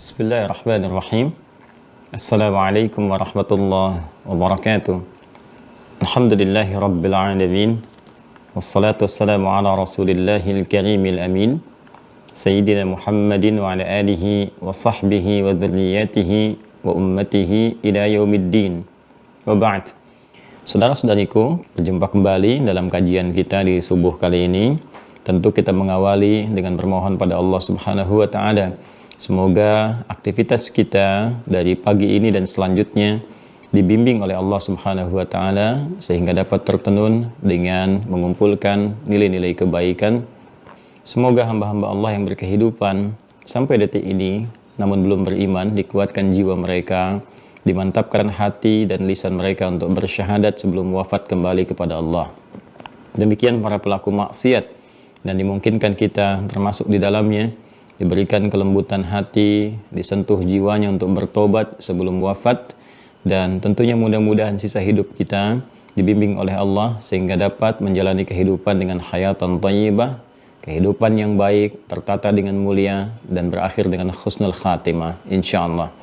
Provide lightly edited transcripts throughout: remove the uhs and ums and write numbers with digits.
Bismillahirrahmanirrahim. Assalamualaikum warahmatullahi wabarakatuh. Alhamdulillahi rabbil alamin. Wassalatu wassalamu ala rasulillahil karimil amin. Sayyidina Muhammadin wa ala alihi wa sahbihi wa dhurriyyatihi wa ummatihi ila yaumiddin. Wa ba'd. Saudara-saudariku, berjumpa kembali dalam kajian kita di subuh kali ini. Tentu kita mengawali dengan bermohon pada Allah Subhanahu wa taala. Semoga aktivitas kita dari pagi ini dan selanjutnya dibimbing oleh Allah Subhanahu wa taala sehingga dapat tertenun dengan mengumpulkan nilai-nilai kebaikan. Semoga hamba-hamba Allah yang berkehidupan sampai detik ini namun belum beriman, dikuatkan jiwa mereka, dimantapkan hati dan lisan mereka untuk bersyahadat sebelum wafat kembali kepada Allah. Demikian para pelaku maksiat dan dimungkinkan kita termasuk di dalamnya, diberikan kelembutan hati, disentuh jiwanya untuk bertobat sebelum wafat, dan tentunya mudah-mudahan sisa hidup kita dibimbing oleh Allah sehingga dapat menjalani kehidupan dengan hayatan thayyibah, kehidupan yang baik, tertata dengan mulia, dan berakhir dengan husnul khatimah, insyaallah.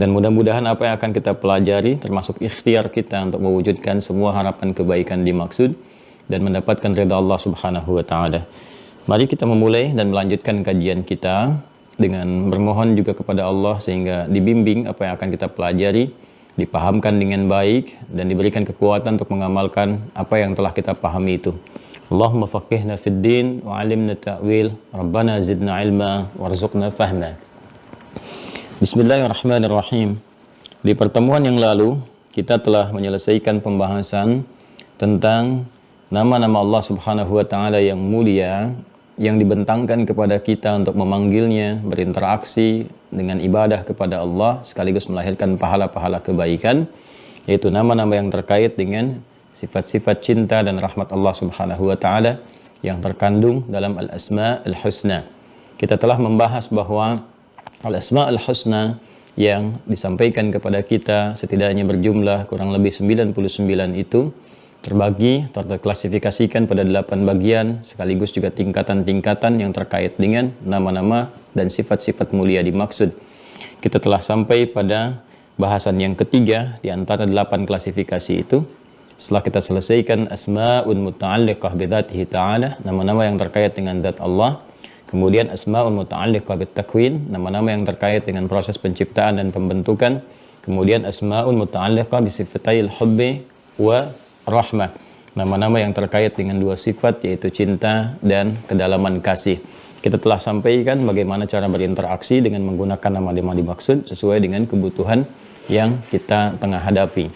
Dan mudah-mudahan apa yang akan kita pelajari termasuk ikhtiar kita untuk mewujudkan semua harapan kebaikan dimaksud dan mendapatkan ridha Allah Subhanahu wa taala. Mari kita memulai dan melanjutkan kajian kita dengan bermohon juga kepada Allah sehingga dibimbing apa yang akan kita pelajari, dipahamkan dengan baik dan diberikan kekuatan untuk mengamalkan apa yang telah kita pahami itu. Allahumma faqihna fid din wa 'allimna ta'wil, Rabbana zidna ilma warzuqna fahma. Bismillahirrahmanirrahim. Di pertemuan yang lalu kita telah menyelesaikan pembahasan tentang nama-nama Allah Subhanahu wa taala yang mulia yang dibentangkan kepada kita untuk memanggilnya, berinteraksi dengan ibadah kepada Allah sekaligus melahirkan pahala-pahala kebaikan, yaitu nama-nama yang terkait dengan sifat-sifat cinta dan rahmat Allah Subhanahu wa taala yang terkandung dalam Al-Asma' Al-Husna. Kita telah membahas bahwa Al-Asma' Al-Husna yang disampaikan kepada kita setidaknya berjumlah kurang lebih 99 itu terbagi, terklasifikasikan pada 8 bagian sekaligus juga tingkatan-tingkatan yang terkait dengan nama-nama dan sifat-sifat mulia dimaksud. Kita telah sampai pada bahasan yang ketiga di antara 8 klasifikasi itu. Setelah kita selesaikan asma'un muta'alliqah bidzatihi ta'ala, nama-nama yang terkait dengan zat Allah. Kemudian asma'un muta'alliqah bitakwin, nama-nama yang terkait dengan proses penciptaan dan pembentukan. Kemudian asma'un muta'alliqah bisifatayil hubbi wa rahmah, nama-nama yang terkait dengan dua sifat yaitu cinta dan kedalaman kasih. Kita telah sampaikan bagaimana cara berinteraksi dengan menggunakan nama-nama dimaksud sesuai dengan kebutuhan yang kita tengah hadapi.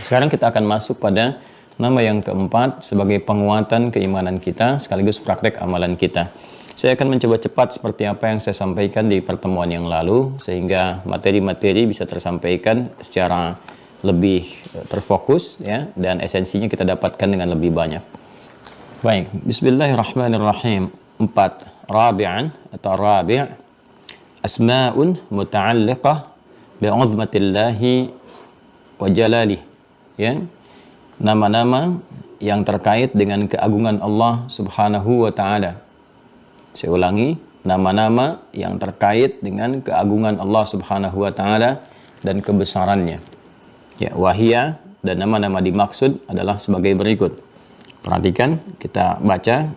Sekarang kita akan masuk pada nama yang keempat sebagai penguatan keimanan kita sekaligus praktek amalan kita. Saya akan mencoba cepat seperti apa yang saya sampaikan di pertemuan yang lalu sehingga materi-materi bisa tersampaikan secara lebih terfokus ya, dan esensinya kita dapatkan dengan lebih banyak. Baik, bismillahirrahmanirrahim. 4. Rabi'an atau rabi' asma'un muta'alliqah bi'uzmatillahi wa jalalih, ya. Nama-nama yang terkait dengan keagungan Allah Subhanahu wa taala. Saya ulangi, nama-nama yang terkait dengan keagungan Allah Subhanahu wa taala dan kebesarannya. Ya, wahia dan nama-nama dimaksud adalah sebagai berikut. Perhatikan, kita baca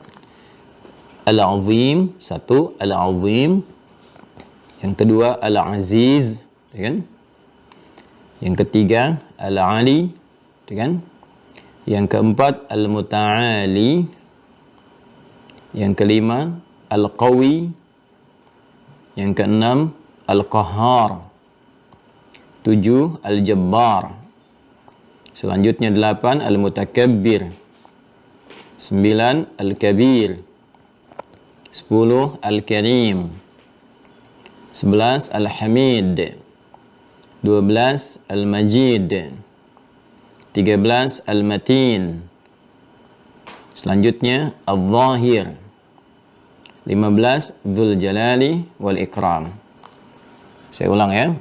Al-Azim, satu, Al-Azim. Yang kedua, Al-Aziz, kan? Yang ketiga, Al-Ali, kan? Yang keempat, Al-Muta'ali. Yang kelima, Al-Qawi. Yang keenam, Al-Qahhar. 7. Al-Jabbar. Selanjutnya 8. Al-Mutakabbir. 9. Al-Kabir. 10. Al-Karim. 11. Al-Hamid. 12. Al-Majid. 13. Al-Matin. Selanjutnya Al-Zahir. 15. Dzul Jalali wal Ikram. Saya ulang ya.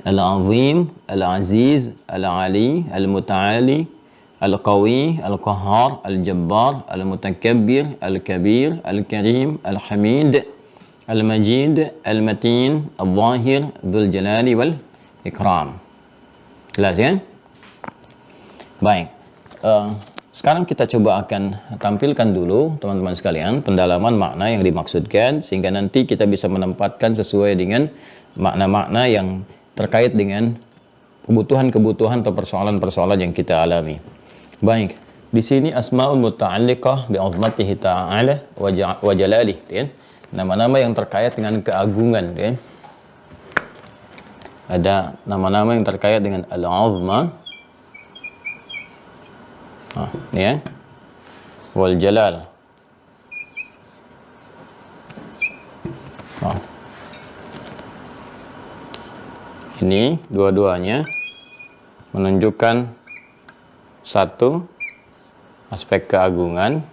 Al-Azim, Al-Aziz, Al-Ali, Al-Muta'ali, Al-Qawi, Al-Qahhar, Al-Jabbar, Al-Mutakabbir, Al-Kabir, Al-Karim, Al-Hamid, Al-Majid, Al-Matin, Al-Zahir, Dzul Jalali wal Ikram. Jelas ya? Baik. Sekarang kita coba akan tampilkan dulu teman-teman sekalian pendalaman makna yang dimaksudkan sehingga nanti kita bisa menempatkan sesuai dengan makna-makna yang terkait dengan kebutuhan-kebutuhan atau persoalan-persoalan yang kita alami. Baik. Di sini asmaul muta'alliqah bi 'azmatihi ta'ala wa jalalih, ya. Nama-nama yang terkait dengan keagungan, ya. Ada nama-nama yang terkait dengan al-'azma, ya, wal jalal. Ini dua-duanya menunjukkan satu aspek keagungan,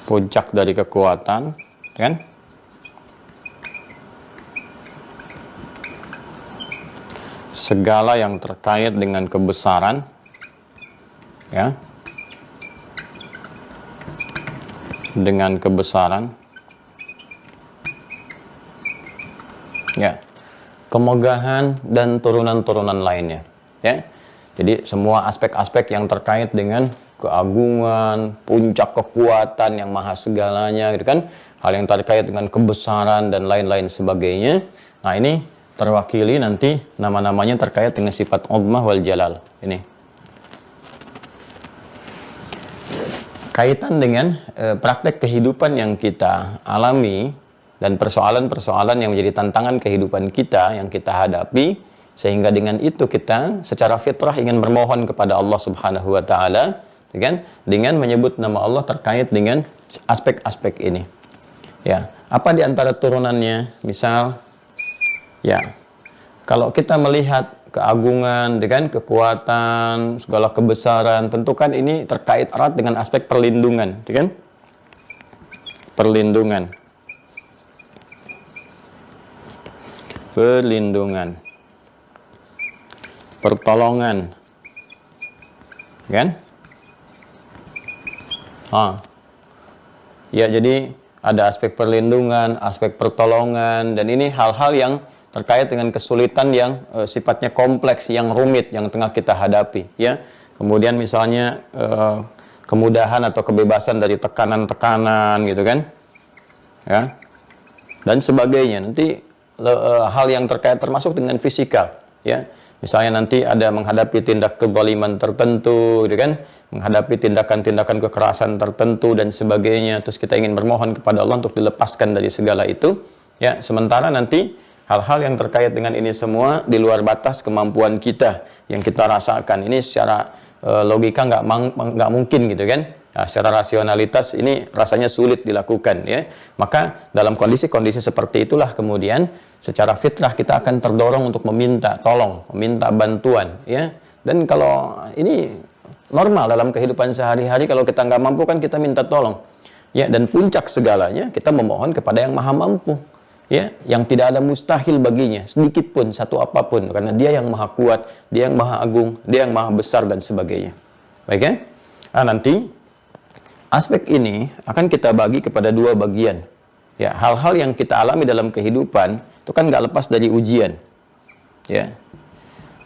puncak dari kekuatan, kan? Segala yang terkait dengan kebesaran, ya, dengan kebesaran, ya, kemegahan dan turunan-turunan lainnya, ya. Jadi semua aspek-aspek yang terkait dengan keagungan, puncak kekuatan yang maha segalanya, gitu kan, hal yang terkait dengan kebesaran dan lain-lain sebagainya. Nah, ini terwakili nanti nama-namanya terkait dengan sifat uzmah wal jalal. Ini kaitan dengan praktek kehidupan yang kita alami dan persoalan-persoalan yang menjadi tantangan kehidupan kita yang kita hadapi, sehingga dengan itu kita secara fitrah ingin bermohon kepada Allah Subhanahu wa taala, kan, dengan menyebut nama Allah terkait dengan aspek-aspek ini. Ya, apa di antara turunannya? Misal, ya, kalau kita melihat keagungan, dengan kekuatan, segala kebesaran, tentu kan ini terkait erat dengan aspek perlindungan, kan? Perlindungan. Perlindungan. Pertolongan. Kan? Ya, jadi ada aspek perlindungan, aspek pertolongan, dan ini hal-hal yang terkait dengan kesulitan yang sifatnya kompleks, yang rumit, yang tengah kita hadapi, ya. Kemudian misalnya kemudahan atau kebebasan dari tekanan-tekanan, gitu kan, ya, dan sebagainya. Nanti hal yang terkait termasuk dengan fisikal, ya. Misalnya nanti ada menghadapi tindak kezaliman tertentu, gitu kan, menghadapi tindakan-tindakan kekerasan tertentu dan sebagainya. Terus kita ingin bermohon kepada Allah untuk dilepaskan dari segala itu, ya. Sementara nanti hal-hal yang terkait dengan ini semua di luar batas kemampuan kita yang kita rasakan. Ini secara logika nggak mungkin, gitu kan. Nah, secara rasionalitas ini rasanya sulit dilakukan, ya. Maka dalam kondisi-kondisi seperti itulah kemudian secara fitrah kita akan terdorong untuk meminta tolong, meminta bantuan, ya. Dan kalau ini normal dalam kehidupan sehari-hari, kalau kita nggak mampu kan kita minta tolong, ya. Dan puncak segalanya kita memohon kepada yang maha mampu, ya, yang tidak ada mustahil baginya sedikit pun, satu apapun, karena dia yang maha kuat, dia yang maha agung, dia yang maha besar dan sebagainya. Baik, ya. Nah, nanti aspek ini akan kita bagi kepada dua bagian. Ya, hal-hal yang kita alami dalam kehidupan itu kan nggak lepas dari ujian. Ya,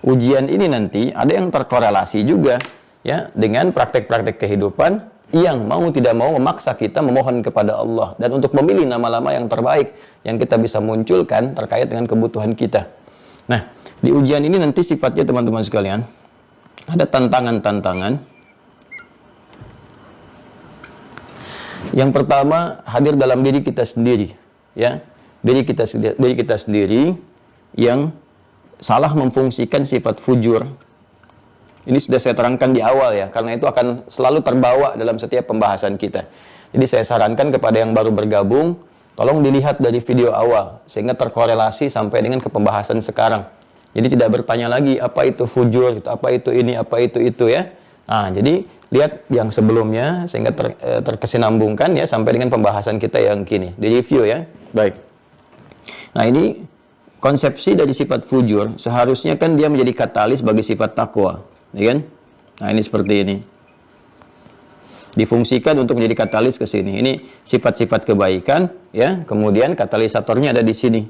ujian ini nanti ada yang terkorelasi juga, ya, dengan praktek-praktek kehidupan yang mau tidak mau memaksa kita memohon kepada Allah dan untuk memilih nama-nama yang terbaik yang kita bisa munculkan terkait dengan kebutuhan kita. Nah, di ujian ini nanti sifatnya teman-teman sekalian ada tantangan-tantangan. Yang pertama hadir dalam diri kita sendiri, ya, diri kita sendiri yang salah memfungsikan sifat fujur. Ini sudah saya terangkan di awal, ya, karena itu akan selalu terbawa dalam setiap pembahasan kita. Jadi saya sarankan kepada yang baru bergabung, tolong dilihat dari video awal sehingga terkorelasi sampai dengan ke pembahasan sekarang. Jadi tidak bertanya lagi apa itu fujur, apa itu ini, apa itu, ya. Nah, jadi lihat yang sebelumnya sehingga terkesinambungkan, ya, sampai dengan pembahasan kita yang kini. Di review, ya. Baik. Nah, ini konsepsi dari sifat fujur seharusnya kan dia menjadi katalis bagi sifat takwa, ya kan? Nah, ini seperti ini. difungsikan untuk menjadi katalis ke sini. Ini sifat-sifat kebaikan, ya. Kemudian katalisatornya ada di sini.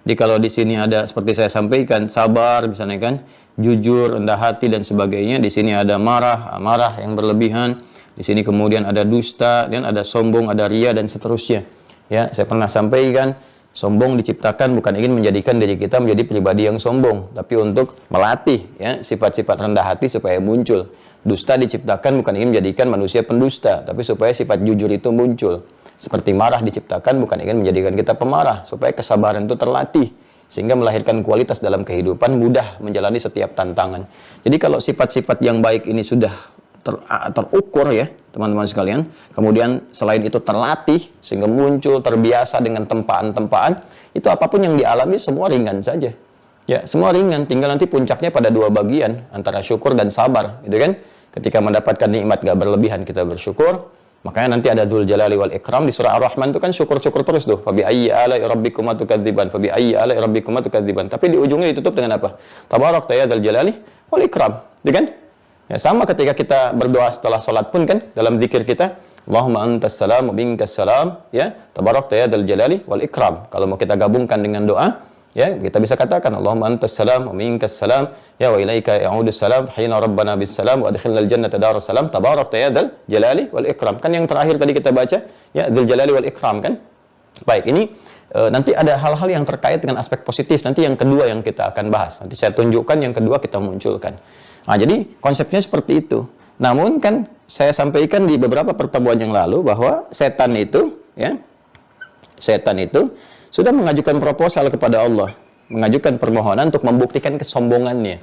Jadi kalau di sini ada seperti saya sampaikan, sabar misalnya kan, jujur, rendah hati dan sebagainya. Di sini ada marah, amarah yang berlebihan. Di sini kemudian ada dusta, dan ada sombong, ada ria dan seterusnya. Ya, saya pernah sampaikan, sombong diciptakan bukan ingin menjadikan diri kita menjadi pribadi yang sombong, tapi untuk melatih ya sifat-sifat rendah hati supaya muncul. Dusta diciptakan bukan ingin menjadikan manusia pendusta, tapi supaya sifat jujur itu muncul. Seperti marah diciptakan bukan ingin menjadikan kita pemarah, supaya kesabaran itu terlatih, sehingga melahirkan kualitas dalam kehidupan, mudah menjalani setiap tantangan. Jadi kalau sifat-sifat yang baik ini sudah terukur ya teman-teman sekalian, kemudian selain itu terlatih sehingga muncul, terbiasa dengan tempaan-tempaan, itu apapun yang dialami semua ringan saja ya, semua ringan. Tinggal nanti puncaknya pada dua bagian, antara syukur dan sabar gitu kan. Ketika mendapatkan nikmat gak berlebihan kita bersyukur, makanya nanti ada Dzul Jalali wal Ikram di surah Ar-Rahman itu kan syukur-syukur terus tuh, fabi ayyi ala'i rabbikuma tukadziban, fabi ayyi ala'i rabbikuma tukadziban, tapi di ujungnya ditutup dengan apa? Tabarakta ya Dzul Jalali wal Ikram, gitu kan? Ya, sama ketika kita berdoa setelah sholat pun kan, dalam zikir kita, Allahumma antas salam wa minkas salam, ya, tabarakta ya dzal jalali wal ikram. Kalau mau kita gabungkan dengan doa, ya, kita bisa katakan Allahumma antas salam wa minkas salam, ya wa ilaika ya'udus salam, hina rabbana bis salam wa adkhilnal jannata darus salam, tabarakta ya dzal jalali wal ikram. Kan yang terakhir tadi kita baca, ya, dzal jalali wal ikram kan? Baik, ini nanti ada hal-hal yang terkait dengan aspek positif, nanti yang kedua yang kita akan bahas. Nanti saya tunjukkan, yang kedua kita munculkan. Nah, jadi konsepnya seperti itu. Namun kan saya sampaikan di beberapa pertemuan yang lalu bahwa setan itu sudah mengajukan proposal kepada Allah, mengajukan permohonan untuk membuktikan kesombongannya.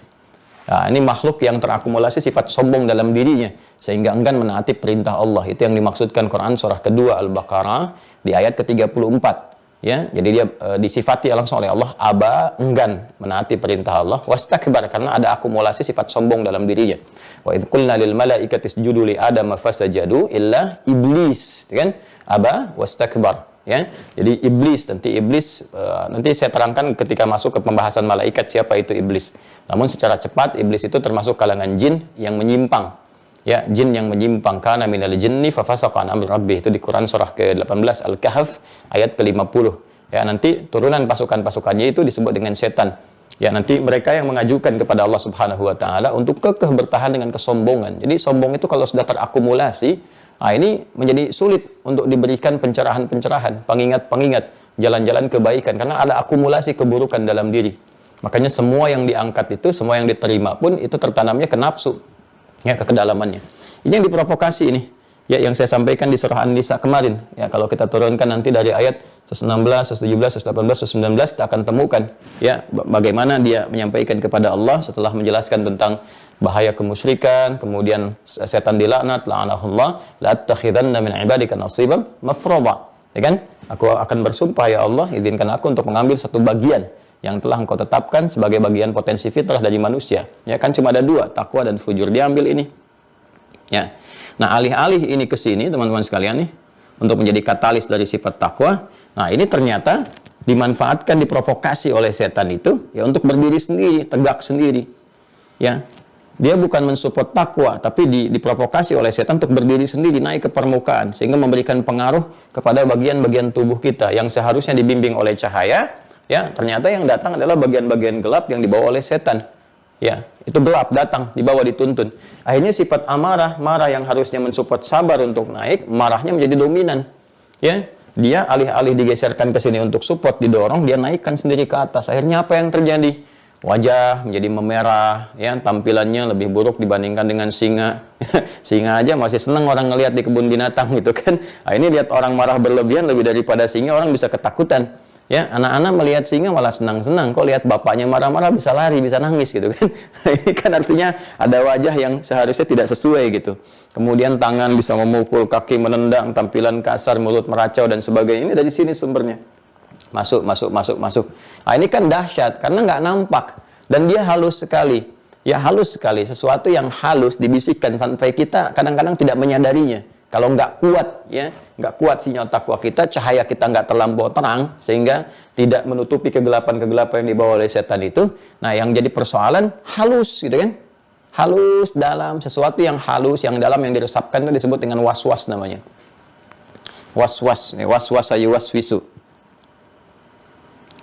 Nah, ini makhluk yang terakumulasi sifat sombong dalam dirinya sehingga enggan menaati perintah Allah. Itu yang dimaksudkan Quran surah kedua Al-Baqarah di ayat ke-34. Ya, jadi dia disifati langsung oleh Allah, aba, enggan menaati perintah Allah, wastakbar, karena ada akumulasi sifat sombong dalam dirinya. Wa idz qulna lil malaikati isjudu li adama fasajadu illa iblis, kan? Aba wastakbar, ya. Jadi iblis, nanti saya terangkan ketika masuk ke pembahasan malaikat siapa itu iblis. Namun secara cepat, iblis itu termasuk kalangan jin yang menyimpang. Ya, jin yang menyimpang, kana minal jinni fa fasaqa an amri rabbih, itu di Quran surah ke-18 Al-Kahf ayat ke-50. Ya, nanti turunan pasukan-pasukannya itu disebut dengan setan. Ya, nanti mereka yang mengajukan kepada Allah Subhanahu wa taala untuk kekeh bertahan dengan kesombongan. Jadi sombong itu kalau sudah terakumulasi, ini menjadi sulit untuk diberikan pencerahan-pencerahan, pengingat-pengingat, jalan-jalan kebaikan, karena ada akumulasi keburukan dalam diri. Makanya semua yang diangkat itu, semua yang diterima pun itu tertanamnya ke nafsu. Ya, ke kedalamannya. Ini yang diprovokasi ini. Ya, yang saya sampaikan di surah An-Nisa kemarin. Ya, kalau kita turunkan nanti dari ayat 116, 117, 118, 119 kita akan temukan ya bagaimana dia menyampaikan kepada Allah setelah menjelaskan tentang bahaya kemusyrikan, kemudian setan dilaknat, la'anahullah, la'attakhidanna min ibadika nasiban mafruḍa. Ya kan? Aku akan bersumpah ya Allah, izinkan aku untuk mengambil satu bagian yang telah engkau tetapkan sebagai bagian potensi fitrah dari manusia. Ya kan, cuma ada dua, takwa dan fujur, diambil ini. Ya. Nah, alih-alih ini ke sini teman-teman sekalian nih, untuk menjadi katalis dari sifat takwa. Nah, ini ternyata dimanfaatkan, diprovokasi oleh setan itu ya untuk berdiri sendiri, tegak sendiri. Ya. Dia bukan mensupport takwa, tapi diprovokasi oleh setan untuk berdiri sendiri, naik ke permukaan sehingga memberikan pengaruh kepada bagian-bagian tubuh kita yang seharusnya dibimbing oleh cahaya. Ya, ternyata yang datang adalah bagian-bagian gelap yang dibawa oleh setan. Ya, itu gelap datang, dibawa dituntun. Akhirnya sifat amarah, marah yang harusnya mensupport sabar untuk naik, marahnya menjadi dominan. Ya, dia alih-alih digeserkan ke sini untuk support, didorong, dia naikkan sendiri ke atas. Akhirnya apa yang terjadi? Wajah menjadi memerah, ya, tampilannya lebih buruk dibandingkan dengan singa. Singa aja masih senang orang ngelihat di kebun binatang gitu kan. Nah, ini lihat orang marah berlebihan lebih daripada singa, orang bisa ketakutan. Ya, anak-anak melihat singa malah senang-senang. Kok lihat bapaknya marah-marah bisa lari, bisa nangis gitu kan. Ini kan artinya ada wajah yang seharusnya tidak sesuai gitu. Kemudian tangan bisa memukul, kaki menendang, tampilan kasar, mulut meracau dan sebagainya. Ini dari sini sumbernya. Masuk. Nah, ini kan dahsyat karena nggak nampak dan dia halus sekali. Ya, halus sekali. Sesuatu yang halus dibisikkan sampai kita kadang-kadang tidak menyadarinya. Kalau nggak kuat, ya, nggak kuat sinyal takwa kita, cahaya kita nggak terlampau terang, sehingga tidak menutupi kegelapan-kegelapan yang dibawa oleh setan itu. Nah, yang jadi persoalan halus, gitu kan? halus dalam, sesuatu yang halus, yang dalam, yang diresapkan itu disebut dengan waswas namanya. Waswas, waswasa yuwaswisu.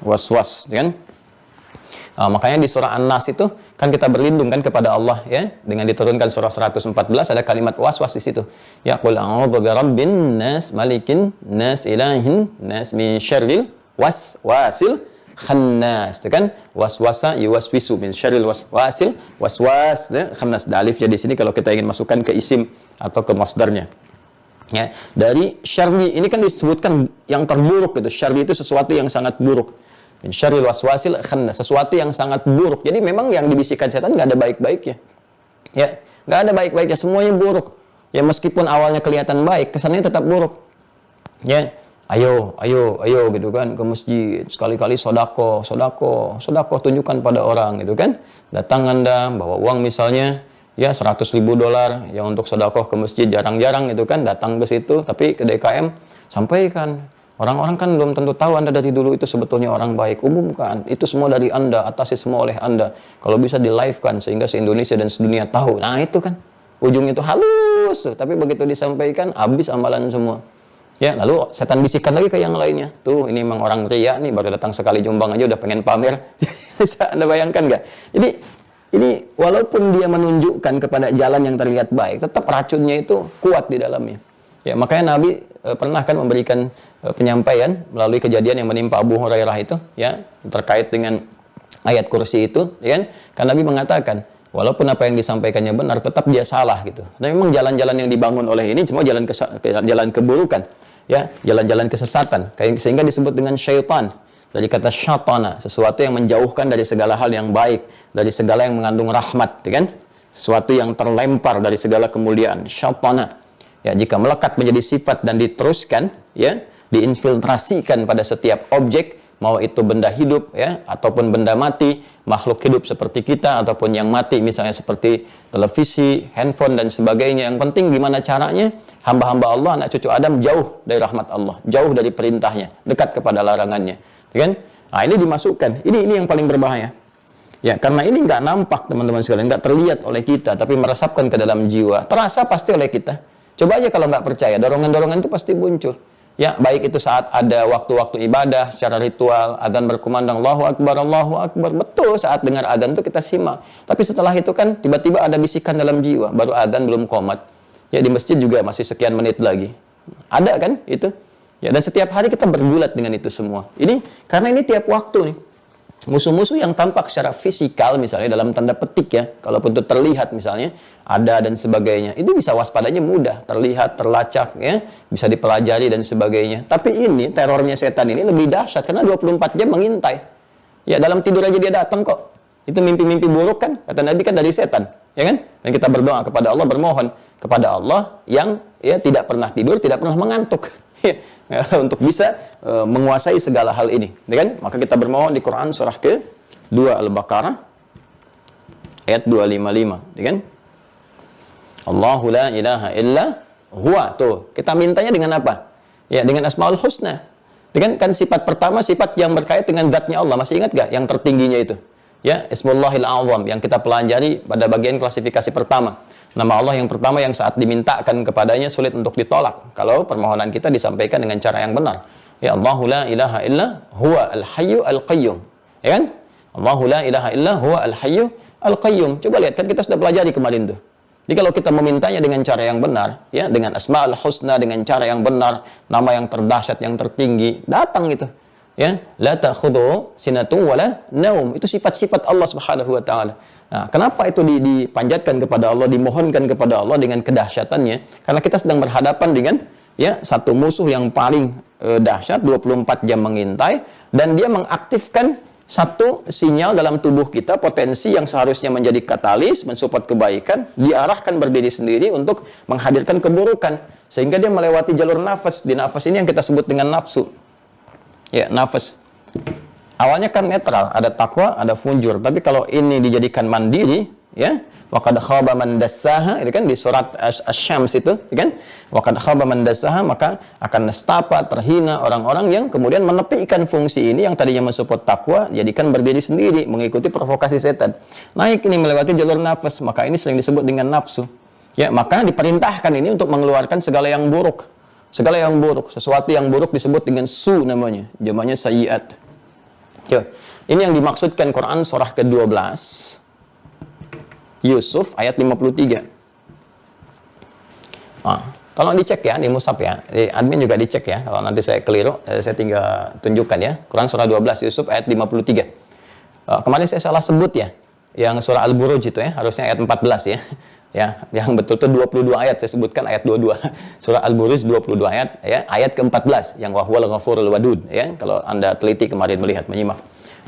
Waswas, kan? Makanya di surah An-Nas itu kan kita berlindung kan kepada Allah ya, dengan diturunkan surah 114 ada kalimat waswas di situ. Ya qul a'udzu birabbin nas, malikin nas, ilahin nas, min syarril waswasil khannas. Itu kan waswasa yuwaswisu min syarril waswasil waswas ya, khannas. Da alif jadi sini kalau kita ingin masukkan ke isim atau ke masdarnya. Ya, dari syarri ini kan disebutkan yang terburuk gitu. Syarri itu sesuatu yang sangat buruk. Min syarril waswasil khannas, sesuatu yang sangat buruk. Jadi memang yang dibisikkan setan nggak ada baik-baiknya. Ya, nggak ada baik-baiknya, semuanya buruk. Ya meskipun awalnya kelihatan baik, kesannya tetap buruk. Ya, ayo gitu kan ke masjid, sekali-kali sodako tunjukkan pada orang gitu kan. Datang Anda bawa uang misalnya ya $100.000 yang untuk sodako ke masjid, jarang-jarang gitu kan datang ke situ, tapi ke DKM sampaikan. Orang-orang kan belum tentu tahu Anda dari dulu itu sebetulnya orang baik. Umumkan, itu semua dari Anda, atasi semua oleh Anda. Kalau bisa di-live-kan sehingga se-Indonesia dan sedunia tahu. Nah itu kan, ujung itu halus tuh. Tapi begitu disampaikan, habis amalan semua. Ya, lalu setan bisikan lagi ke yang lainnya. Tuh, ini memang orang ria nih, baru datang sekali Jombang aja udah pengen pamer. Bisa Anda bayangkan nggak? Jadi, ini walaupun dia menunjukkan kepada jalan yang terlihat baik, tetap racunnya itu kuat di dalamnya. Ya, makanya Nabi pernah kan memberikan penyampaian melalui kejadian yang menimpa Abu Hurairah itu ya, terkait dengan ayat kursi itu ya kan. Karena Nabi mengatakan walaupun apa yang disampaikannya benar, tetap dia salah gitu. Dan memang jalan-jalan yang dibangun oleh ini semua jalan keburukan ya, jalan-jalan kesesatan, sehingga disebut dengan syaitan. Dari kata syatana, sesuatu yang menjauhkan dari segala hal yang baik, dari segala yang mengandung rahmat ya kan, sesuatu yang terlempar dari segala kemuliaan. Syatana ya, jika melekat menjadi sifat dan diteruskan ya, diinfiltrasikan pada setiap objek, mau itu benda hidup ya ataupun benda mati, makhluk hidup seperti kita ataupun yang mati misalnya seperti televisi, handphone dan sebagainya. Yang penting gimana caranya hamba-hamba Allah, anak cucu Adam jauh dari rahmat Allah, jauh dari perintahnya, dekat kepada larangannya, ya kan? Nah, ini dimasukkan. Ini yang paling berbahaya. Ya, karena ini nggak nampak teman-teman sekalian, nggak terlihat oleh kita, tapi meresapkan ke dalam jiwa, terasa pasti oleh kita. Coba aja kalau nggak percaya, dorongan-dorongan itu pasti muncul. Ya, baik itu saat ada waktu-waktu ibadah secara ritual, adzan berkumandang Allahu Akbar, betul saat dengar adzan itu kita simak. Tapi setelah itu kan tiba-tiba ada bisikan dalam jiwa, baru adzan belum qomat. Ya, di masjid juga masih sekian menit lagi. Ada kan itu? Ya, dan setiap hari kita bergulat dengan itu semua. Ini karena ini tiap waktu nih. Musuh-musuh yang tampak secara fisikal misalnya dalam tanda petik ya, kalaupun itu terlihat misalnya ada dan sebagainya, itu bisa waspadanya mudah, terlihat, terlacak ya, bisa dipelajari dan sebagainya. Tapi ini terornya setan ini lebih dahsyat karena 24 jam mengintai. Ya, dalam tidur aja dia datang kok. Itu mimpi-mimpi buruk kan, kata Nabi kan dari setan, ya kan? Dan kita berdoa kepada Allah, bermohon kepada Allah yang ya tidak pernah tidur, tidak pernah mengantuk. Untuk bisa menguasai segala hal ini, ya kan? Maka kita bermohon di Quran surah ke-2 Al-Baqarah ayat 255, ya kan? Allahu la ilaha illa huwa. Tuh, kita mintanya dengan apa? Ya, dengan Asmaul Husna. Dengan kan sifat pertama, sifat yang berkait dengan zatnya Allah. Masih ingat gak yang tertingginya itu? Ya, Ismullahil A'zam yang kita pelajari pada bagian klasifikasi pertama. Nama Allah yang pertama yang saat dimintakan kepadanya sulit untuk ditolak kalau permohonan kita disampaikan dengan cara yang benar. Ya, Allahu la ilaha illa huwa al-hayyu al-qayyum. Ya kan? Allahu la ilaha illa huwa al-hayyu al-qayyum. Coba lihat kan kita sudah pelajari kemarin tuh. Jadi kalau kita memintanya dengan cara yang benar, ya, dengan Asmaul Husna, dengan cara yang benar, nama yang terdahsyat, yang tertinggi, datang itu. Ya, la ta'khudhu sinatun wala naum. Itu sifat-sifat Allah Subhanahu wa taala. Nah, kenapa itu dipanjatkan kepada Allah, dimohonkan kepada Allah dengan kedahsyatannya? Karena kita sedang berhadapan dengan ya satu musuh yang paling dahsyat, 24 jam mengintai, dan dia mengaktifkan satu sinyal dalam tubuh kita, potensi yang seharusnya menjadi katalis, mensupport kebaikan, diarahkan berdiri sendiri untuk menghadirkan keburukan. Sehingga dia melewati jalur nafas. Di nafas ini yang kita sebut dengan nafsu. Ya, nafas. Awalnya kan netral, ada takwa, ada fujur. Tapi kalau ini dijadikan mandiri, ya. Wa qad khaba man dassaha, itu kan di surat Asy-Syams itu, kan? Wa qad khaba man dassaha, maka akan nestapa, terhina orang-orang yang kemudian menepikan fungsi ini yang tadinya mensupport takwa, jadikan berdiri sendiri, mengikuti provokasi setan. Naik ini melewati jalur nafas, maka ini sering disebut dengan nafsu. Ya, maka diperintahkan ini untuk mengeluarkan segala yang buruk. Segala yang buruk, sesuatu yang buruk disebut dengan su namanya, jamaknya sayyiat. Ya, ini yang dimaksudkan Quran surah ke-12. Yusuf ayat 53. Tolong dicek ya di mushaf ya. Di admin juga dicek ya. Kalau nanti saya keliru, saya tinggal tunjukkan ya. Quran surah 12 Yusuf ayat 53. Kemarin saya salah sebut ya. Yang surah Al-Buruj itu ya, harusnya ayat 14 ya. Ya, yang betul-betul 22 ayat, saya sebutkan ayat 22. Surah Al-Buruj 22 ayat ya, ayat ke-14 yang wahwal ghafurul wadud ya. Kalau Anda teliti kemarin melihat menyimak.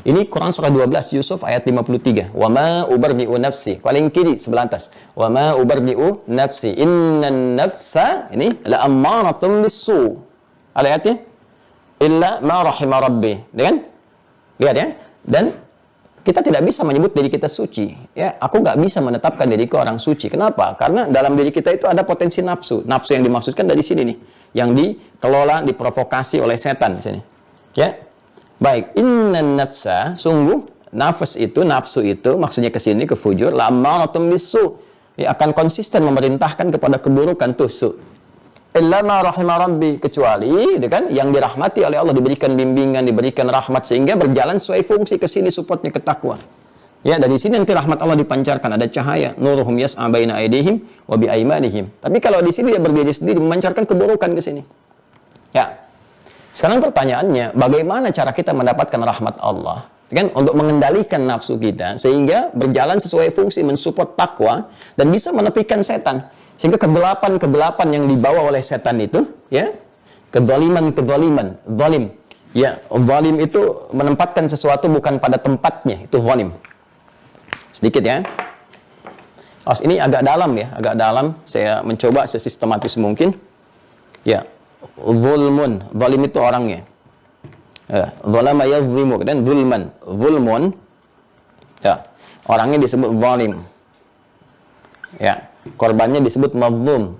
Ini Quran surah 12 Yusuf ayat 53. Wa ma ubarri'u nafsi. Paling kiri sebelah atas. Wa ma ubarri'u nafsi. Innan nafsa ini la ammaratun bisu. Ada ayatnya? Illa ma rahima rabbi. Kan? Lihat ya. Dan kita tidak bisa menyebut diri kita suci. Ya, aku nggak bisa menetapkan diriku orang suci. Kenapa? Karena dalam diri kita itu ada potensi nafsu. Nafsu yang dimaksudkan dari sini nih, yang dikelola, diprovokasi oleh setan di sini. Ya. Baik, innan nafsa, sungguh nafsu itu maksudnya ke sini ke fujur, la'ammaratun bisu, ya, akan konsisten memerintahkan kepada keburukan tuh. Illa ma rahima rabbi, kecuali kan yang dirahmati oleh Allah, diberikan bimbingan, diberikan rahmat sehingga berjalan sesuai fungsi, ke sini supportnya ke takwa. Ya, dari sini nanti rahmat Allah dipancarkan, ada cahaya, nuruhum yas'a baina aydihim wa bi aymanihim. Tapi kalau di sini dia berdiri sendiri memancarkan keburukan ke sini. Ya. Sekarang pertanyaannya, bagaimana cara kita mendapatkan rahmat Allah? Kan untuk mengendalikan nafsu kita sehingga berjalan sesuai fungsi, mensupport takwa dan bisa menepikan setan. Sehingga kegelapan yang dibawa oleh setan itu, ya, kezaliman, zalim. Ya, zalim itu menempatkan sesuatu bukan pada tempatnya, itu zalim. Sedikit ya. Ini agak dalam ya, agak dalam. Saya mencoba sesistematis mungkin. Ya. Zulmun, zalim itu orangnya. Zalama yazlimu, dan zulmun, ya, orangnya disebut zalim. Ya, korbannya disebut mazlum,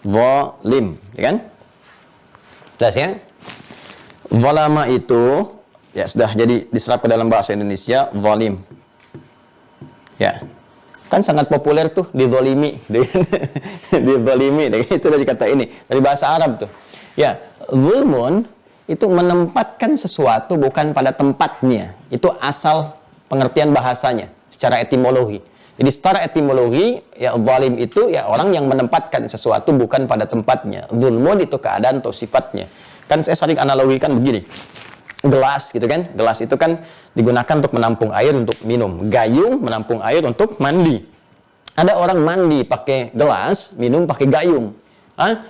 zalim, ya kan? Jelas ya? Zalama itu ya sudah jadi diserap ke dalam bahasa Indonesia zalim. Ya. Kan sangat populer tuh dizalimi, dizalimi, itu dari kata ini, dari bahasa Arab tuh. Ya, zulmun itu menempatkan sesuatu bukan pada tempatnya. Itu asal pengertian bahasanya secara etimologi. Jadi secara etimologi, ya zalim itu ya orang yang menempatkan sesuatu bukan pada tempatnya. Zulmun itu keadaan atau sifatnya. Kan saya sering analogikan begini. Gelas gitu kan, gelas itu kan digunakan untuk menampung air untuk minum, gayung menampung air untuk mandi. Ada orang mandi pakai gelas, minum pakai gayung.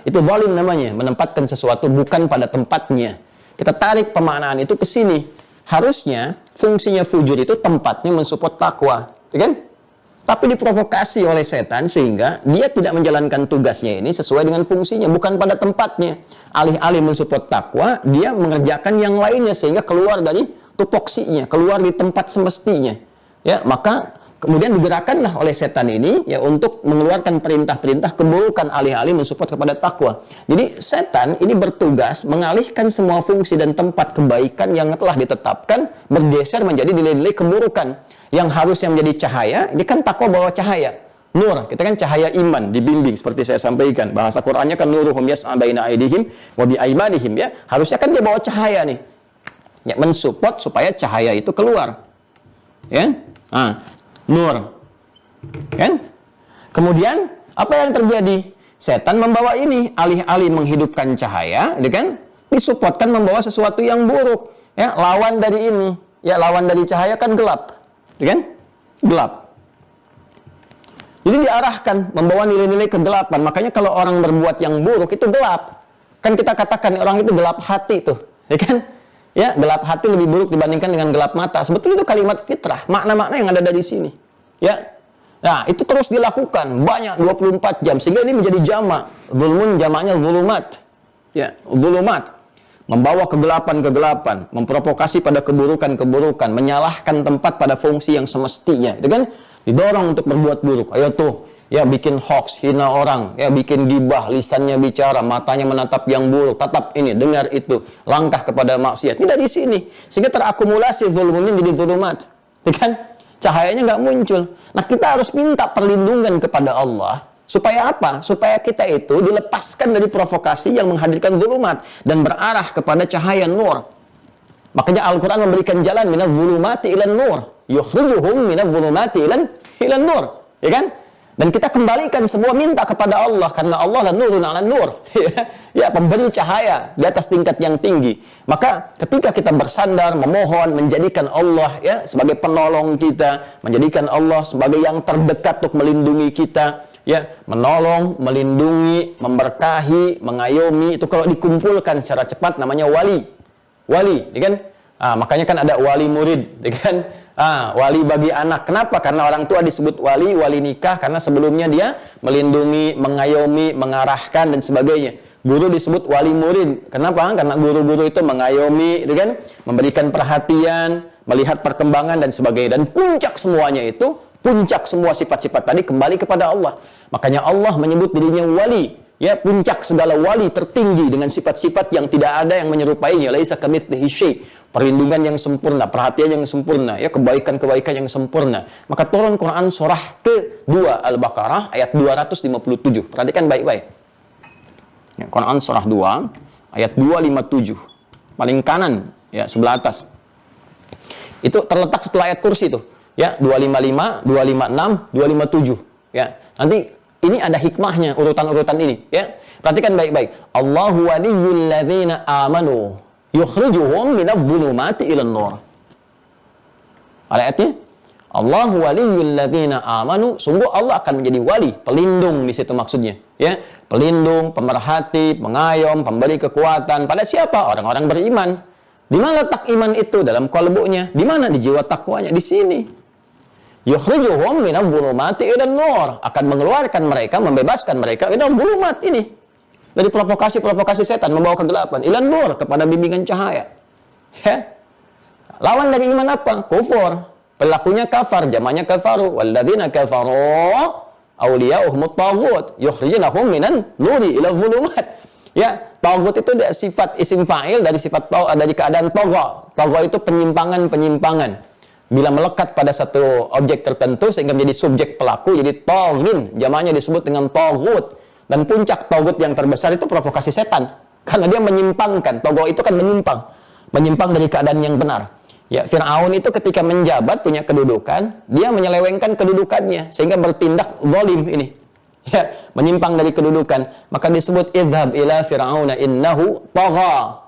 Itu zalim namanya, menempatkan sesuatu bukan pada tempatnya. Kita tarik pemaknaan itu ke sini. Harusnya fungsinya fujur itu tempatnya mensupport takwa, kan? Tapi diprovokasi oleh setan sehingga dia tidak menjalankan tugasnya ini sesuai dengan fungsinya, bukan pada tempatnya. Alih-alih mensupport takwa, dia mengerjakan yang lainnya sehingga keluar dari tupoksinya, keluar di tempat semestinya. Ya, maka kemudian digerakkanlah oleh setan ini ya untuk mengeluarkan perintah-perintah keburukan alih-alih mensupport kepada takwa. Jadi setan ini bertugas mengalihkan semua fungsi dan tempat kebaikan yang telah ditetapkan bergeser menjadi nilai-nilai keburukan. Yang harusnya menjadi cahaya, ini kan takwa bawa cahaya. Nur, kita kan cahaya iman, dibimbing seperti saya sampaikan. Bahasa Qur'annya kan nuruhum yas'a baina aydihim wa bi aymanihim ya. Harusnya kan dia bawa cahaya nih. Ya, mensupport supaya cahaya itu keluar. Ya. Nur. Kan? Kemudian apa yang terjadi? Setan membawa ini alih-alih menghidupkan cahaya, gitu kan? Disupportkan membawa sesuatu yang buruk. Ya, lawan dari ini. Ya, lawan dari cahaya kan gelap. Kan? Gelap. Jadi diarahkan membawa nilai-nilai kegelapan. Makanya kalau orang berbuat yang buruk itu gelap. Kan kita katakan orang itu gelap hati tuh, ya kan? Ya, gelap hati lebih buruk dibandingkan dengan gelap mata. Sebetulnya itu kalimat fitrah, makna-makna yang ada dari sini. Ya. Nah, itu terus dilakukan banyak 24 jam sehingga ini menjadi jamak. Zulmun jamaknya zulumat. Ya, zulumat. Membawa kegelapan-kegelapan, memprovokasi pada keburukan-keburukan, menyalahkan tempat pada fungsi yang semestinya, gitu kan? didorong untuk berbuat buruk. Ayo tuh, ya bikin hoax, hina orang, ya bikin gibah, lisannya bicara, matanya menatap yang buruk, tatap ini, dengar itu, langkah kepada maksiat. Ini dari sini, sehingga terakumulasi zulumin jadi zulumat, ya kan? Cahayanya nggak muncul. Nah, kita harus minta perlindungan kepada Allah. Supaya apa? Supaya kita itu dilepaskan dari provokasi yang menghadirkan zulumat dan berarah kepada cahaya nur. Makanya Al-Quran memberikan jalan minaz zulumati ilan nur, yukhrijuhum minaz zulumati ilan nur, ya kan? Dan kita kembalikan semua minta kepada Allah, karena Allah la nurun ala nur, ya, pemberi cahaya di atas tingkat yang tinggi. Maka ketika kita bersandar, memohon, menjadikan Allah ya sebagai penolong kita, menjadikan Allah sebagai yang terdekat untuk melindungi kita, ya, menolong, melindungi, memberkahi, mengayomi, itu kalau dikumpulkan secara cepat namanya wali. Wali, ya kan? Makanya kan ada wali murid, ya kan? Wali bagi anak. Kenapa? Karena orang tua disebut wali, wali nikah karena sebelumnya dia melindungi, mengayomi, mengarahkan dan sebagainya. Guru disebut wali murid. Kenapa? Karena guru-guru itu mengayomi, ya kan? Memberikan perhatian, melihat perkembangan dan sebagainya. Dan puncak semuanya itu, puncak semua sifat-sifat tadi kembali kepada Allah. Makanya Allah menyebut dirinya wali, ya, puncak segala wali tertinggi dengan sifat-sifat yang tidak ada yang menyerupainya. Laisa kamitslihi syai', perlindungan yang sempurna, perhatian yang sempurna, ya, kebaikan-kebaikan yang sempurna. Maka turun Quran surah ke-2 Al-Baqarah ayat 257. Perhatikan baik-baik. Ya, Quran surah 2 ayat 257. Paling kanan, ya, sebelah atas. Itu terletak setelah ayat kursi itu. Ya, 255, 256, 257. Ya. Nanti ini ada hikmahnya, urutan-urutan ini, ya. Perhatikan baik-baik. Allahu waliyyul ladzina amanu yukhrijuhum minadh dhulumati ilan nur. Ayatnya, Allahu waliyyul ladzina amanu, sungguh Allah akan menjadi wali, pelindung di situ maksudnya, ya. Pelindung, pemerhati, pengayom, pemberi kekuatan pada siapa? Orang-orang beriman. Di mana letak iman itu? Dalam qalbunya. Di mana? Di jiwa takwanya, di sini. Yukhrijuhum minadh dhulumati ilan nur, akan mengeluarkan mereka, membebaskan mereka minadh dhulumat ini, dari provokasi-provokasi setan, membawa kegelapan, ilan nur, kepada bimbingan cahaya. Ya. Lawan dari iman apa? Kufur. Pelakunya kafar, jamaknya kafaru. Walladzina kafaru awliya'uhumut taghut yukhrijunahum minan nuri ila dhulumat. Ya, taghut itu sifat isim fa'il dari sifat dari keadaan tagha. Tagha itu penyimpangan-penyimpangan. Bila melekat pada satu objek tertentu sehingga menjadi subjek pelaku, jadi taghin, jamaknya disebut dengan taghut. Dan puncak taghut yang terbesar itu provokasi setan, karena dia menyimpangkan. Taghut itu kan menyimpang dari keadaan yang benar. Ya, Fir'aun itu ketika menjabat punya kedudukan, dia menyelewengkan kedudukannya sehingga bertindak zalim ini. Ya, menyimpang dari kedudukan. Maka disebut idhab ila fir'auna innahu tagha.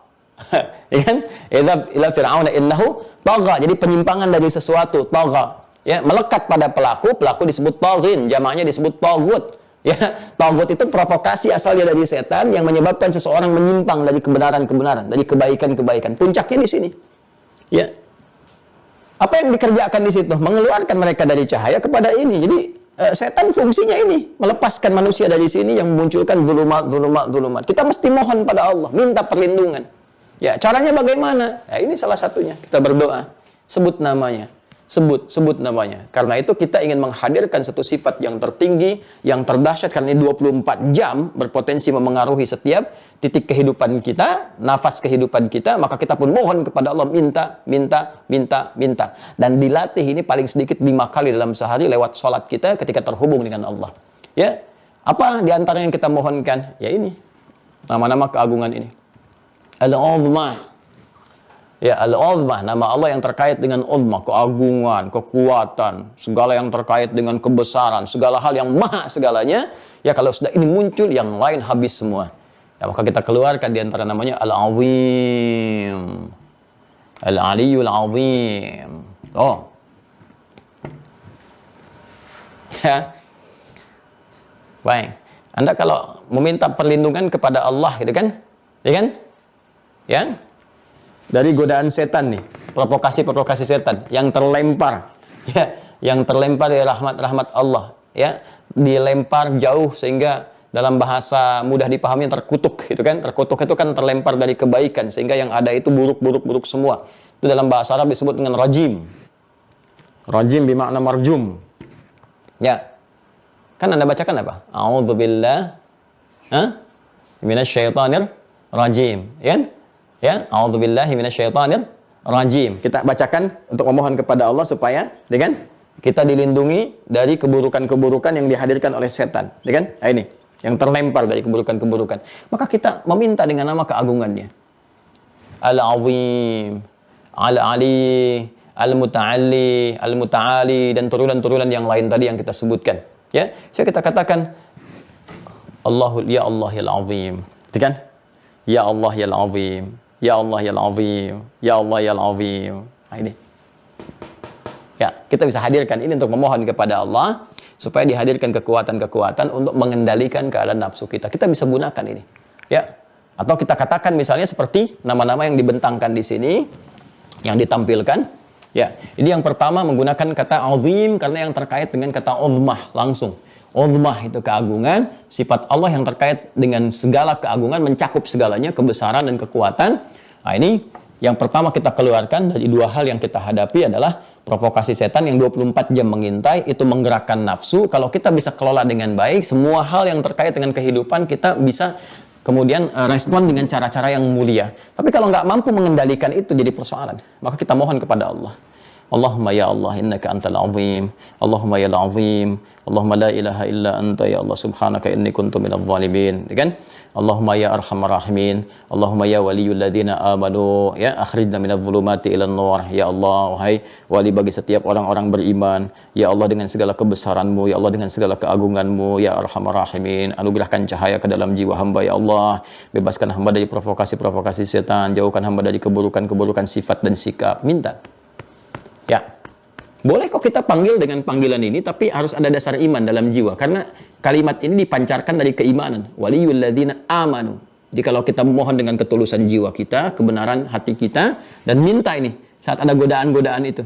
Ya kan? Idhab ila fir'auna innahu tagha. Jadi penyimpangan dari sesuatu, tagha. Ya, melekat pada pelaku, pelaku disebut taghin, jamaknya disebut taghut. Ya, taghut itu provokasi asalnya dari setan yang menyebabkan seseorang menyimpang dari kebenaran-kebenaran, dari kebaikan-kebaikan. Puncaknya di sini. Ya. Apa yang dikerjakan di situ? Mengeluarkan mereka dari cahaya kepada ini. Jadi setan fungsinya ini, melepaskan manusia dari sini yang memunculkan zulumat. Kita mesti mohon pada Allah, minta perlindungan. Ya, caranya bagaimana? Ya, ini salah satunya. Kita berdoa, sebut namanya. Sebut namanya. Karena itu kita ingin menghadirkan satu sifat yang tertinggi, yang terdahsyat, karena ini 24 jam berpotensi memengaruhi setiap titik kehidupan kita, nafas kehidupan kita, maka kita pun mohon kepada Allah, minta. Dan dilatih ini paling sedikit 5 kali dalam sehari lewat sholat kita ketika terhubung dengan Allah. Ya, apa diantara yang kita mohonkan? Ya ini, nama-nama keagungan ini. Al-Uzma. Ya, Al-Uzma, nama Allah yang terkait dengan uzma, keagungan, kekuatan, segala yang terkait dengan kebesaran, segala hal yang maha segalanya. Ya, kalau sudah ini muncul, yang lain habis semua. Ya, maka kita keluarkan di antara namanya Al-Azim, Al-Aliyul Azim. Oh. Ya. Baik. Anda kalau meminta perlindungan kepada Allah, gitu kan? Ya kan? Ya. Dari godaan setan nih, provokasi setan yang terlempar, ya, yang terlempar dari rahmat Allah, ya, dilempar jauh sehingga dalam bahasa mudah dipahami terkutuk, gitu kan? Terkutuk itu kan terlempar dari kebaikan sehingga yang ada itu buruk semua. Itu dalam bahasa Arab disebut dengan rajim. Rajim bermakna marjum. Ya. Kan Anda bacakan apa? A'udzubillah minasyaitonir rajim. Ya? Ya, a'udzubillahi minasyaitonir rajim. Kita bacakan untuk memohon kepada Allah supaya dengan kita dilindungi dari keburukan-keburukan yang dihadirkan oleh setan. Ya kan? Nah, ini yang terlempar dari keburukan-keburukan. Maka kita meminta dengan nama keagungannya. Al-Azim, Al-Ali, Al-Muta'alli, Al-Muta'ali, dan turunan-turunan yang lain tadi yang kita sebutkan. Ya, so kita katakan Allahul ya Allah ya Al-Azim. Gitu kan? Ya Allah ya Al-Azim. Ya Allah ya Al-Azim. Ya Allah ya Al-Azim. Nah, ini. Ya, kita bisa hadirkan ini untuk memohon kepada Allah supaya dihadirkan kekuatan-kekuatan untuk mengendalikan keadaan nafsu kita. Kita bisa gunakan ini. Ya. Atau kita katakan misalnya seperti nama-nama yang dibentangkan di sini yang ditampilkan. Ya, ini yang pertama menggunakan kata azim karena yang terkait dengan kata uzmah langsung. Uzmah itu keagungan, sifat Allah yang terkait dengan segala keagungan, mencakup segalanya, kebesaran dan kekuatan. Nah, ini yang pertama kita keluarkan dari dua hal yang kita hadapi adalah provokasi setan yang 24 jam mengintai, itu menggerakkan nafsu. Kalau kita bisa kelola dengan baik, semua hal yang terkait dengan kehidupan kita bisa kemudian respon dengan cara-cara yang mulia. Tapi kalau nggak mampu mengendalikan itu jadi persoalan. Maka kita mohon kepada Allah. Allahumma ya Allah innaka antal azim. Allahumma ya azim. Allahumma la ilaha illa anta ya Allah subhanaka inni kuntu minadh dhalimin. Kan? Allahumma ya arhamar rahimin. Allahumma ya waliyul ladzina amanu ya akhrijna minadh dhulumati ilan nur. Ya Allah, wahai wali bagi setiap orang-orang beriman. Ya Allah, dengan segala kebesaran-Mu, ya Allah, dengan segala keagungan-Mu, ya arhamar rahimin, anugerahkan cahaya ke dalam jiwa hamba ya Allah. Bebaskan hamba dari provokasi-provokasi setan, jauhkan hamba dari keburukan-keburukan sifat dan sikap. Minta. Ya, boleh kok kita panggil dengan panggilan ini, tapi harus ada dasar iman dalam jiwa. Karena kalimat ini dipancarkan dari keimanan. Waliyul ladzina amanu. Jadi kalau kita memohon dengan ketulusan jiwa kita, kebenaran hati kita, dan minta ini, saat ada godaan-godaan itu.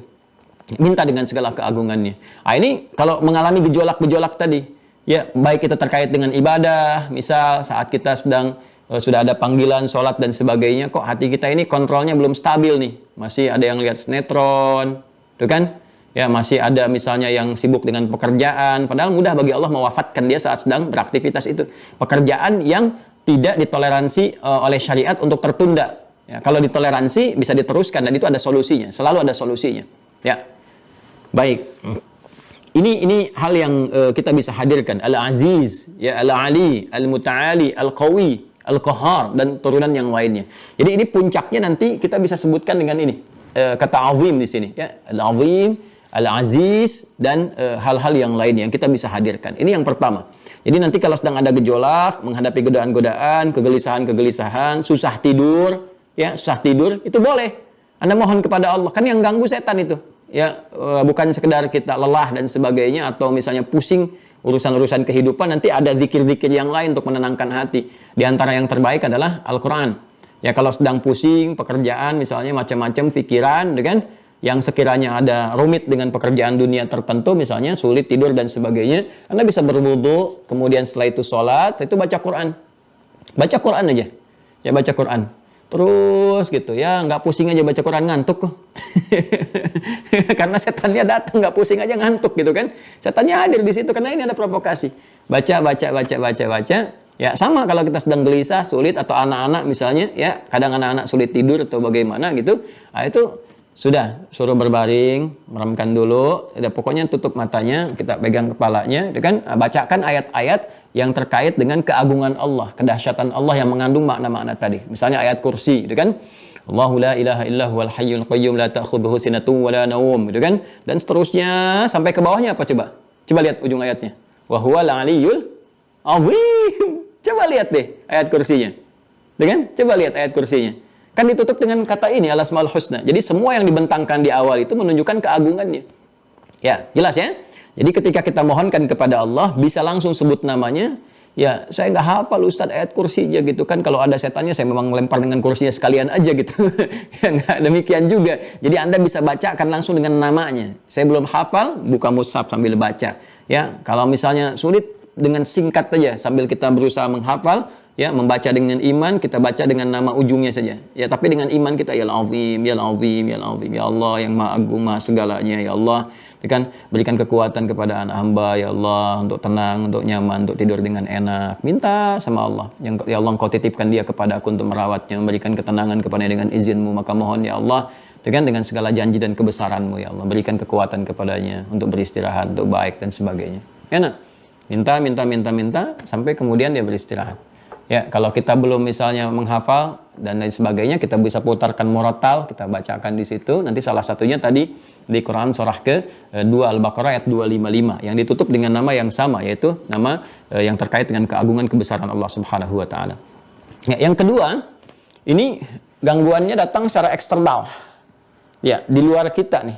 Minta dengan segala keagungannya. Nah, ini kalau mengalami gejolak-gejolak tadi, ya baik itu terkait dengan ibadah, misal saat kita sedang sudah ada panggilan, sholat dan sebagainya, kok hati kita ini kontrolnya belum stabil nih. Masih ada yang lihat sinetron, tuh kan? Ya, masih ada misalnya yang sibuk dengan pekerjaan, padahal mudah bagi Allah mewafatkan dia saat sedang beraktivitas itu. Pekerjaan yang tidak ditoleransi oleh syariat untuk tertunda. Ya, kalau ditoleransi bisa diteruskan dan itu ada solusinya, selalu ada solusinya. Ya, baik. Ini hal yang kita bisa hadirkan. Al-Aziz, ya, Al-Ali, Al-Muta'ali, Al-Qawi, Al-Qahar, dan turunan yang lainnya. Jadi ini puncaknya nanti kita bisa sebutkan dengan ini. Kata azim di sini. Ya, Al-Azim, Al-Aziz, dan hal-hal yang lainnya yang kita bisa hadirkan. Ini yang pertama. Jadi nanti kalau sedang ada gejolak, menghadapi godaan-godaan, kegelisahan-kegelisahan, susah tidur, ya, susah tidur, itu boleh. Anda mohon kepada Allah. Kan yang ganggu setan itu. Ya, bukan sekedar kita lelah dan sebagainya, atau misalnya pusing urusan-urusan kehidupan, nanti ada zikir-zikir yang lain untuk menenangkan hati. Di antara yang terbaik adalah Al-Quran. Ya, kalau sedang pusing, pekerjaan misalnya macam-macam, pikiran, kan? Yang sekiranya ada rumit dengan pekerjaan dunia tertentu, misalnya sulit tidur dan sebagainya, Anda bisa berwudu, kemudian setelah itu sholat, setelah itu baca Quran. Baca Quran aja. Ya, baca Quran. Terus gitu ya, nggak pusing aja baca Quran, ngantuk kok. Karena setannya datang, nggak pusing aja ngantuk gitu kan. Setannya hadir di situ karena ini ada provokasi. Baca. Ya, sama kalau kita sedang gelisah, sulit, atau anak-anak misalnya, ya kadang anak-anak sulit tidur atau bagaimana gitu. Nah, itu sudah suruh berbaring, meremkan dulu, ya, pokoknya tutup matanya, kita pegang kepalanya, gitu kan? Bacakan ayat-ayat yang terkait dengan keagungan Allah, kedahsyatan Allah yang mengandung makna-makna tadi. Misalnya ayat kursi, gitu kan? Allahu la ilaha illa huwal hayyul qayyum la ta'khudhuhu sinatun wa la nawm, gitu kan? Dan seterusnya sampai ke bawahnya apa coba? Coba lihat ujung ayatnya. Wa huwal aliyyul azim. Coba lihat deh ayat kursinya. Gitu kan? Coba lihat ayat kursinya. Kan ditutup dengan kata ini, Al-Asmaul Husna. Jadi semua yang dibentangkan di awal itu menunjukkan keagungannya. Ya, jelas ya? Jadi ketika kita mohonkan kepada Allah, bisa langsung sebut namanya. Ya, saya nggak hafal Ustadz ayat kursinya gitu kan. Kalau ada setannya, saya memang melempar dengan kursinya sekalian aja gitu. Ya, nggak demikian juga. Jadi Anda bisa bacakan langsung dengan namanya. Saya belum hafal, buka mushaf sambil baca. Ya, kalau misalnya sulit, dengan singkat saja sambil kita berusaha menghafal, Ya, membaca dengan iman, kita baca dengan nama ujungnya saja. Ya, tapi dengan iman kita, ya Al-Azim, ya Al-Azim, ya Al-Azim, ya Allah yang Maha Agung, Maha segalanya, ya Allah. Kan berikan kekuatan kepada anak hamba, ya Allah, untuk tenang, untuk nyaman, untuk tidur dengan enak. Minta sama Allah. Ya Allah, Engkau titipkan dia kepada aku untuk merawatnya, memberikan ketenangan kepadanya dengan izin-Mu. Maka mohon, ya Allah, dengan segala janji dan kebesaran-Mu, ya Allah, berikan kekuatan kepadanya untuk beristirahat, untuk baik dan sebagainya. Enak. Minta, sampai kemudian dia beristirahat. Ya, kalau kita belum misalnya menghafal dan lain sebagainya, kita bisa putarkan murattal, kita bacakan di situ. Nanti salah satunya tadi di Quran surah ke-2 Al-Baqarah ayat 255 yang ditutup dengan nama yang sama, yaitu nama yang terkait dengan keagungan kebesaran Allah Subhanahu wa taala. Ya, yang kedua, ini gangguannya datang secara eksternal. Ya, di luar kita nih.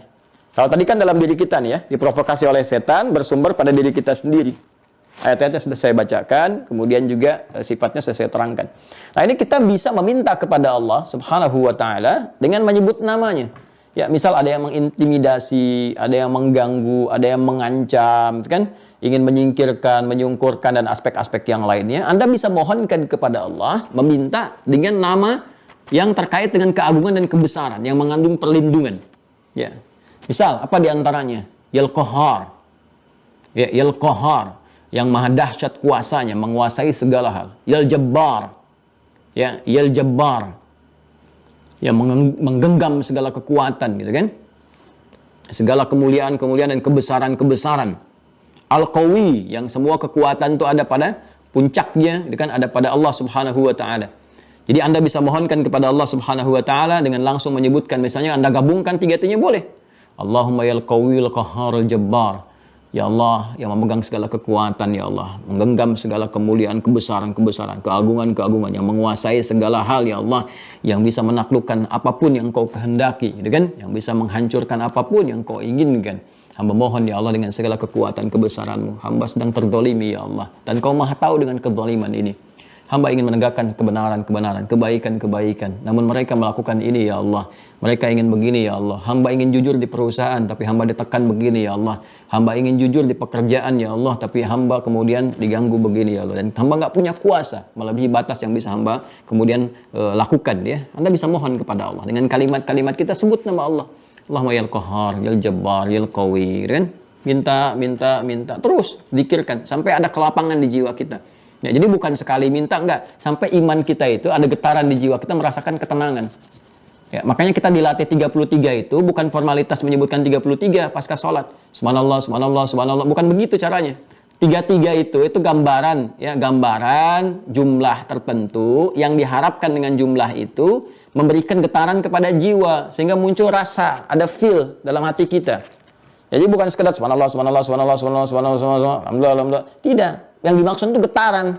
Kalau tadi kan dalam diri kita nih ya, diprovokasi oleh setan, bersumber pada diri kita sendiri. Ayat-ayatnya sudah saya bacakan, kemudian juga sifatnya sudah saya terangkan. Nah, ini kita bisa meminta kepada Allah Subhanahu wa taala dengan menyebut namanya. Ya, misal ada yang mengintimidasi, ada yang mengganggu, ada yang mengancam, kan? Ingin menyingkirkan, menyungkurkan dan aspek-aspek yang lainnya. Anda bisa mohonkan kepada Allah, meminta dengan nama yang terkait dengan keagungan dan kebesaran yang mengandung perlindungan. Ya. Misal apa di antaranya? Yal Qahar. Ya, Yal Qahar, yang maha dahsyat kuasanya, menguasai segala hal. Yal Jabbar. Ya, Yal Jabbar, yang menggenggam segala kekuatan, gitu kan? Segala kemuliaan dan kebesaran-kebesaran. Al-Qawi, yang semua kekuatan itu ada pada puncaknya, gitu kan? Ada pada Allah Subhanahu wa taala. Jadi Anda bisa mohonkan kepada Allah Subhanahu wa taala dengan langsung menyebutkan, misalnya Anda gabungkan tiga-tiganya boleh. Allahumma yal qawiyul qahharul jabbar. Ya Allah, yang memegang segala kekuatan, ya Allah, menggenggam segala kemuliaan, kebesaran, keagungan, yang menguasai segala hal, ya Allah, yang bisa menaklukkan apapun yang Kau kehendaki, gitu kan? Yang bisa menghancurkan apapun yang Kau inginkan. Hamba mohon, ya Allah, dengan segala kekuatan kebesaran-Mu, hamba sedang terzalimi, ya Allah, dan Kau maha tahu dengan kezaliman ini. Hamba ingin menegakkan kebenaran, kebaikan. Namun mereka melakukan ini, ya Allah. Mereka ingin begini, ya Allah. Hamba ingin jujur di perusahaan, tapi hamba ditekan begini, ya Allah. Hamba ingin jujur di pekerjaan, ya Allah, tapi hamba kemudian diganggu begini, ya Allah. Dan hamba nggak punya kuasa melebihi batas yang bisa hamba kemudian lakukan, ya. Anda bisa mohon kepada Allah dengan kalimat-kalimat kita sebut nama Allah. Allahumma yal qahhar, yal jabbar, yal qawi, kan? Minta, terus zikirkan sampai ada kelapangan di jiwa kita. Ya, jadi bukan sekali minta, enggak. Sampai iman kita itu ada getaran di jiwa kita, merasakan ketenangan. Ya, makanya kita dilatih 33 itu bukan formalitas menyebutkan 33 pasca sholat. Subhanallah, subhanallah, subhanallah. Bukan begitu caranya. 33 itu gambaran, ya, gambaran jumlah tertentu yang diharapkan dengan jumlah itu memberikan getaran kepada jiwa sehingga muncul rasa, ada feel dalam hati kita. Jadi bukan sekedar subhanallah, subhanallah, subhanallah, subhanallah, subhanallah, subhanallah, alhamdulillah, alhamdulillah. Tidak. Yang dimaksud itu getaran.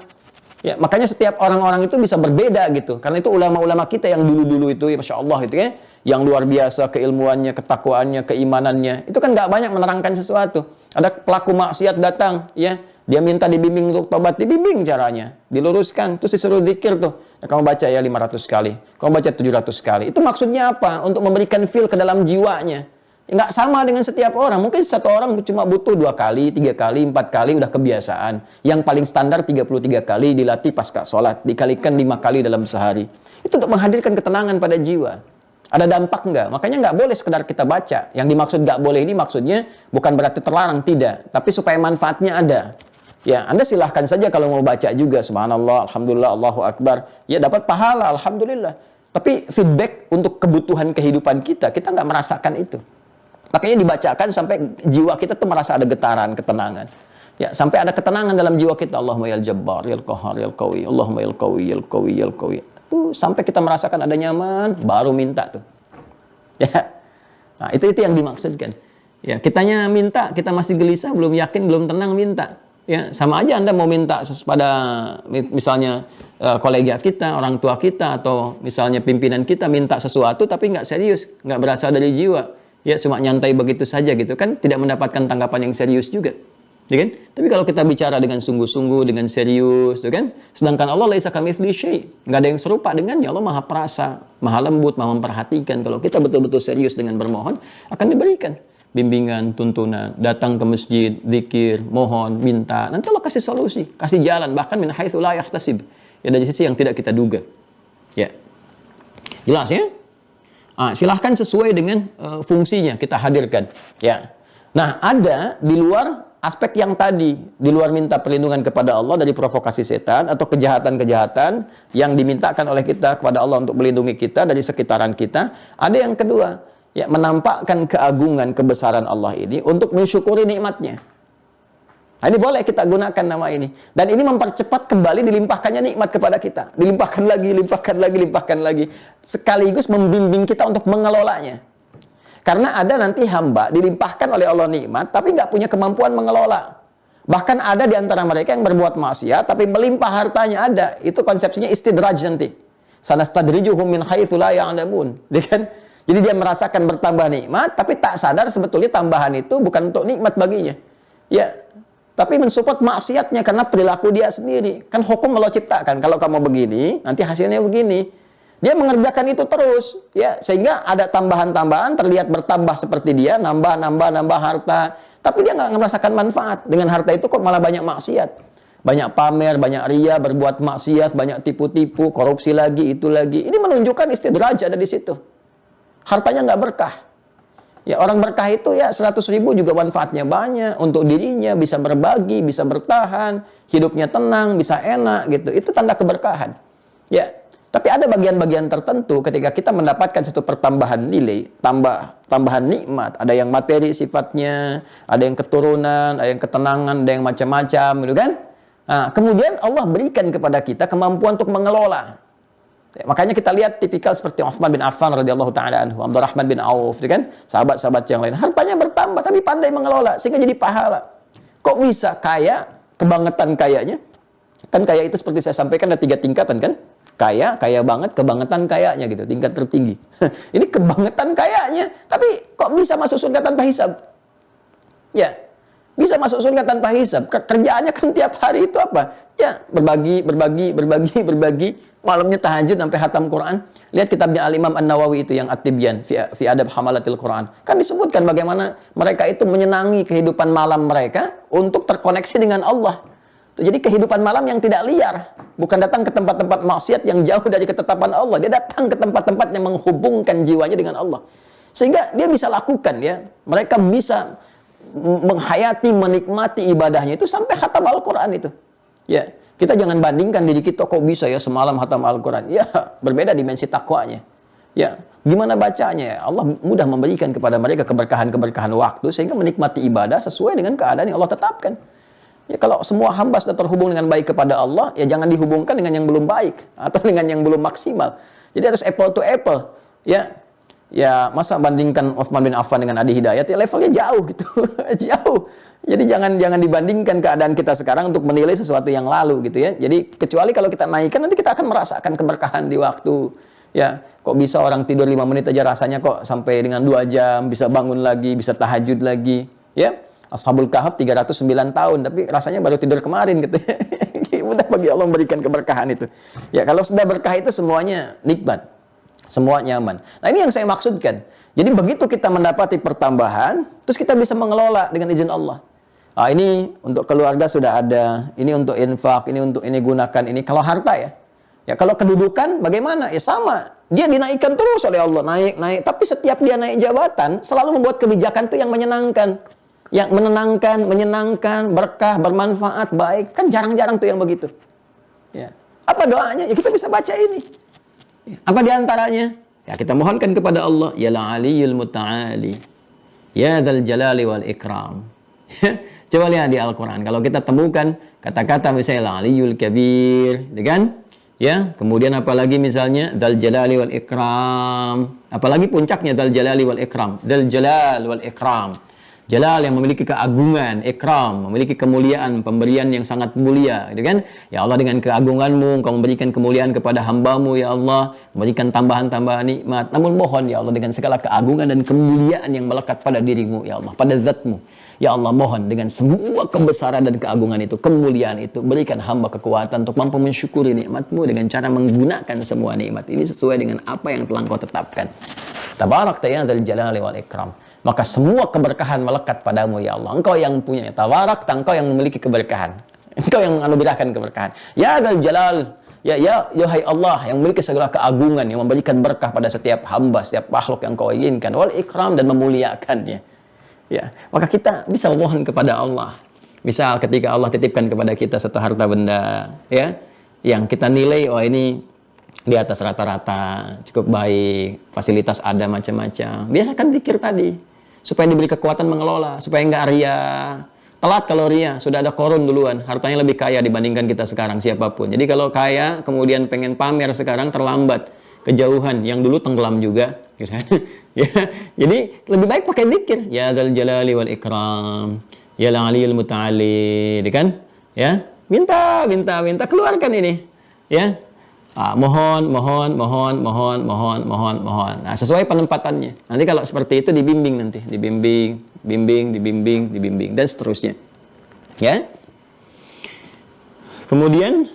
Ya, makanya setiap orang-orang itu bisa berbeda gitu. Karena itu ulama-ulama kita yang dulu-dulu itu, ya Masya Allah, gitu ya, yang luar biasa keilmuannya, ketakwaannya, keimanannya, itu kan nggak banyak menerangkan sesuatu. Ada pelaku maksiat datang, ya, dia minta dibimbing untuk tobat, dibimbing caranya, diluruskan, terus disuruh zikir tuh. Ya, kamu baca ya 500 kali, kamu baca 700 kali. Itu maksudnya apa? Untuk memberikan feel ke dalam jiwanya. Nggak sama dengan setiap orang. Mungkin satu orang cuma butuh 2 kali, 3 kali, 4 kali, udah kebiasaan. Yang paling standar 33 kali dilatih pasca sholat, dikalikan 5 kali dalam sehari. Itu untuk menghadirkan ketenangan pada jiwa. Ada dampak nggak? Makanya nggak boleh sekedar kita baca. Yang dimaksud nggak boleh ini maksudnya bukan berarti terlarang, tidak. Tapi supaya manfaatnya ada. Ya, Anda silahkan saja kalau mau baca juga. Subhanallah, alhamdulillah, Allahu Akbar. Ya, dapat pahala, alhamdulillah. Tapi feedback untuk kebutuhan kehidupan kita nggak merasakan itu. Makanya dibacakan sampai jiwa kita tuh merasa ada getaran, ketenangan. Ya, sampai ada ketenangan dalam jiwa kita. Allahumma yal jabbar, yal qahhar, yal qawi. Allahumma yal qawi, yal qawi, yal qawi. Tuh, sampai kita merasakan ada nyaman, baru minta tuh. Ya. Nah, itu yang dimaksudkan. Ya, kitanya minta, kita masih gelisah, belum yakin, belum tenang, minta. Ya, sama aja Anda mau minta pada misalnya kolega kita, orang tua kita, atau misalnya pimpinan kita minta sesuatu tapi nggak serius, nggak berasal dari jiwa. Ya, cuma nyantai begitu saja gitu kan, tidak mendapatkan tanggapan yang serius juga. Ya kan? Tapi kalau kita bicara dengan sungguh-sungguh, dengan serius, ya kan? Sedangkan Allah laisa kamitslihi syai', enggak ada yang serupa dengannya. Allah Maha Perasa, Maha Lembut, Maha memperhatikan. Kalau kita betul-betul serius dengan bermohon, akan diberikan. bimbingan, tuntunan, datang ke masjid, zikir, mohon, minta. Nanti Allah kasih solusi, kasih jalan, bahkan min haitsu la yahtasib. Ya, dari sisi yang tidak kita duga. Ya. Jelas ya? Silahkan sesuai dengan fungsinya kita hadirkan. Ya. Nah, ada di luar aspek yang tadi, di luar minta perlindungan kepada Allah dari provokasi setan atau kejahatan-kejahatan yang dimintakan oleh kita kepada Allah untuk melindungi kita dari sekitaran kita. Ada yang kedua, ya, menampakkan keagungan, kebesaran Allah ini untuk mensyukuri nikmatnya. Nah, ini boleh kita gunakan nama ini. Dan ini mempercepat kembali dilimpahkannya nikmat kepada kita. Dilimpahkan lagi, limpahkan lagi, limpahkan lagi. Sekaligus membimbing kita untuk mengelolanya. Karena ada nanti hamba dilimpahkan oleh Allah nikmat, tapi nggak punya kemampuan mengelola. Bahkan ada di antara mereka yang berbuat maksiat, tapi melimpah hartanya ada. Itu konsepsinya istidraj nanti. Sanastadrijuhum min haitsu la ya'lamun. Jadi dia merasakan bertambah nikmat, tapi tak sadar sebetulnya tambahan itu bukan untuk nikmat baginya. Ya, tapi mensupport maksiatnya karena perilaku dia sendiri. Kan hukum Allah ciptakan. Kalau kamu begini, nanti hasilnya begini. Dia mengerjakan itu terus, ya, sehingga ada tambahan-tambahan, terlihat bertambah seperti dia, nambah harta, tapi dia nggak merasakan manfaat. Dengan harta itu kok malah banyak maksiat, banyak pamer, banyak ria, berbuat maksiat, banyak tipu-tipu, korupsi lagi, itu lagi. Ini menunjukkan istidraj ada di situ. Hartanya nggak berkah. Ya, orang berkah itu ya 100.000 juga manfaatnya banyak untuk dirinya, bisa berbagi, bisa bertahan, hidupnya tenang, bisa enak gitu. Itu tanda keberkahan. Ya. Tapi ada bagian-bagian tertentu ketika kita mendapatkan satu pertambahan nilai, tambahan nikmat, ada yang materi sifatnya, ada yang keturunan, ada yang ketenangan, ada yang macam-macam, gitu kan? Nah, kemudian Allah berikan kepada kita kemampuan untuk mengelola. Ya, makanya kita lihat tipikal seperti Utsman bin Affan radhiyallahu taala anhu, Abdurrahman bin Auf, gitu kan? Sahabat-sahabat yang lain, hartanya bertambah tapi pandai mengelola sehingga jadi pahala. Kok bisa kaya, kebangetan kayanya? Kan kaya itu seperti saya sampaikan ada 3 tingkatan kan? Kaya banget, kebangetan kayanya gitu, tingkat tertinggi. Ini kebangetan kayanya, tapi kok bisa masuk surga tanpa hisab? Ya, bisa masuk surga tanpa hisab. Kerjaannya kan tiap hari itu apa? Ya, berbagi. Malamnya tahajud sampai hatam Quran. Lihat kitabnya Al-Imam An-Nawawi itu yang At-Tibyan fi Adab Hamalatil Quran. Kan disebutkan bagaimana mereka itu menyenangi kehidupan malam mereka untuk terkoneksi dengan Allah. Jadi kehidupan malam yang tidak liar, bukan datang ke tempat-tempat maksiat yang jauh dari ketetapan Allah. Dia datang ke tempat-tempat yang menghubungkan jiwanya dengan Allah. Sehingga dia bisa lakukan ya. Mereka bisa menghayati, menikmati ibadahnya itu sampai khatam Al-Quran itu. Ya, kita jangan bandingkan diri kita kok bisa ya semalam khatam Al-Quran. Ya, berbeda dimensi takwanya. Ya, gimana bacanya? Allah mudah memberikan kepada mereka keberkahan-keberkahan waktu sehingga menikmati ibadah sesuai dengan keadaan yang Allah tetapkan. Ya, kalau semua hamba sudah terhubung dengan baik kepada Allah, ya jangan dihubungkan dengan yang belum baik atau dengan yang belum maksimal. Jadi harus apple to apple. Ya masa bandingkan Utsman bin Affan dengan Adi Hidayat, ya levelnya jauh gitu. Jauh. Jadi jangan dibandingkan keadaan kita sekarang untuk menilai sesuatu yang lalu gitu ya. Jadi kecuali kalau kita naikkan nanti kita akan merasakan keberkahan di waktu. Ya, kok bisa orang tidur 5 menit aja rasanya kok sampai dengan 2 jam, bisa bangun lagi, bisa tahajud lagi, ya. Ashabul Kahf 309 tahun, tapi rasanya baru tidur kemarin gitu ya. Mudah bagi Allah memberikan keberkahan itu. Ya, kalau sudah berkah itu semuanya nikmat. Semua nyaman. Nah, ini yang saya maksudkan. Jadi begitu kita mendapati pertambahan, terus kita bisa mengelola dengan izin Allah. Ah, ini untuk keluarga sudah ada, ini untuk infak, ini untuk ini gunakan ini. Kalau harta ya. Ya, kalau kedudukan bagaimana? Ya sama. Dia dinaikkan terus oleh Allah, naik. Tapi setiap dia naik jabatan, selalu membuat kebijakan itu yang menyenangkan. Yang menyenangkan, berkah, bermanfaat, baik. Kan jarang-jarang tuh yang begitu. Ya. Apa doanya? Ya kita bisa baca ini. Ya. Apa diantaranya? Ya kita mohonkan kepada Allah. Ya Aliyul Muta'ali. Ya Dzal Jalali wal Ikram. Coba lihat di Al-Quran. Kalau kita temukan kata-kata misalnya Aliyul Kabir. Kan? Ya. Kemudian apalagi misalnya Dzal Jalali wal Ikram. Apalagi puncaknya Dzal Jalali wal Ikram. Dzal Jalal wal Ikram. Jalal yang memiliki keagungan, ikram, memiliki kemuliaan, pemberian yang sangat mulia, gitu kan? Ya Allah, dengan keagunganmu, Engkau memberikan kemuliaan kepada hambamu, ya Allah, memberikan tambahan-tambahan nikmat. Namun mohon, ya Allah, dengan segala keagungan dan kemuliaan yang melekat pada dirimu, ya Allah, pada zatmu. Ya Allah, mohon dengan semua kebesaran dan keagungan itu, kemuliaan itu, berikan hamba kekuatan untuk mampu mensyukuri nikmatmu dengan cara menggunakan semua nikmat ini sesuai dengan apa yang telah Engkau tetapkan. Tabarakta ya Dzal Jalali wal Ikram. maka semua keberkahan melekat padamu ya Allah. Engkau yang punya tabarak, engkau yang memiliki keberkahan. Engkau yang menganugerahkan keberkahan. Ya Dzal Jalal, ya hai Allah yang memiliki segala keagungan, yang memberikan berkah pada setiap hamba, setiap makhluk yang kau inginkan, wal ikram, dan memuliakannya. Ya, maka kita bisa mohon kepada Allah. Misal ketika Allah titipkan kepada kita satu harta benda, ya, yang kita nilai, oh ini di atas rata-rata, cukup baik, fasilitas ada macam-macam. Biasakan zikir tadi, supaya diberi kekuatan mengelola, supaya enggak ria. Telat kalau ria, sudah ada korun duluan, hartanya lebih kaya dibandingkan kita sekarang, siapapun. Jadi kalau kaya, kemudian pengen pamer sekarang, terlambat, kejauhan, yang dulu tenggelam juga. Ya, jadi lebih baik pakai zikir. Ya Dzal Jalali wal Ikram, ya Al-Aliyul Muta'ali, kan? Ya, minta, keluarkan ini. Ya, mohon. Nah, sesuai penempatannya. Nanti kalau seperti itu dibimbing nanti, dibimbing, dan seterusnya. Ya. Kemudian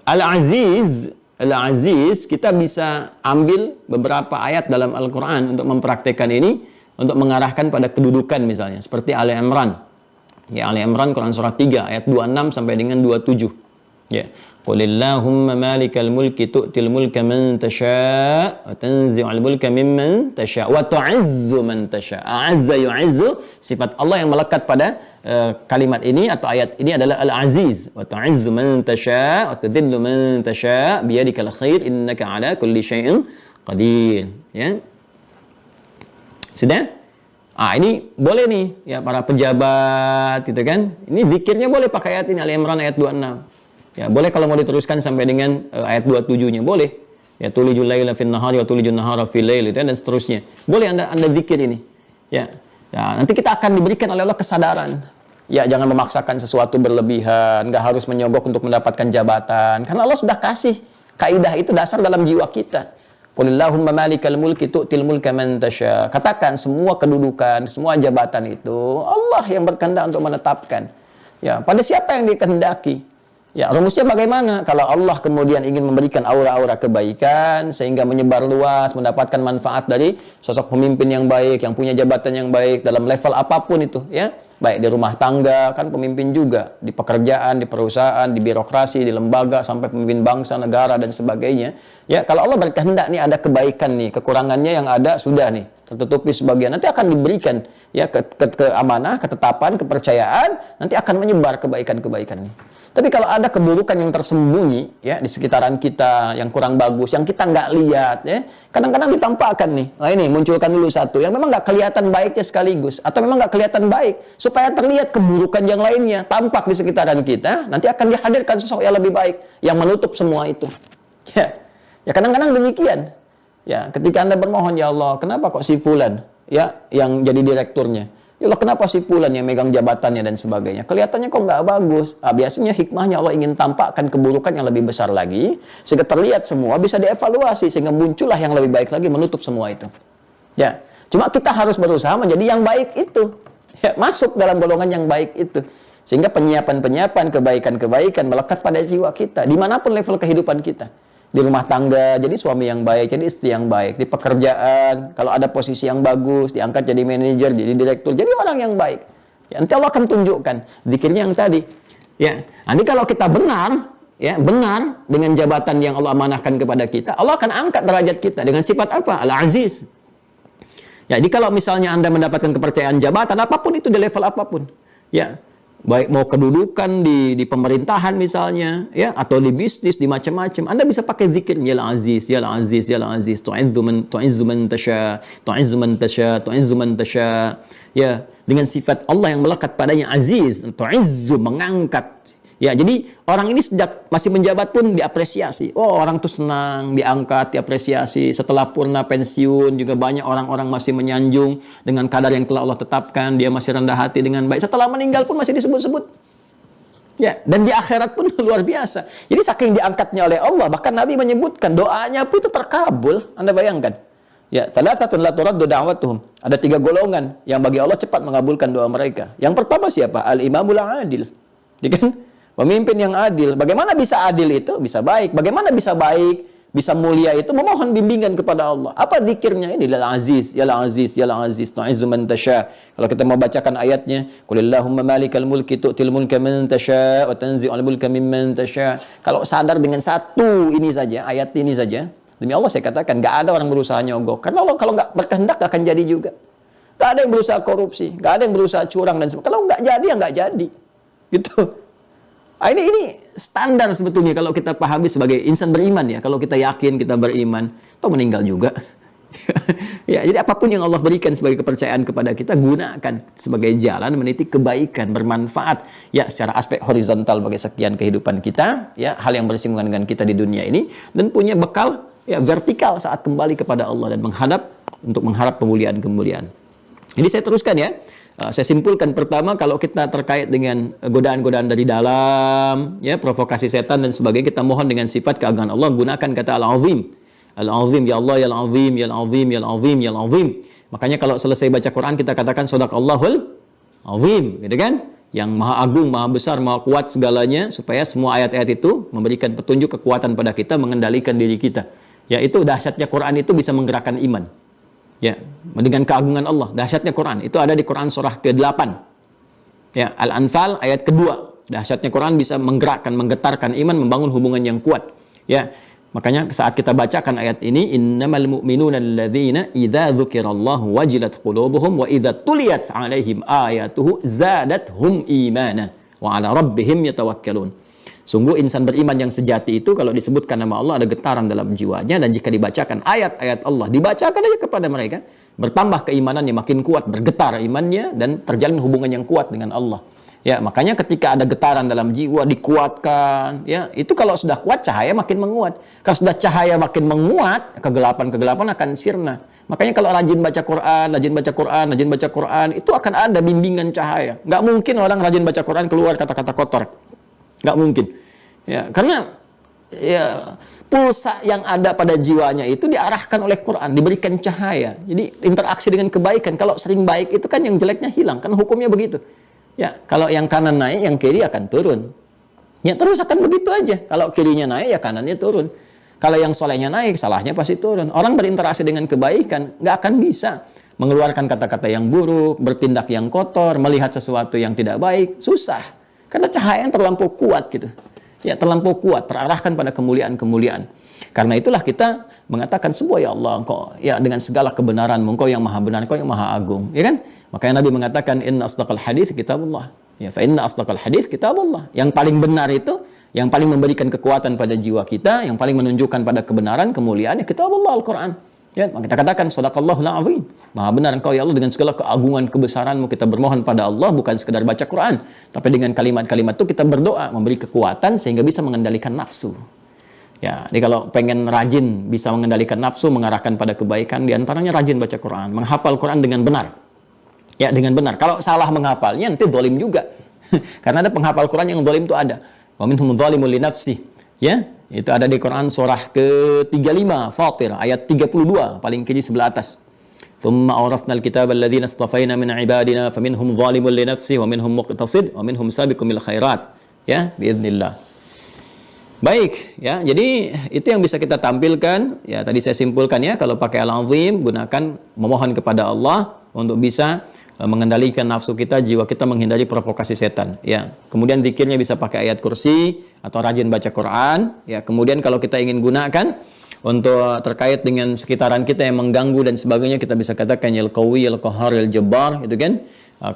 Al-Aziz, kita bisa ambil beberapa ayat dalam Al-Quran untuk mempraktekkan ini, untuk mengarahkan pada kedudukan misalnya. Seperti Ali Imran. Ya, Ali Imran, Quran Surah 3, ayat 26 sampai dengan 27. Ya. Qulillahumma malikal mulki tu'til mulka man tasha' wa tanzi'ul mulka mimman tasha' wa tu'izzu man tasha'. A'azza yu'izzu, sifat Allah yang melekat pada kalimat ini atau ayat ini adalah Al-Aziz. Wa tu'izzu man tasha' wa tudhillu man tasha' biyadikal khair innaka 'ala kulli syai'in qadir. Ya. Sudah? Ini boleh nih ya para pejabat gitu kan. Ini zikirnya boleh pakai ayat ini, Ali Imran ayat 26. Ya, boleh kalau mau diteruskan sampai dengan ayat 27-nya, boleh. Ya, tulijul laila fin nahari wa tulijun nahara fil lail, dan seterusnya. Boleh Anda zikir ini. Ya. Ya, nanti kita akan diberikan oleh Allah kesadaran. Ya, jangan memaksakan sesuatu berlebihan, nggak harus menyogok untuk mendapatkan jabatan. Karena Allah sudah kasih kaidah itu dasar dalam jiwa kita. Qulillahumma malikal mulki tu'til mulka man tasha. Katakan semua kedudukan, semua jabatan itu Allah yang berkehendak untuk menetapkan. Ya, pada siapa yang dikehendaki? Ya, rumusnya bagaimana? Kalau Allah kemudian ingin memberikan aura-aura kebaikan sehingga menyebar luas, mendapatkan manfaat dari sosok pemimpin yang baik, yang punya jabatan yang baik dalam level apapun itu, ya. Baik di rumah tangga, kan pemimpin juga, di pekerjaan, di perusahaan, di birokrasi, di lembaga, sampai pemimpin bangsa, negara, dan sebagainya. Ya, kalau Allah berkehendak nih ada kebaikan nih, kekurangannya yang ada sudah nih, tertutupi sebagian. Nanti akan diberikan ya ke amanah, ketetapan, kepercayaan, nanti akan menyebar kebaikan-kebaikan nih. Tapi kalau ada keburukan yang tersembunyi ya di sekitaran kita yang kurang bagus, yang kita nggak lihat ya, kadang-kadang ditampakkan nih. Nah ini munculkan dulu satu yang memang nggak kelihatan baiknya sekaligus, atau memang nggak kelihatan baik, supaya terlihat keburukan yang lainnya tampak di sekitaran kita. Nanti akan dihadirkan sosok yang lebih baik yang menutup semua itu. Ya kadang-kadang demikian. Ya ketika Anda bermohon, ya Allah, kenapa kok si fulan ya yang jadi direkturnya? Ya Allah, kenapa si fulan yang megang jabatannya dan sebagainya? Kelihatannya kok nggak bagus. Biasanya hikmahnya Allah ingin tampakkan keburukan yang lebih besar lagi, sehingga terlihat semua, bisa dievaluasi, sehingga muncullah yang lebih baik lagi menutup semua itu. Ya, cuma kita harus berusaha menjadi yang baik itu. Ya, masuk dalam golongan yang baik itu. Sehingga penyiapan-penyiapan, kebaikan-kebaikan melekat pada jiwa kita, dimanapun level kehidupan kita. Di rumah tangga, jadi suami yang baik, jadi istri yang baik. Di pekerjaan, kalau ada posisi yang bagus, diangkat jadi manajer, jadi direktur, jadi orang yang baik. Ya, nanti Allah akan tunjukkan zikirnya yang tadi. Ya, nanti kalau kita benar, ya benar dengan jabatan yang Allah amanahkan kepada kita, Allah akan angkat derajat kita dengan sifat apa? Al-Aziz. Ya, jadi kalau misalnya Anda mendapatkan kepercayaan jabatan apapun itu di level apapun, ya. Baik mau kedudukan di pemerintahan misalnya, ya, atau di bisnis, di macam-macam, Anda bisa pakai zikir ya Al-Aziz, ya Al-Aziz, ya Al-Aziz, tu'izzu man tasha, tu'izzu man tasha, tu'izzu man tasha. Ya, dengan sifat Allah yang melekat padanya Aziz, tu'izzu, mengangkat. Ya, jadi orang ini sejak masih menjabat pun diapresiasi. Oh, orang tuh senang, diangkat, diapresiasi. Setelah purna pensiun juga banyak orang-orang masih menyanjung dengan kadar yang telah Allah tetapkan. Dia masih rendah hati dengan baik. Setelah meninggal pun masih disebut-sebut. Ya, dan di akhirat pun luar biasa. Jadi saking diangkatnya oleh Allah, bahkan Nabi menyebutkan doanya pun itu terkabul. Anda bayangkan. Ya, thalathatun la turaddu da'watuhum. Ada 3 golongan yang bagi Allah cepat mengabulkan doa mereka. Yang pertama siapa? Al-imamul adil. Ya kan? Pemimpin yang adil. Bagaimana bisa adil itu? Bisa baik. Bagaimana bisa baik? bisa mulia itu memohon bimbingan kepada Allah. Apa zikirnya ini? Ya Aziz, ya Aziz, ya Aziz, tu'izzu man tasya. Kalau kita mau bacakan ayatnya, qulillahumma malikal mulki tu'til mulka man tasya wa tanzi'ul mulka mimman tasya. Kalau sadar dengan satu ini saja, ayat ini saja, demi Allah saya katakan, nggak ada orang berusaha nyogok. Karena Allah kalau nggak berkehendak nggak akan jadi juga. Nggak ada yang berusaha korupsi, nggak ada yang berusaha curang dan sebagainya. Kalau nggak jadi ya nggak jadi, gitu. Ini standar sebetulnya kalau kita pahami sebagai insan beriman ya. Kalau kita yakin kita beriman, toh meninggal juga. Ya, jadi apapun yang Allah berikan sebagai kepercayaan kepada kita, gunakan sebagai jalan meniti kebaikan, bermanfaat ya secara aspek horizontal bagi sekian kehidupan kita, ya hal yang bersinggungan dengan kita di dunia ini, dan punya bekal ya vertikal saat kembali kepada Allah dan mengharap kemuliaan-kemuliaan. Jadi saya teruskan ya. Saya simpulkan pertama, kalau kita terkait dengan godaan-godaan dari dalam, ya provokasi setan dan sebagainya, kita mohon dengan sifat keagungan Allah, gunakan kata Al-Azim. Al-Azim, ya Allah, ya Al-Azim, ya Al-Azim, ya Al-Azim, ya Al-Azim. Makanya kalau selesai baca Quran kita katakan Shadaqallahul Azim, gitu kan? Yang maha agung, maha besar, maha kuat segalanya, supaya semua ayat-ayat itu memberikan petunjuk kekuatan pada kita, mengendalikan diri kita. Ya, itu dahsyatnya Quran itu bisa menggerakkan iman. Ya, dengan keagungan Allah, dahsyatnya Quran itu ada di Quran surah ke-8. Ya, Al-Anfal ayat kedua. Dahsyatnya Quran bisa menggerakkan, menggetarkan iman, membangun hubungan yang kuat. Ya, makanya saat kita bacakan ayat ini, innamal mu'minuna alladzina idza dzukirallahu wajilat qulubuhum wa idza tuliyat 'alaihim ayatuhu zadatuhum imana wa 'ala rabbihim yatawakkalun. Sungguh insan beriman yang sejati itu kalau disebutkan nama Allah ada getaran dalam jiwanya, dan jika dibacakan ayat-ayat Allah, dibacakan aja kepada mereka, bertambah keimanannya, makin kuat, bergetar imannya, dan terjalin hubungan yang kuat dengan Allah. Ya, makanya ketika ada getaran dalam jiwa, dikuatkan, ya, itu kalau sudah kuat, cahaya makin menguat. Kalau sudah cahaya makin menguat, kegelapan-kegelapan akan sirna. Makanya kalau rajin baca Quran, rajin baca Quran, rajin baca Quran, itu akan ada bimbingan cahaya. Nggak mungkin orang rajin baca Quran keluar kata-kata kotor. Nggak mungkin. Ya, karena ya pulsa yang ada pada jiwanya itu diarahkan oleh Quran, diberikan cahaya. Jadi interaksi dengan kebaikan. Kalau sering baik itu kan yang jeleknya hilang, kan hukumnya begitu. Ya, kalau yang kanan naik, yang kiri akan turun. Ya, terus akan begitu aja. Kalau kirinya naik, ya kanannya turun. Kalau yang solehnya naik, salahnya pasti turun. Orang berinteraksi dengan kebaikan nggak akan bisa mengeluarkan kata-kata yang buruk, bertindak yang kotor, melihat sesuatu yang tidak baik, susah. Karena cahaya yang terlampau kuat gitu. Ya, terlampau kuat, terarahkan pada kemuliaan-kemuliaan. Karena itulah kita mengatakan sebuah, ya Allah, Engkau ya dengan segala kebenaran, Engkau yang maha benar, Engkau yang maha agung, ya kan? Makanya Nabi mengatakan inna asdaqal hadits kitabullah. Ya, fa inna asdaqal hadits kitabullah. Yang paling benar itu, yang paling memberikan kekuatan pada jiwa kita, yang paling menunjukkan pada kebenaran, kemuliaan, ya kitabullah, Al-Qur'an. Ya, kita katakan sadaqallahul azim. Maha benar Engkau ya Allah, dengan segala keagungan kebesaran-Mu kita bermohon pada Allah, bukan sekedar baca Quran, tapi dengan kalimat-kalimat itu kita berdoa, memberi kekuatan sehingga bisa mengendalikan nafsu. Ya, jadi kalau pengen rajin bisa mengendalikan nafsu, mengarahkan pada kebaikan, diantaranya rajin baca Quran, menghafal Quran dengan benar. Ya, dengan benar. Kalau salah menghafalnya nanti zalim juga. Karena ada penghafal Quran yang zalim itu ada. Wa minhum dzalimun li nafsi. Ya, itu ada di Quran surah ke-35 Fatir ayat 32 paling kiri sebelah atas. Tsumma awrafnal kitaba alladzina istafaina min ibadina faminhum zalimun li nafsihi wa minhum muqtasid wa minhum sabiqun bil khairat. Ya, biidznillah. Baik, ya. Jadi itu yang bisa kita tampilkan. Ya, tadi saya simpulkan ya, kalau pakai Al-Azim gunakan memohon kepada Allah untuk bisa mengendalikan nafsu kita, jiwa kita, menghindari provokasi setan. Ya, kemudian zikirnya bisa pakai ayat kursi atau rajin baca Quran. Ya, kemudian kalau kita ingin gunakan untuk terkait dengan sekitaran kita yang mengganggu dan sebagainya, kita bisa katakan ya Al-Qawi, ya Al-Qahhar, ya Al-Jabbar, itu kan.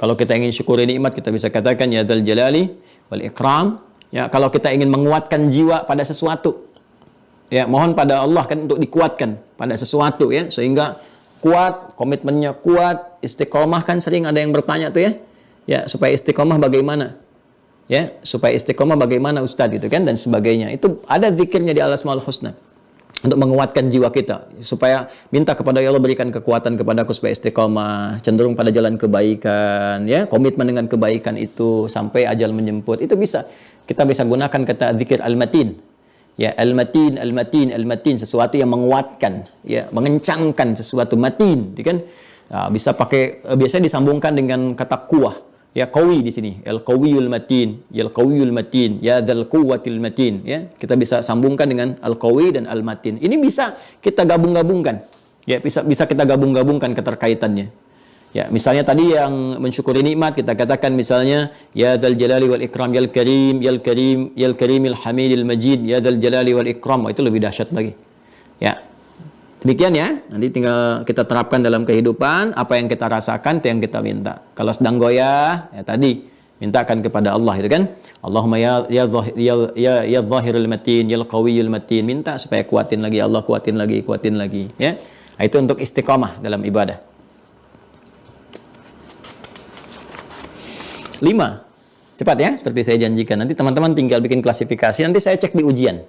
Kalau kita ingin syukuri nikmat, kita bisa katakan ya Dzal Jalali wal Ikram. Ya, kalau kita ingin menguatkan jiwa pada sesuatu, ya mohon pada Allah kan untuk dikuatkan pada sesuatu ya, sehingga kuat, komitmennya kuat, istiqomah. Kan sering ada yang bertanya tuh ya, ya supaya istiqomah bagaimana? Ya, supaya istiqomah bagaimana Ustadz itu kan, dan sebagainya. Itu ada zikirnya di Al-Asmaul Husna untuk menguatkan jiwa kita, supaya minta kepada Allah berikan kekuatan kepadaku supaya istiqomah, cenderung pada jalan kebaikan, ya komitmen dengan kebaikan itu sampai ajal menjemput. Itu bisa kita bisa gunakan kata zikir al-matin. Ya, al-matin, al-matin, al-matin, sesuatu yang menguatkan, ya, mengencangkan sesuatu matin, kan? Nah, bisa pakai biasanya disambungkan dengan kata kuah. Ya qawi di sini, al-qawiyul matin, ya al-qawiyul matin, ya dzal quwwatil matin, ya. Kita bisa sambungkan dengan al-qawi dan al-matin. Ini bisa kita gabung-gabungkan. Ya, bisa kita gabung-gabungkan keterkaitannya. Ya, misalnya tadi yang mensyukuri nikmat kita katakan misalnya ya dzal jalali wal ikram, yal karim, yal karim, yal karimil hamidil majid, ya dzal jalali wal ikram. Oh, itu lebih dahsyat lagi. Ya. Demikian ya, nanti tinggal kita terapkan dalam kehidupan, apa yang kita rasakan, itu yang kita minta. Kalau sedang goyah, ya tadi, mintakan kepada Allah, itu kan. Allahumma ya zahirul matin, ya qawiyul matin, minta supaya kuatin lagi, Allah kuatin lagi, ya. Nah, itu untuk istiqamah dalam ibadah. 5, cepat ya, seperti saya janjikan. Nanti teman-teman tinggal bikin klasifikasi, nanti saya cek di ujian.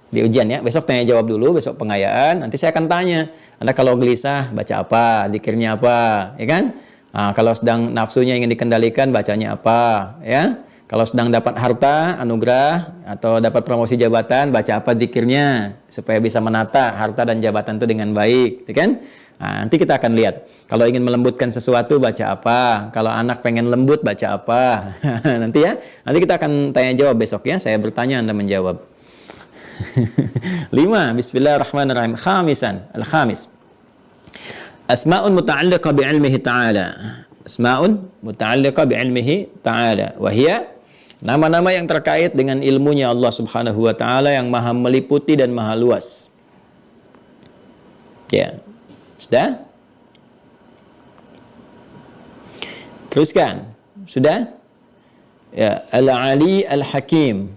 Di ujian ya, besok tanya jawab dulu, besok pengayaan, nanti saya akan tanya, Anda kalau gelisah baca apa, zikirnya apa, ya kan? Nah, kalau sedang nafsunya ingin dikendalikan, bacanya apa, ya? Kalau sedang dapat harta, anugerah, atau dapat promosi jabatan, baca apa zikirnya, supaya bisa menata harta dan jabatan itu dengan baik, ya kan? Nah, nanti kita akan lihat, kalau ingin melembutkan sesuatu, baca apa, kalau anak pengen lembut, baca apa, nanti ya, nanti kita akan tanya jawab besok ya, saya bertanya, Anda menjawab. 5. Bismillahirrahmanirrahim. Khamisan, al-khamis. Asma'un muta'alliqa bi'ilmihi ta'ala. Asma'un muta'alliqa bi'ilmihi ta'ala. Wahia, nama-nama yang terkait dengan ilmunya Allah Subhanahu wa ta'ala yang maha meliputi dan maha luas. Ya. Sudah? Teruskan. Sudah? Ya, Al-Ali Al-Hakim.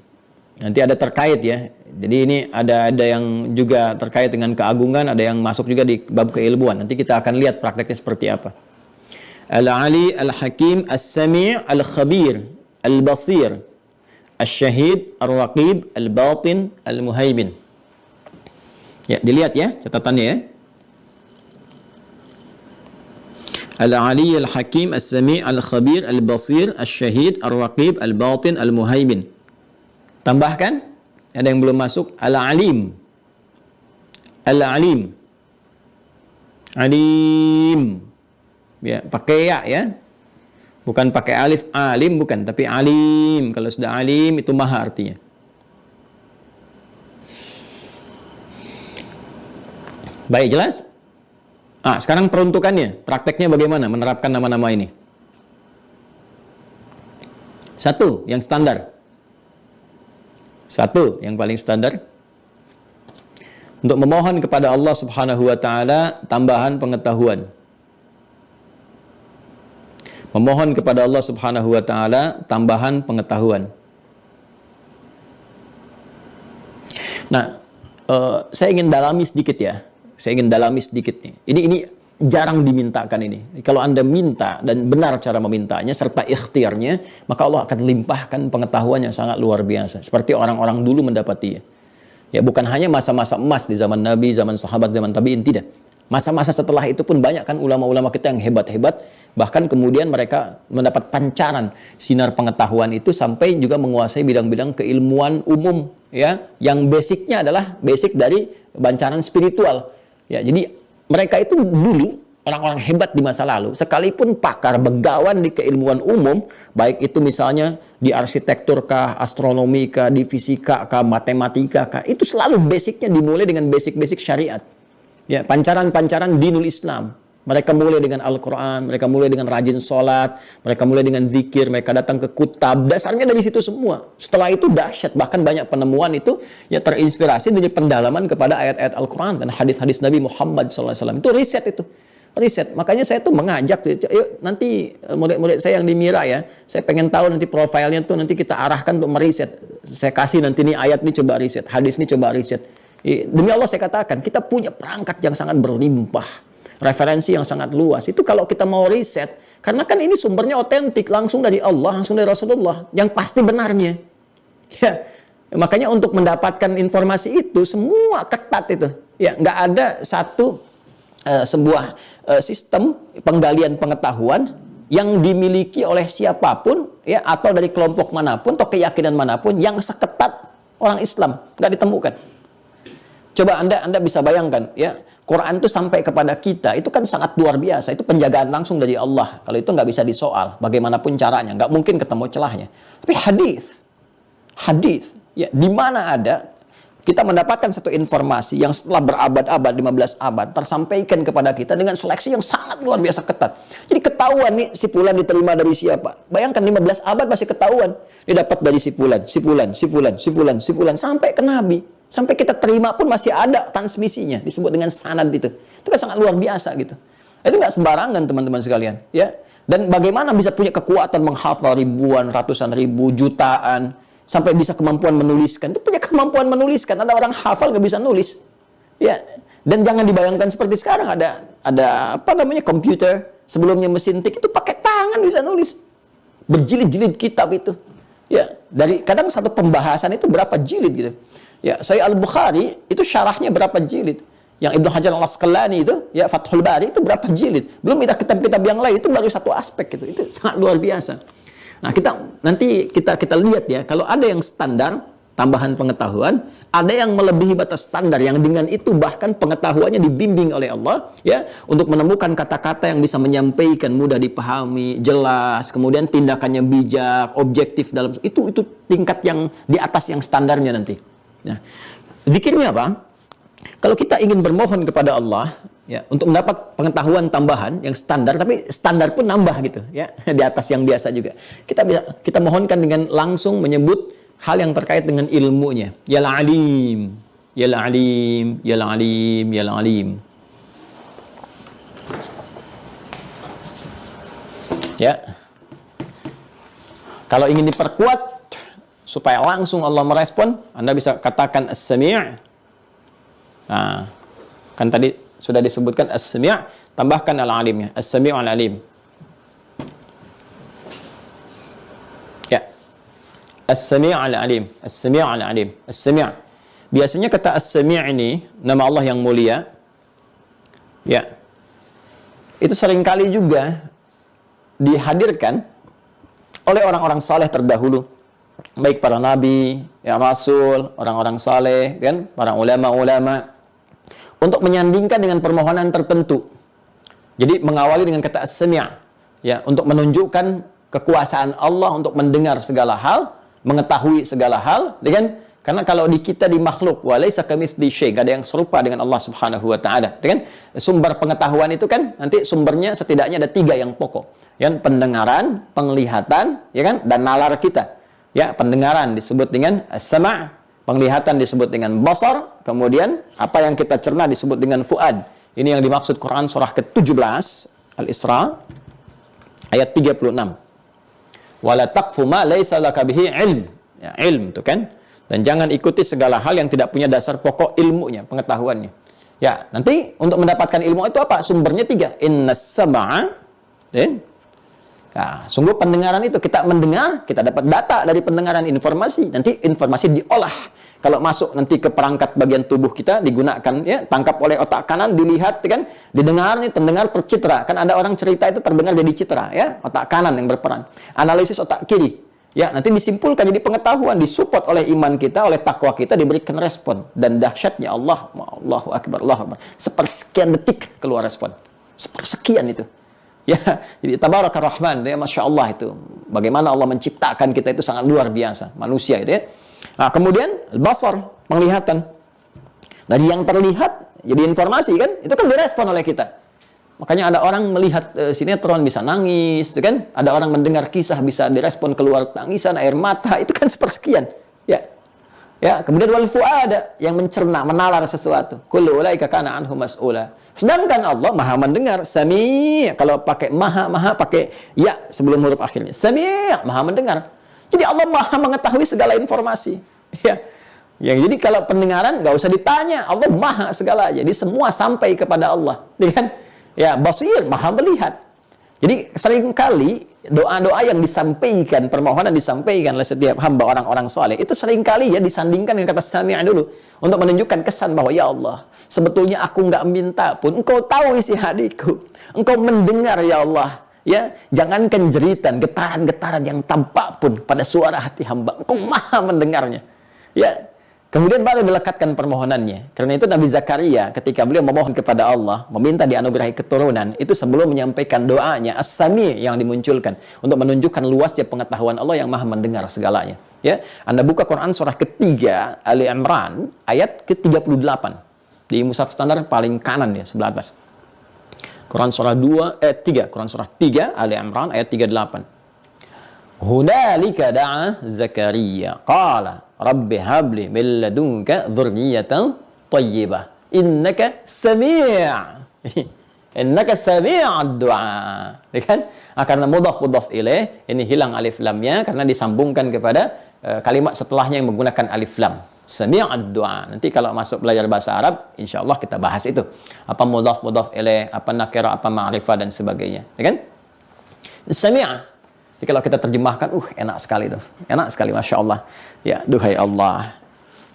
Nanti ada terkait ya. Jadi ini ada yang juga terkait dengan keagungan, ada yang masuk juga di bab keilmuan. Nanti kita akan lihat prakteknya seperti apa. Al-Ali, Al-Hakim, As-Sami', Al-Khabir, Al-Basir, Al-Syahid, Al-Raqib, Al-Batin, Al-Muhaimin. Ya, dilihat ya catatannya ya. Al-Ali, Al-Hakim, As-Sami', Al-Khabir, Al-Basir, Al-Syahid, Al-Raqib, Al-Batin, Al-Muhaimin. Tambahkan, ada yang belum masuk, Al-Alim. Al-Alim. Alim. Ya, pakai ya. Bukan pakai alif, alim bukan, tapi alim. Kalau sudah alim itu maha artinya. Baik, jelas? Sekarang peruntukannya, prakteknya bagaimana menerapkan nama-nama ini? 1, yang standar. 1, yang paling standar. Untuk memohon kepada Allah Subhanahu wa ta'ala tambahan pengetahuan. Memohon kepada Allah Subhanahu wa ta'ala tambahan pengetahuan. Nah, saya ingin dalami sedikit ya. Saya ingin dalami sedikit nih. Ini jarang dimintakan ini. Kalau Anda minta dan benar cara memintanya serta ikhtiarnya, maka Allah akan limpahkan pengetahuan yang sangat luar biasa. Seperti orang-orang dulu mendapatinya. Ya, bukan hanya masa-masa emas di zaman Nabi, zaman sahabat, zaman tabi'in, tidak. Masa-masa setelah itu pun banyak kan ulama-ulama kita yang hebat-hebat, bahkan kemudian mereka mendapat pancaran sinar pengetahuan itu sampai juga menguasai bidang-bidang keilmuan umum ya, yang basicnya adalah basic dari bancaran spiritual. Ya, jadi mereka itu dulu orang-orang hebat di masa lalu, sekalipun pakar begawan di keilmuan umum, baik itu misalnya di arsitektur kah, astronomi kah, di fisika kah, matematika kah, itu selalu basicnya dimulai dengan basic-basic syariat. Ya, pancaran-pancaran dinul Islam. Mereka mulai dengan Al-Quran, mereka mulai dengan rajin sholat, mereka mulai dengan zikir, mereka datang ke kutab, dasarnya dari situ semua. Setelah itu dahsyat, bahkan banyak penemuan itu ya terinspirasi dari pendalaman kepada ayat-ayat Al-Quran dan hadis-hadis Nabi Muhammad SAW. Itu riset itu. Riset. Makanya saya tuh mengajak, yuk nanti murid-murid saya yang di Mira ya, saya pengen tahu nanti profilnya tuh nanti kita arahkan untuk meriset. Saya kasih nanti nih ayat ini coba riset, hadis ini coba riset. Demi Allah saya katakan, kita punya perangkat yang sangat berlimpah. Referensi yang sangat luas. Itu kalau kita mau riset, karena kan ini sumbernya otentik, langsung dari Allah, langsung dari Rasulullah, yang pasti benarnya. Ya, makanya untuk mendapatkan informasi itu semua ketat itu. Ya, nggak ada satu sebuah sistem penggalian pengetahuan yang dimiliki oleh siapapun ya, atau dari kelompok manapun atau keyakinan manapun yang seketat orang Islam, nggak ditemukan. Coba Anda bisa bayangkan, ya, Quran itu sampai kepada kita, itu kan sangat luar biasa. Itu penjagaan langsung dari Allah. Kalau itu nggak bisa disoal, bagaimanapun caranya, nggak mungkin ketemu celahnya. Tapi hadis, ya, di mana ada kita mendapatkan satu informasi yang setelah berabad-abad, 15 abad, tersampaikan kepada kita dengan seleksi yang sangat luar biasa ketat. Jadi ketahuan nih, si fulan diterima dari siapa. Bayangkan 15 abad masih ketahuan. Dia dapat dari si fulan, sampai ke Nabi. Sampai kita terima pun masih ada transmisinya, disebut dengan sanad itu. Itu kan sangat luar biasa gitu. Itu nggak sembarangan teman-teman sekalian, ya. Dan bagaimana bisa punya kekuatan menghafal ribuan, ratusan ribu, jutaan, sampai bisa kemampuan menuliskan. Itu punya kemampuan menuliskan. Ada orang hafal nggak bisa nulis, ya. Dan jangan dibayangkan seperti sekarang ada apa namanya komputer, sebelumnya mesin tik, itu pakai tangan bisa nulis. Berjilid-jilid kitab itu, ya. Dari kadang satu pembahasan itu berapa jilid gitu. Ya, Sahih Al-Bukhari itu syarahnya berapa jilid. Yang Ibnu Hajar Al-Asqalani itu, ya, Fathul Bari itu berapa jilid. Belum kitab-kitab yang lain, itu baru satu aspek gitu. Itu sangat luar biasa. Nah, nanti kita lihat ya, kalau ada yang standar tambahan pengetahuan, ada yang melebihi batas standar yang dengan itu bahkan pengetahuannya dibimbing oleh Allah, ya, untuk menemukan kata-kata yang bisa menyampaikan, mudah dipahami, jelas, kemudian tindakannya bijak, objektif dalam itu tingkat yang di atas yang standarnya nanti. Nah, zikirnya apa? Kalau kita ingin bermohon kepada Allah, ya, untuk mendapat pengetahuan tambahan yang standar, tapi standar pun nambah gitu, ya, di atas yang biasa juga. Kita mohonkan dengan langsung menyebut hal yang terkait dengan ilmunya. Ya Alim, Ya Alim, Ya Alim, Ya Alim. Ya. Kalau ingin diperkuat supaya langsung Allah merespon, Anda bisa katakan As-Sami'. Nah, kan tadi sudah disebutkan As-Sami', tambahkan Al-Alimnya. As-Sami' Al-Alim. Ya. As-Sami' Al-Alim. As-Sami' Al-Alim. As-Sami'. Biasanya kata As-Sami' ini nama Allah yang mulia. Ya. Itu seringkali juga dihadirkan oleh orang-orang saleh terdahulu. Baik para nabi, ya, rasul, orang-orang saleh, kan, para ulama-ulama, untuk menyandingkan dengan permohonan tertentu. Jadi mengawali dengan kata as-sami', ya, untuk menunjukkan kekuasaan Allah untuk mendengar segala hal, mengetahui segala hal, kan? Karena kalau di kita di makhluk, walaisa kamitsli syai', gak ada yang serupa dengan Allah Subhanahu wa taala, kan? Sumber pengetahuan itu kan nanti sumbernya setidaknya ada 3 yang pokok. Yang pendengaran, penglihatan, ya kan, dan nalar kita. Ya, pendengaran disebut dengan as-sama', penglihatan disebut dengan basar, kemudian apa yang kita cerna disebut dengan fuad. Ini yang dimaksud Quran surah ke-17 Al-Isra ayat 36. Wala taqfu ma laisa laka bihi ilm. Ya, ilm itu kan. Dan jangan ikuti segala hal yang tidak punya dasar pokok ilmunya, pengetahuannya. Ya, nanti untuk mendapatkan ilmu itu apa? Sumbernya 3. Innas sam'a. Nah, sungguh pendengaran itu, kita mendengar, kita dapat data dari pendengaran, informasi. Nanti informasi diolah. Kalau masuk nanti ke perangkat bagian tubuh kita, digunakan, ya, tangkap oleh otak kanan, dilihat, kan, didengar, nih, terdengar tercitra. Kan ada orang cerita itu terdengar jadi citra, ya, otak kanan yang berperan. Analisis otak kiri, ya, nanti disimpulkan jadi pengetahuan, disupport oleh iman kita, oleh takwa kita, diberikan respon. Dan dahsyatnya Allahu Akbar, Allahu Akbar. Sepersekian detik keluar respon. Sepersekian itu. Ya, jadi tabarakar rahman, ya, masya Allah itu. Bagaimana Allah menciptakan kita itu sangat luar biasa, manusia itu, ya. Nah, kemudian basar, penglihatan. Dari yang terlihat jadi informasi, kan, itu kan direspon oleh kita. Makanya ada orang melihat sinetron bisa nangis, kan? Ada orang mendengar kisah bisa direspon keluar tangisan, air mata, itu kan sepersekian, ya. Ya, kemudian wal fuada, yang mencerna, menalar sesuatu. Kullu ulaika kana anhu mas'ula. Sedangkan Allah Maha mendengar, Sami', kalau pakai maha pakai ya sebelum huruf akhirnya. Sami', Maha mendengar. Jadi Allah Maha mengetahui segala informasi. Ya. Jadi kalau pendengaran nggak usah ditanya, Allah Maha segala. Jadi semua sampai kepada Allah, ya kan? Ya, basir, Maha melihat. Jadi seringkali doa-doa yang disampaikan, permohonan disampaikan oleh setiap hamba orang-orang soleh, itu seringkali ya disandingkan dengan kata Sami' dulu, untuk menunjukkan kesan bahwa ya Allah, sebetulnya aku nggak minta pun, Engkau tahu isi hatiku, Engkau mendengar ya Allah, ya, jangankan jeritan, getaran-getaran yang tampak pun pada suara hati hamba, Engkau Maha mendengarnya, ya. Kemudian baru dilekatkan permohonannya. Karena itu Nabi Zakaria ketika beliau memohon kepada Allah, meminta dianugerahi keturunan, itu sebelum menyampaikan doanya, As-Sami yang dimunculkan untuk menunjukkan luasnya pengetahuan Allah yang Maha mendengar segalanya. Ya, Anda buka Quran surah ketiga Ali Imran ayat ke-38. Di mushaf standar paling kanan ya, sebelah atas. Quran surah 3, Quran surah 3 Ali Imran ayat 38. Hunalika da'a Zakaria qala rabbi habli min ladunka dzurriyyatan thayyibah innaka sami' innaka sami'ud du'a. Kan? Karena mudhaf ilaih ini hilang alif lamnya karena disambungkan kepada kalimat setelahnya yang menggunakan alif lam. Sami'ud du'a. Nanti kalau masuk belajar bahasa Arab, insyaallah kita bahas itu. Apa mudhaf ilaih, apa nakira, apa ma'rifah dan sebagainya. Ya kan? Sami'a. Jadi kalau kita terjemahkan, enak sekali tuh. Enak sekali, Masya Allah. Ya, duhai Allah.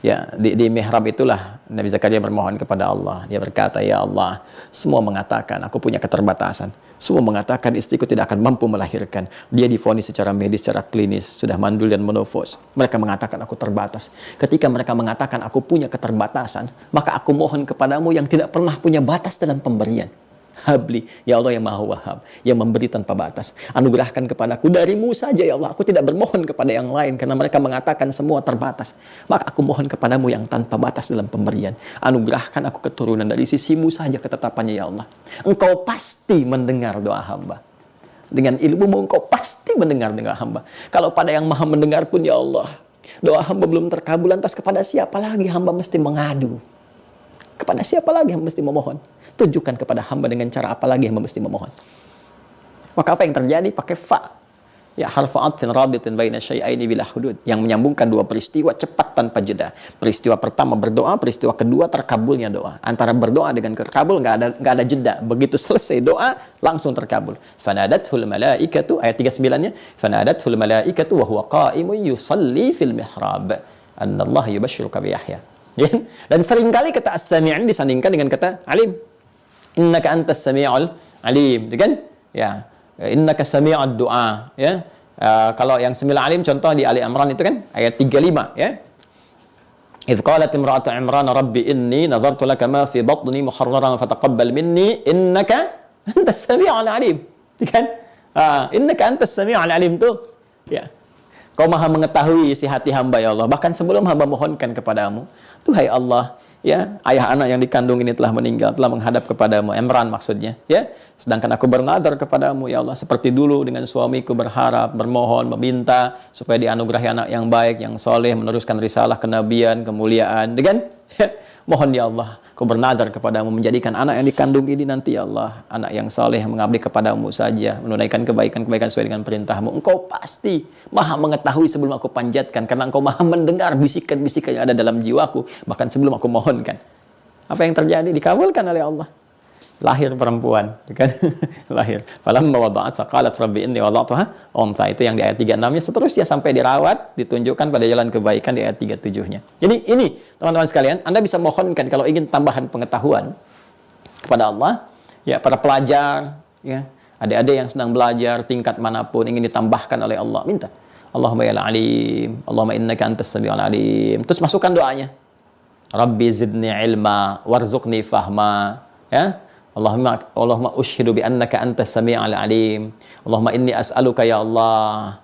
Ya, di mihrab itulah Nabi Zakaria bermohon kepada Allah. Dia berkata, ya Allah, semua mengatakan aku punya keterbatasan. Semua mengatakan istriku tidak akan mampu melahirkan. Dia divonis secara medis, secara klinis, sudah mandul dan menopause. Mereka mengatakan aku terbatas. Ketika mereka mengatakan aku punya keterbatasan, maka aku mohon kepadamu yang tidak pernah punya batas dalam pemberian. Habli, ya Allah yang Maha Wahhab, yang memberi tanpa batas. Anugerahkan kepadaku darimu saja ya Allah. Aku tidak bermohon kepada yang lain karena mereka mengatakan semua terbatas. Maka aku mohon kepadamu yang tanpa batas dalam pemberian. Anugerahkan aku keturunan dari sisimu saja ketetapannya ya Allah. Engkau pasti mendengar doa hamba. Dengan ilmumu engkau pasti mendengar doa hamba. Kalau pada yang Maha mendengar pun ya Allah, doa hamba belum terkabul, lantas kepada siapa lagi hamba mesti mengadu? Kepada siapa lagi hamba mesti memohon? Tunjukkan kepada hamba dengan cara apa lagi hamba mesti memohon. Maka apa yang terjadi? Pakai fa. Ya, harfu atfin rabitin baina syai'aini bila hudud. Yang menyambungkan dua peristiwa cepat tanpa jeda. Peristiwa pertama berdoa, peristiwa kedua terkabulnya doa. Antara berdoa dengan terkabul nggak ada jeda. Begitu selesai doa langsung terkabul. Fanadathul malaikatu ayat 39-nya. Fanadathul malaikatu wa huwa qa'imun yusalli fil mihrab. Annallaha yubashshiruka bi Yahya. Dan seringkali kata as-sami' disandingkan dengan kata alim. Innaka antas sami'ul alim, kan? Ya, innaka sami'ud du'a, ya. Kalau yang sami'ul alim contoh di Ali Imran itu kan ayat 35, ya. Idz qalat imra'atu Imran rabbi inni nadhartu laka ma fi batni muharraran fataqabbal minni innaka antas sami'ul alim. Kan? Innaka antas sami'ul alim tuh. Ya. Kau Maha mengetahui isi hati hamba ya Allah. Bahkan sebelum hamba mohonkan kepadamu, Duhai Allah, ya, ayah anak yang dikandung ini telah meninggal, telah menghadap kepadamu, Imran maksudnya, ya. Sedangkan aku bernadar kepadamu ya Allah, seperti dulu dengan suamiku berharap, bermohon, meminta supaya dianugerahi anak yang baik, yang soleh, meneruskan risalah kenabian, kemuliaan, dengan mohon ya Allah, aku bernadar kepadamu menjadikan anak yang dikandung ini nanti ya Allah, anak yang soleh, mengabdi kepadamu saja, menunaikan kebaikan-kebaikan sesuai dengan perintahmu. Engkau pasti Maha mengetahui sebelum aku panjatkan, karena engkau Maha mendengar bisikan-bisikan yang ada dalam jiwaku, bahkan sebelum aku mohonkan. Apa yang terjadi? Dikabulkan oleh Allah. Lahir perempuan, kan? Lahir. Falamma wada'at saqalat rabbi inni wada'tuha untha. Itu yang di ayat 36-nya, seterusnya sampai dirawat, ditunjukkan pada jalan kebaikan di ayat 37-nya. Jadi ini, teman-teman sekalian, Anda bisa mohonkan kalau ingin tambahan pengetahuan kepada Allah, ya, para pelajar, ya, adik-adik yang sedang belajar tingkat manapun ingin ditambahkan oleh Allah, minta. Allahumma ya alim, Allahumma innaka antas sami'ul alim. Terus masukkan doanya. Rabbi zidni ilma warzuqni fahma, ya. Allahumma ushhidu bi annaka antas sami'ul alim. Allahumma inni as'aluka ya Allah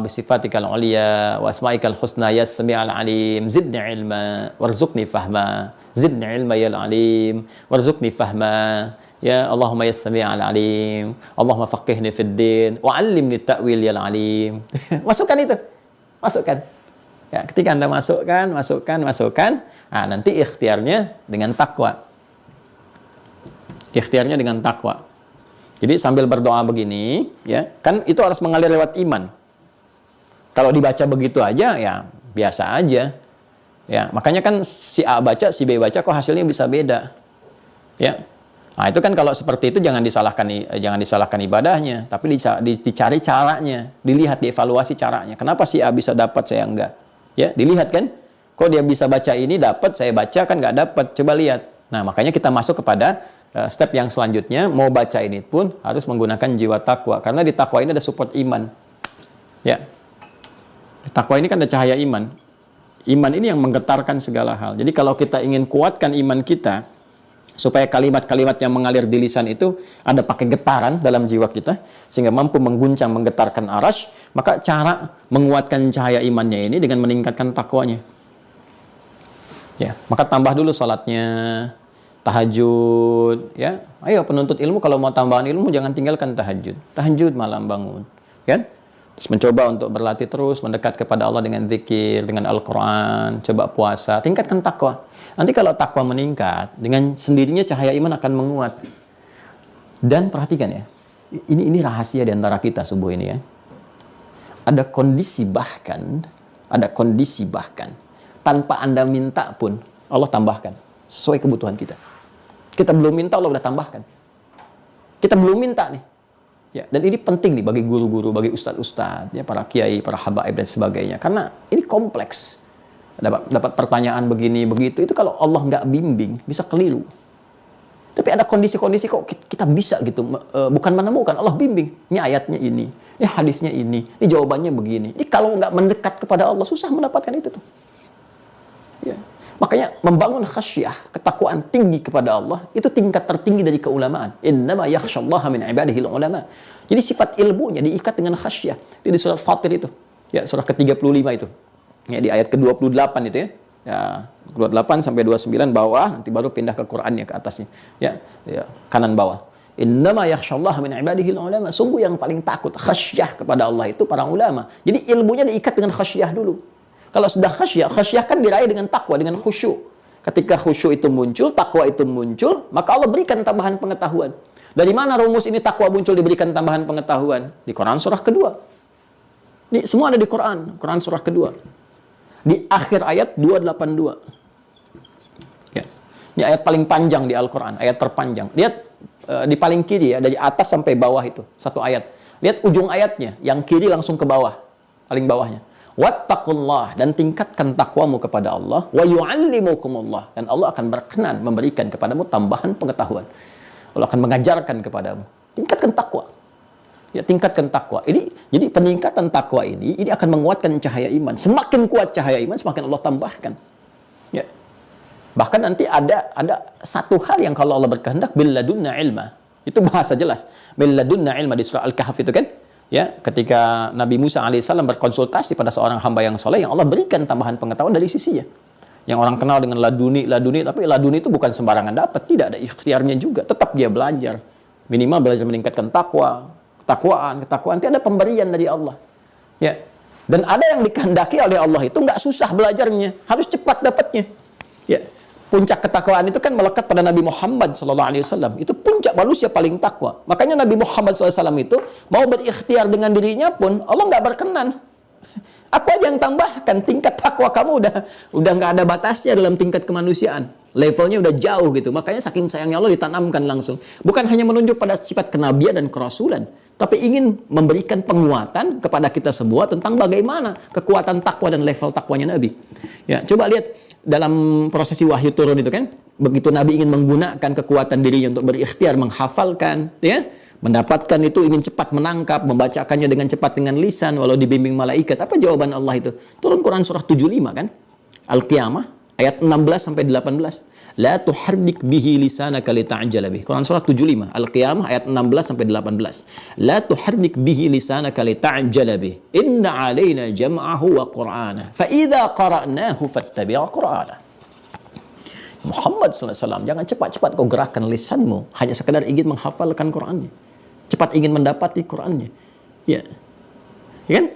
bisifatikal ulia wa asma'ikal husna ya sami'ul alim zidni ilma warzuqni fahma. Zidni ilma ya alim warzuqni fahma. Ya Allahumma ya sami'ul alim. Allahumma faqihni fid din wa 'allimni ta'wil ya alim. Masukkan itu. Masukkan. Ya, ketika Anda masukkan, nanti ikhtiarnya dengan takwa. Ikhtiarnya dengan takwa. Jadi sambil berdoa begini, ya, kan itu harus mengalir lewat iman. Kalau dibaca begitu aja, ya biasa aja. Ya, makanya kan si A baca, si B baca, kok hasilnya bisa beda. Ya. Nah, itu kan kalau seperti itu jangan disalahkan ibadahnya, tapi dicari caranya, dilihat, dievaluasi caranya. Kenapa si A bisa dapat, saya enggak? Ya, dilihat kan? Kok dia bisa baca ini dapat, saya baca kan nggak dapat. Coba lihat. Nah, makanya kita masuk kepada step yang selanjutnya, mau baca ini pun harus menggunakan jiwa takwa, karena di takwa ini ada support iman. Ya. Di takwa ini kan ada cahaya iman. Iman ini yang menggetarkan segala hal. Jadi kalau kita ingin kuatkan iman kita, supaya kalimat-kalimat yang mengalir di lisan itu ada pakai getaran dalam jiwa kita, sehingga mampu mengguncang, menggetarkan arasy, maka cara menguatkan cahaya imannya ini dengan meningkatkan takwanya. Ya, maka tambah dulu salatnya, tahajud, ya. Ayo penuntut ilmu kalau mau tambahan ilmu jangan tinggalkan tahajud. Tahajud malam bangun, kan? Terus mencoba untuk berlatih terus mendekat kepada Allah dengan zikir, dengan Al-Qur'an, coba puasa, tingkatkan takwa. Nanti kalau takwa meningkat, dengan sendirinya cahaya iman akan menguat. Dan perhatikan ya, ini rahasia di antara kita subuh ini ya. Ada kondisi bahkan tanpa Anda minta pun Allah tambahkan sesuai kebutuhan kita. Kita belum minta, Allah udah tambahkan. Kita belum minta nih. Ya, dan ini penting nih bagi guru-guru, bagi ustadz-ustadz, ya, para kiai, para habaib dan sebagainya. Karena ini kompleks. Dapat pertanyaan begini, begitu. Itu kalau Allah nggak bimbing, bisa keliru. Tapi ada kondisi-kondisi kok kita bisa gitu. Bukan menemukan, Allah bimbing. Ini ayatnya ini hadisnya ini jawabannya begini. Ini kalau nggak mendekat kepada Allah, susah mendapatkan itu tuh. Ya. Makanya membangun khasyah, ketakwaan tinggi kepada Allah, itu tingkat tertinggi dari keulamaan. Innama yakhsyallaha min ibadihil ulama. Jadi sifat ilmunya diikat dengan khasyah. Di surat Fatir itu. Ya, surah ke-35 itu. Ya, di ayat ke-28 itu ya. Ya, 28 sampai 29 bawah, nanti baru pindah ke Qur'annya ke atasnya. Ya, kanan bawah. Innama yakhsyallaha min ibadihil ulama. Sungguh yang paling takut khasyah kepada Allah itu para ulama. Jadi ilmunya diikat dengan khasyah dulu. Kalau sudah khasyah kan diraih dengan takwa, dengan khusyuk. Ketika khusyuk itu muncul, takwa itu muncul, maka Allah berikan tambahan pengetahuan. Dari mana rumus ini takwa muncul diberikan tambahan pengetahuan? Di Quran surah kedua. Ini semua ada di Quran surah kedua. Di akhir ayat 282. Ya. Ini ayat paling panjang di Al-Quran, ayat terpanjang. Lihat di paling kiri ya, dari atas sampai bawah itu, satu ayat. Lihat ujung ayatnya, yang kiri langsung ke bawah, paling bawahnya. Wattaqullah, dan tingkatkan takwamu kepada Allah, wa yu'allimukumullah, dan Allah akan berkenan memberikan kepadamu tambahan pengetahuan. Allah akan mengajarkan kepadamu. Tingkatkan takwa. Ya, tingkatkan takwa. Jadi peningkatan takwa ini akan menguatkan cahaya iman. Semakin kuat cahaya iman, semakin Allah tambahkan. Ya. Bahkan nanti ada satu hal yang kalau Allah berkehendak, bil ladunna ilma. Itu bahasa jelas. Bil ladunna ilma di surah Al-Kahf itu kan. Ya, ketika Nabi Musa alaihissalam berkonsultasi pada seorang hamba yang soleh, yang Allah berikan tambahan pengetahuan dari sisinya. Yang orang kenal dengan laduni, tapi laduni itu bukan sembarangan dapat, tidak ada ikhtiarnya juga, tetap dia belajar. Minimal belajar meningkatkan takwa, ketakwaan, nanti ada pemberian dari Allah. Ya. Dan ada yang dikehendaki oleh Allah itu nggak susah belajarnya, harus cepat dapatnya. Ya. Puncak ketakwaan itu kan melekat pada Nabi Muhammad SAW. Itu puncak manusia paling takwa. Makanya Nabi Muhammad SAW itu mau berikhtiar dengan dirinya pun Allah nggak berkenan. Aku aja yang tambahkan, tingkat takwa kamu udah nggak ada batasnya dalam tingkat kemanusiaan. Levelnya udah jauh gitu. Makanya saking sayangnya Allah ditanamkan langsung. Bukan hanya menunjuk pada sifat kenabian dan kerasulan, tapi ingin memberikan penguatan kepada kita semua tentang bagaimana kekuatan takwa dan level takwanya Nabi. Ya, coba lihat dalam prosesi wahyu turun itu kan, begitu Nabi ingin menggunakan kekuatan dirinya untuk berikhtiar menghafalkan, ya, mendapatkan itu, ingin cepat menangkap, membacakannya dengan cepat dengan lisan walau dibimbing malaikat. Apa jawaban Allah itu? Turun Quran surah 75 kan? Al-Qiyamah ayat 16 sampai 18. La tuharrik bihi lisanaka lita'jala bih. Quran surah 75, Al-Qiyamah ayat 16 sampai 18. La tuharrik bihi lisanaka lita'jala bih. Inna 'alaina jam'ahu wa Qur'ana. Fa idza qara'nahu fattabi' Qur'ana. Muhammad SAW, jangan cepat-cepat kau gerakkan lisanmu hanya sekedar ingin menghafalkan Qur'annya. Cepat ingin mendapati Qur'annya. Ya. Ya kan?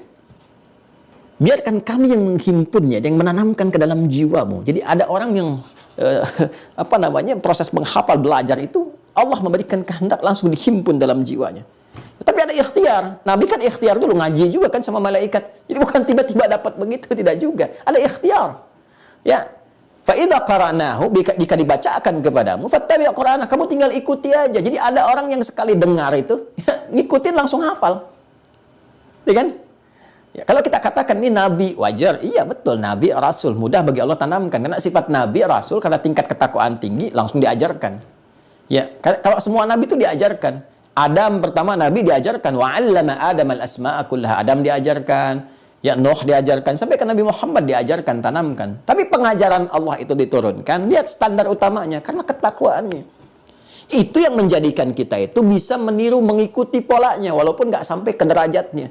Biarkan kami yang menghimpunnya, yang menanamkan ke dalam jiwamu. Jadi ada orang yang proses menghafal belajar itu Allah memberikan kehendak langsung dihimpun dalam jiwanya. Tapi ada ikhtiar. Nabi kan ikhtiar dulu, ngaji juga kan sama malaikat. Jadi bukan tiba-tiba dapat begitu, tidak juga. Ada ikhtiar. Ya. Fa idza qara'nahu, jika dibacakan kepadamu, fattabi' Qur'ana, kamu tinggal ikuti aja. Jadi ada orang yang sekali dengar itu, ya, ngikutin langsung hafal. Ya kan? Ya, kalau kita katakan ini Nabi, wajar. Iya betul, Nabi, Rasul. Mudah bagi Allah tanamkan. Karena sifat Nabi, Rasul, karena tingkat ketakwaan tinggi, langsung diajarkan. Ya, kalau semua Nabi itu diajarkan. Adam pertama Nabi diajarkan. Wa 'allama Adam al-asma'a kullaha. Adam diajarkan. Ya Nuh diajarkan, sampai ke Nabi Muhammad diajarkan, tanamkan. Tapi pengajaran Allah itu diturunkan, lihat standar utamanya, karena ketakwaannya. Itu yang menjadikan kita itu bisa meniru, mengikuti polanya, walaupun nggak sampai ke derajatnya.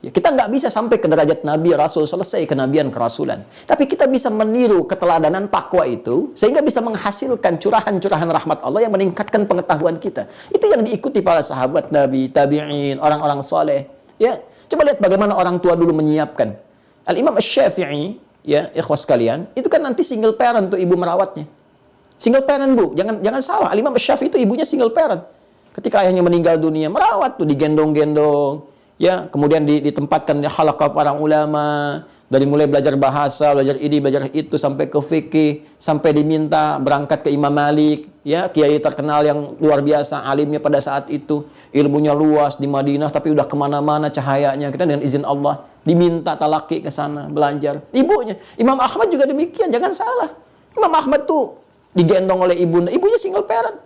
Ya, kita nggak bisa sampai ke derajat Nabi, Rasul, selesai kenabian, kerasulan. Tapi kita bisa meniru keteladanan takwa itu, sehingga bisa menghasilkan curahan-curahan rahmat Allah yang meningkatkan pengetahuan kita. Itu yang diikuti para sahabat Nabi, tabi'in, orang-orang saleh. Ya, coba lihat bagaimana orang tua dulu menyiapkan. Al-Imam Asy-Syafi'i, ya, ikhwas sekalian, itu kan nanti single parent tuh ibu merawatnya. Single parent, Bu. Jangan salah. Al-Imam Asy-Syafi'i itu ibunya single parent. Ketika ayahnya meninggal dunia, merawat tuh, digendong-gendong. Ya, kemudian ditempatkan di halaqah para ulama, dari mulai belajar bahasa, belajar ini, belajar itu, sampai ke fikih, sampai diminta berangkat ke Imam Malik, ya, kiai terkenal yang luar biasa, alimnya pada saat itu, ilmunya luas di Madinah, tapi udah kemana-mana cahayanya, kita dengan izin Allah, diminta talaki ke sana, belajar. Ibunya, Imam Ahmad juga demikian, jangan salah. Imam Ahmad tuh digendong oleh ibunda, ibunya single parent,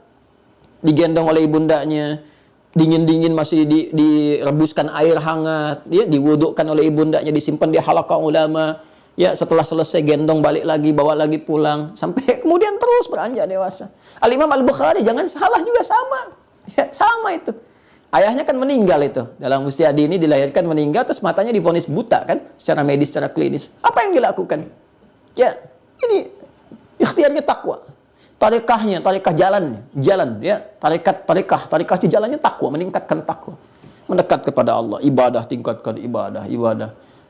digendong oleh ibundanya, dingin-dingin masih direbuskan air hangat, ya, diwudukkan oleh ibundanya, disimpan di halaqah ulama, ya, setelah selesai gendong balik lagi, bawa lagi pulang, sampai kemudian terus beranjak dewasa. Al-Imam Al-Bukhari, jangan salah juga sama. Ya, sama itu. Ayahnya kan meninggal itu, dalam usia dini dilahirkan meninggal, terus matanya divonis buta kan, secara medis, secara klinis. Apa yang dilakukan? Ya, ini ikhtiarnya takwa. Tarekahnya, tarekah jalan, ya, tarekah itu jalannya takwa, meningkatkan takwa, mendekat kepada Allah, ibadah, tingkatkan ibadah,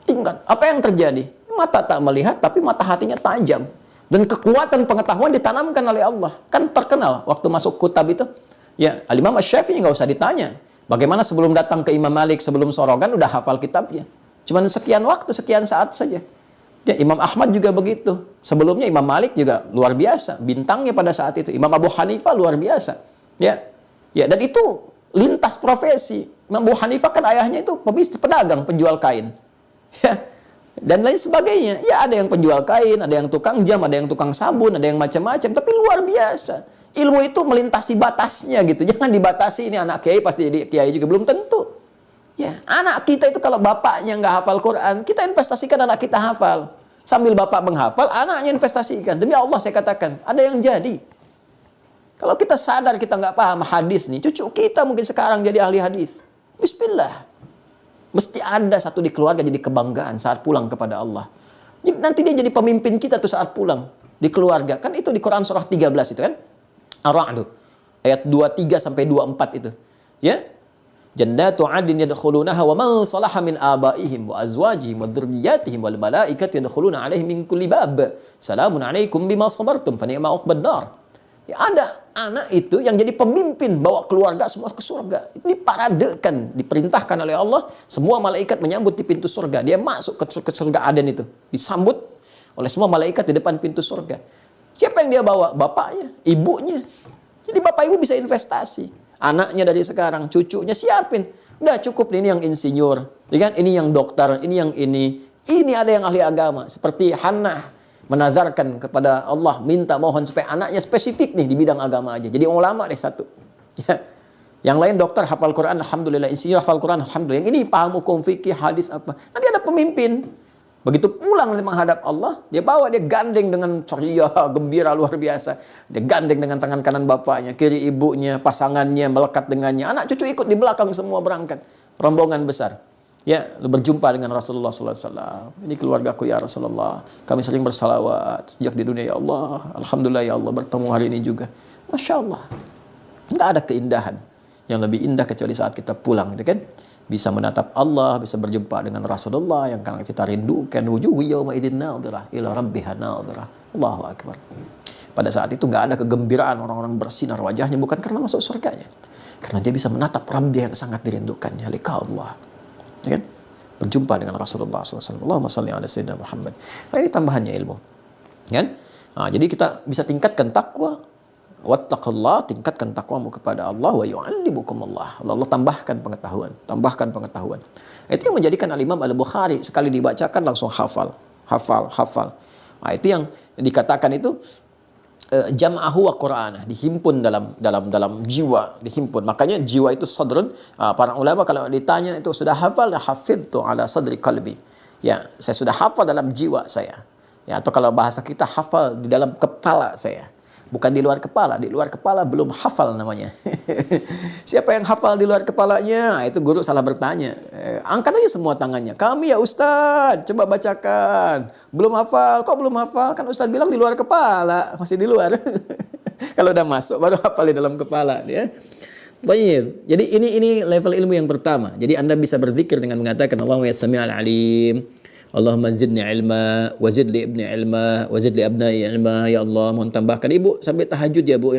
tingkat. Apa yang terjadi? Mata tak melihat, tapi mata hatinya tajam, dan kekuatan pengetahuan ditanamkan oleh Allah. Kan terkenal waktu masuk kutab itu, ya, Al-Imam Asy-Syafi'i nggak usah ditanya, bagaimana sebelum datang ke Imam Malik, sebelum sorogan udah hafal kitabnya, cuman sekian waktu, sekian saat saja. Ya, Imam Ahmad juga begitu. Sebelumnya Imam Malik juga luar biasa, bintangnya pada saat itu. Imam Abu Hanifah luar biasa. Ya. Ya, dan itu lintas profesi. Imam Abu Hanifah kan ayahnya itu pebisnis, pedagang, penjual kain. Ya. Dan lain sebagainya. Ya, ada yang penjual kain, ada yang tukang jam, ada yang tukang sabun, ada yang macam-macam, tapi luar biasa. Ilmu itu melintasi batasnya gitu. Jangan dibatasi, ini anak kiai pasti jadi kiai juga, belum tentu. Ya, anak kita itu kalau bapaknya nggak hafal Quran, kita investasikan anak kita hafal. Sambil bapak menghafal, anaknya investasikan. Demi Allah saya katakan, ada yang jadi. Kalau kita sadar kita nggak paham hadis nih, cucu kita mungkin sekarang jadi ahli hadis. Bismillah. Mesti ada satu di keluarga jadi kebanggaan saat pulang kepada Allah. Nanti dia jadi pemimpin kita tuh saat pulang di keluarga. Kan itu di Quran surah 13 itu kan? Ar-Ra'd. Ayat 23 sampai 24 itu. Ya. Jannatu 'adnin yadkhulunaha wa man salaha min abaihim wa azwajihim wa dzurriyyatihim wal malaikatu yadkhuluna 'alaihim min kulli bab. Salamun 'alaikum bima sabartum fa ni'ma 'uqbad dar. Ya, ada anak itu yang jadi pemimpin, bawa keluarga semua ke surga. Diparadekan, diperintahkan oleh Allah, semua malaikat menyambut di pintu surga. Dia masuk ke surga Aden itu, disambut oleh semua malaikat di depan pintu surga. Siapa yang dia bawa? Bapaknya, ibunya. Jadi bapak ibu bisa investasi. Anaknya dari sekarang, cucunya siapin. Udah cukup nih, ini yang insinyur, ya kan? Ini yang dokter, ini yang ini. Ini ada yang ahli agama. Seperti Hannah menazarkan kepada Allah, minta mohon supaya anaknya spesifik nih di bidang agama aja. Jadi ulama deh satu. Ya. Yang lain dokter, hafal Quran, alhamdulillah. Insinyur hafal Quran, alhamdulillah. Yang ini paham hukum fikih, hadis apa. Nanti ada pemimpin. Begitu pulang menghadap Allah, dia bawa, dia gandeng dengan ceria, gembira luar biasa. Dia gandeng dengan tangan kanan bapaknya, kiri ibunya, pasangannya, melekat dengannya. Anak cucu ikut di belakang semua berangkat. Rombongan besar. Ya, berjumpa dengan Rasulullah SAW. Ini keluargaku ya Rasulullah. Kami sering bersalawat sejak di dunia ya Allah. Alhamdulillah ya Allah, bertemu hari ini juga. Masya Allah. Nggak ada keindahan yang lebih indah kecuali saat kita pulang, gitu kan? Bisa menatap Allah, bisa berjumpa dengan Rasulullah yang karena kita rindukan. Wujuhu yawma idzin nadhirah ila rabbiha nadhirah. Allahu akbar. Pada saat itu nggak ada kegembiraan, orang-orang bersinar wajahnya bukan karena masuk surganya, karena dia bisa menatap Rabbnya yang sangat dirindukannya, liqa Allah. Ya kan? Berjumpa dengan Rasulullah SAW. Allahumma salli ala sayyidina Muhammad. Nah, ini tambahannya ilmu. Kan? Nah, jadi kita bisa tingkatkan takwa. Wattaqullah, tingkatkan takwamu kepada Allah, wa yu'allimukumullah. Allah tambahkan pengetahuan, tambahkan pengetahuan. Itu yang menjadikan Al-Imam Al-Bukhari sekali dibacakan langsung hafal. Nah, itu yang dikatakan itu jam'ahu wa Qur'anah, dihimpun dalam jiwa, dihimpun. Makanya jiwa itu sadrun. Para ulama kalau ditanya itu sudah hafal, hafidtu ala sadri qalbi. Ya, saya sudah hafal dalam jiwa saya. Ya, atau kalau bahasa kita hafal di dalam kepala saya. Bukan di luar kepala belum hafal namanya. Siapa yang hafal di luar kepalanya? Itu guru salah bertanya. Angkat aja semua tangannya. Kami ya Ustadz, coba bacakan. Belum hafal, kok belum hafal? Kan Ustadz bilang di luar kepala, masih di luar. Kalau udah masuk baru hafal di dalam kepala ya. Baik. Jadi ini level ilmu yang pertama. Jadi Anda bisa berzikir dengan mengatakan Allahumma ya Sami'al Alim. Allahumma zidni ilma, wa zid li ibni ilma, wa zid li abnai ilma. Ya Allah, mohon tambahkan. Ibu sampai tahajud ya Bu.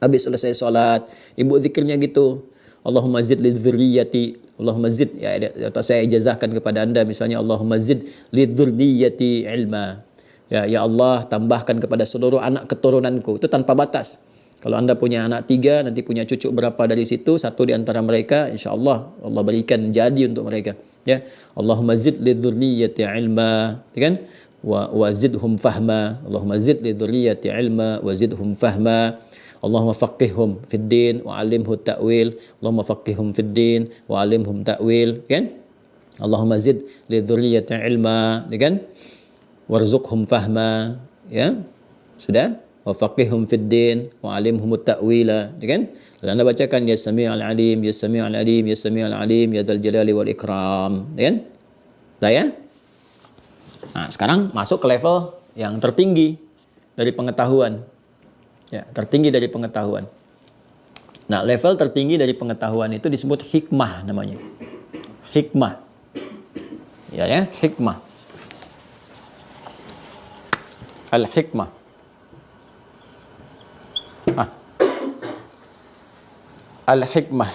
Habis selesai sholat, ibu zikirnya gitu. Allahumma zid li dzurriyyati. Allahumma zid, ya atau saya ijazahkan kepada Anda misalnya Allahumma zid li dzurriyyati ilma. Ya Allah, tambahkan kepada seluruh anak keturunanku. Itu tanpa batas. Kalau Anda punya anak 3, nanti punya cucu berapa dari situ, 1 di antara mereka, insya Allah Allah berikan jadi untuk mereka. Ya, Allahumma zid li dzurriyyati ilma, ya kan? Wa zidhum fahma. Allahumma zid li dzurriyyati ilma wa zidhum fahma. Allahumma faqihhum fid din wa 'allimhu ta'wil. Allahumma faqihhum fid din wa 'allimhum ta'wil, kan? Allahumma zid li dzurriyyati ilma, ya kan? Warzuqhum fahma, ya. Sudah? Wa faqihhum fid din wa 'allimhum ta'wila, ya kan? Dan Anda bacakan ya Sami'al Alim, ya Sami'al Alim, ya Sami'al Alim, ya Dzal Jalali wal Ikram, ya kan? Dah ya? Nah, sekarang masuk ke level yang tertinggi dari pengetahuan. Ya, tertinggi dari pengetahuan. Nah, level tertinggi dari pengetahuan itu disebut hikmah namanya. Hikmah. Ya, hikmah. Al-hikmah. Al-hikmah.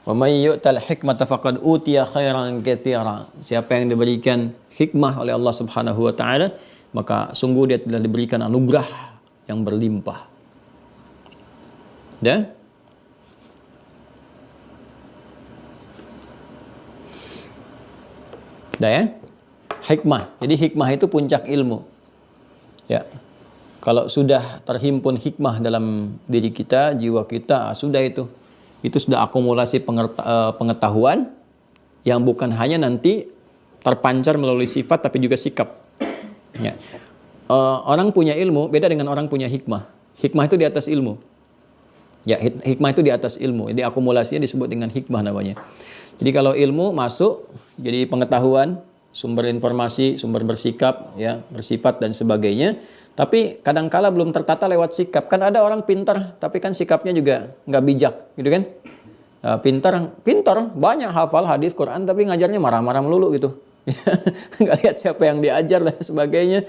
Wa may yu'tal hikmata faqad utiya khairan katsira. Siapa yang diberikan hikmah oleh Allah Subhanahu wa taala, maka sungguh dia telah diberikan anugerah yang berlimpah. Dah? Dah ya? Hikmah. Jadi hikmah itu puncak ilmu. Ya. Kalau sudah terhimpun hikmah dalam diri kita, jiwa kita, sudah itu. Itu sudah akumulasi pengetahuan yang bukan hanya nanti terpancar melalui sifat tapi juga sikap. Ya. Orang punya ilmu beda dengan orang punya hikmah. Hikmah itu di atas ilmu. Ya, hikmah itu di atas ilmu. Jadi akumulasinya disebut dengan hikmah namanya. Jadi kalau ilmu masuk jadi pengetahuan, sumber informasi, sumber bersikap, ya, bersifat dan sebagainya. Tapi kadangkala belum tertata lewat sikap. Kan ada orang pintar, tapi kan sikapnya juga nggak bijak, gitu kan? Pintar, banyak hafal hadis Quran, tapi ngajarnya marah-marah melulu gitu. Nggak lihat siapa yang diajar dan sebagainya.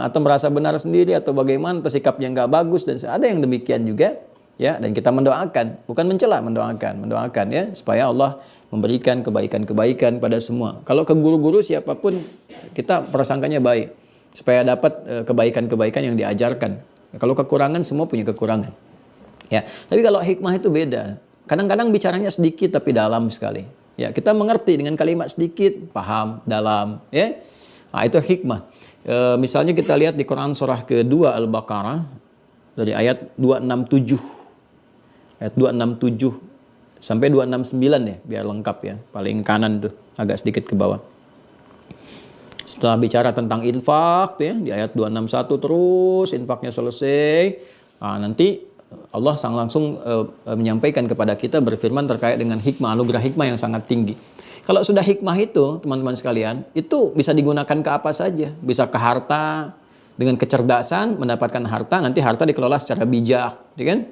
Atau merasa benar sendiri atau bagaimana, atau sikapnya nggak bagus dan ada yang demikian juga. Ya, dan kita mendoakan, bukan mencela, mendoakan ya, supaya Allah memberikan kebaikan-kebaikan pada semua. Kalau ke guru-guru siapapun kita prasangkanya baik. Supaya dapat kebaikan-kebaikan yang diajarkan. Kalau kekurangan, semua punya kekurangan. Ya, tapi kalau hikmah itu beda. Kadang-kadang bicaranya sedikit tapi dalam sekali. Ya, kita mengerti dengan kalimat sedikit, paham, dalam. Ya, itu hikmah. Misalnya kita lihat di Quran surah kedua Al-Baqarah dari ayat 267, ayat 267 sampai 269 ya, biar lengkap ya. Paling kanan tuh, agak sedikit ke bawah. Setelah bicara tentang infak ya, di ayat 261 terus infaknya selesai. Nanti Allah langsung menyampaikan kepada kita, berfirman terkait dengan hikmah, anugerah hikmah yang sangat tinggi. Kalau sudah hikmah itu, teman-teman sekalian, itu bisa digunakan ke apa saja. Bisa ke harta, dengan kecerdasan mendapatkan harta, nanti harta dikelola secara bijak, ya kan?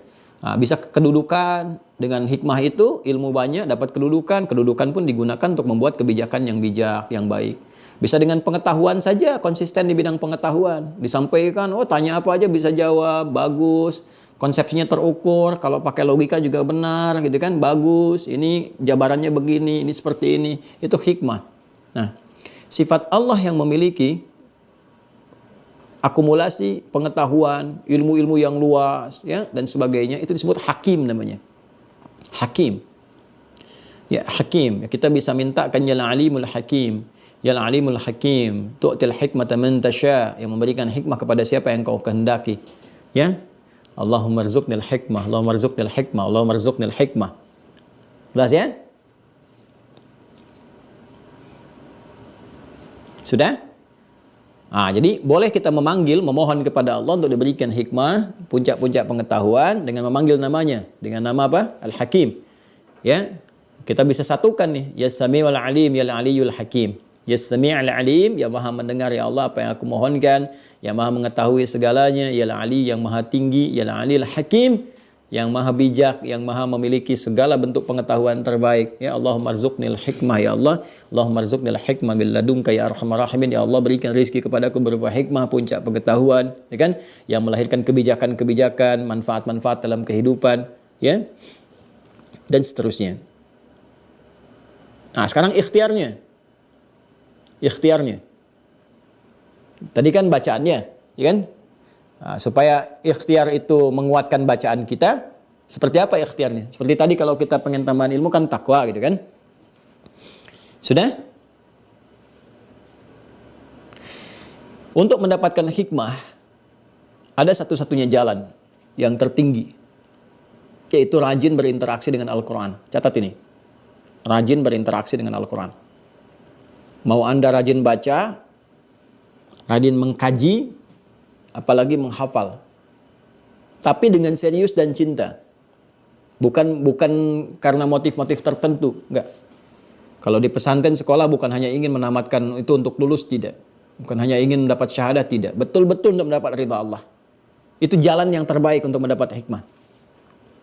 Bisa kedudukan, dengan hikmah itu ilmu banyak, dapat kedudukan pun digunakan untuk membuat kebijakan yang bijak, yang baik. Bisa dengan pengetahuan saja, konsisten di bidang pengetahuan. Disampaikan, tanya apa aja bisa jawab, bagus. Konsepsinya terukur, kalau pakai logika juga benar, gitu kan, bagus. Ini jabarannya begini, ini seperti ini. Itu hikmah. Nah, sifat Allah yang memiliki akumulasi pengetahuan, ilmu-ilmu yang luas, ya, dan sebagainya, itu disebut hakim namanya. Hakim. Ya, hakim. Kita bisa mintakan ya alimul hakim. Ya alimul hakim, tu'til hikmata man tasya, yang memberikan hikmah kepada siapa yang kau kehendaki. Ya. Allahumma rzuqnil hikmah, Allahumma rzuqnil hikmah, Allahumma rzuqnil hikmah. Jelas ya? Sudah? Jadi boleh kita memohon kepada Allah untuk diberikan hikmah, puncak-puncak pengetahuan dengan memanggil namanya. Dengan nama apa? Al-Hakim. Ya, kita bisa satukan nih. Ya Sami'ul Alim, Ya Al-Aliyul Hakim. Ya Sami'ul Alim, ya Maha mendengar ya Allah apa yang aku mohonkan. Ya Maha mengetahui segalanya. Ya Al-Ali, yang Maha tinggi. Ya Al-Aliyul Hakim, yang Maha bijak, yang Maha memiliki segala bentuk pengetahuan terbaik. Ya Allahumma rzuqnil hikmah ya Allah. Allahumma rzuqnil hikmah bil ladunka ya arhamar rahimin. Ya Allah, berikan rezeki kepadaku berupa hikmah, puncak pengetahuan, ya kan? Yang melahirkan kebijakan-kebijakan, manfaat-manfaat dalam kehidupan, ya. Dan seterusnya. Sekarang ikhtiarnya. Ikhtiarnya. Tadi kan bacaannya, ya kan? Supaya ikhtiar itu menguatkan bacaan kita, seperti apa ikhtiarnya? Seperti tadi kalau kita pengen tambahan ilmu kan takwa gitu kan. Sudah? Untuk mendapatkan hikmah, ada satu-satunya jalan yang tertinggi, yaitu rajin berinteraksi dengan Al-Quran. Catat ini. Rajin berinteraksi dengan Al-Quran. Mau Anda rajin baca, rajin mengkaji, apalagi menghafal, tapi dengan serius dan cinta, bukan karena motif-motif tertentu, enggak. Kalau di pesantren sekolah bukan hanya ingin menamatkan itu untuk lulus, tidak, bukan hanya ingin mendapat syahadah, tidak, betul-betul untuk mendapat ridha Allah. Itu jalan yang terbaik untuk mendapat hikmah.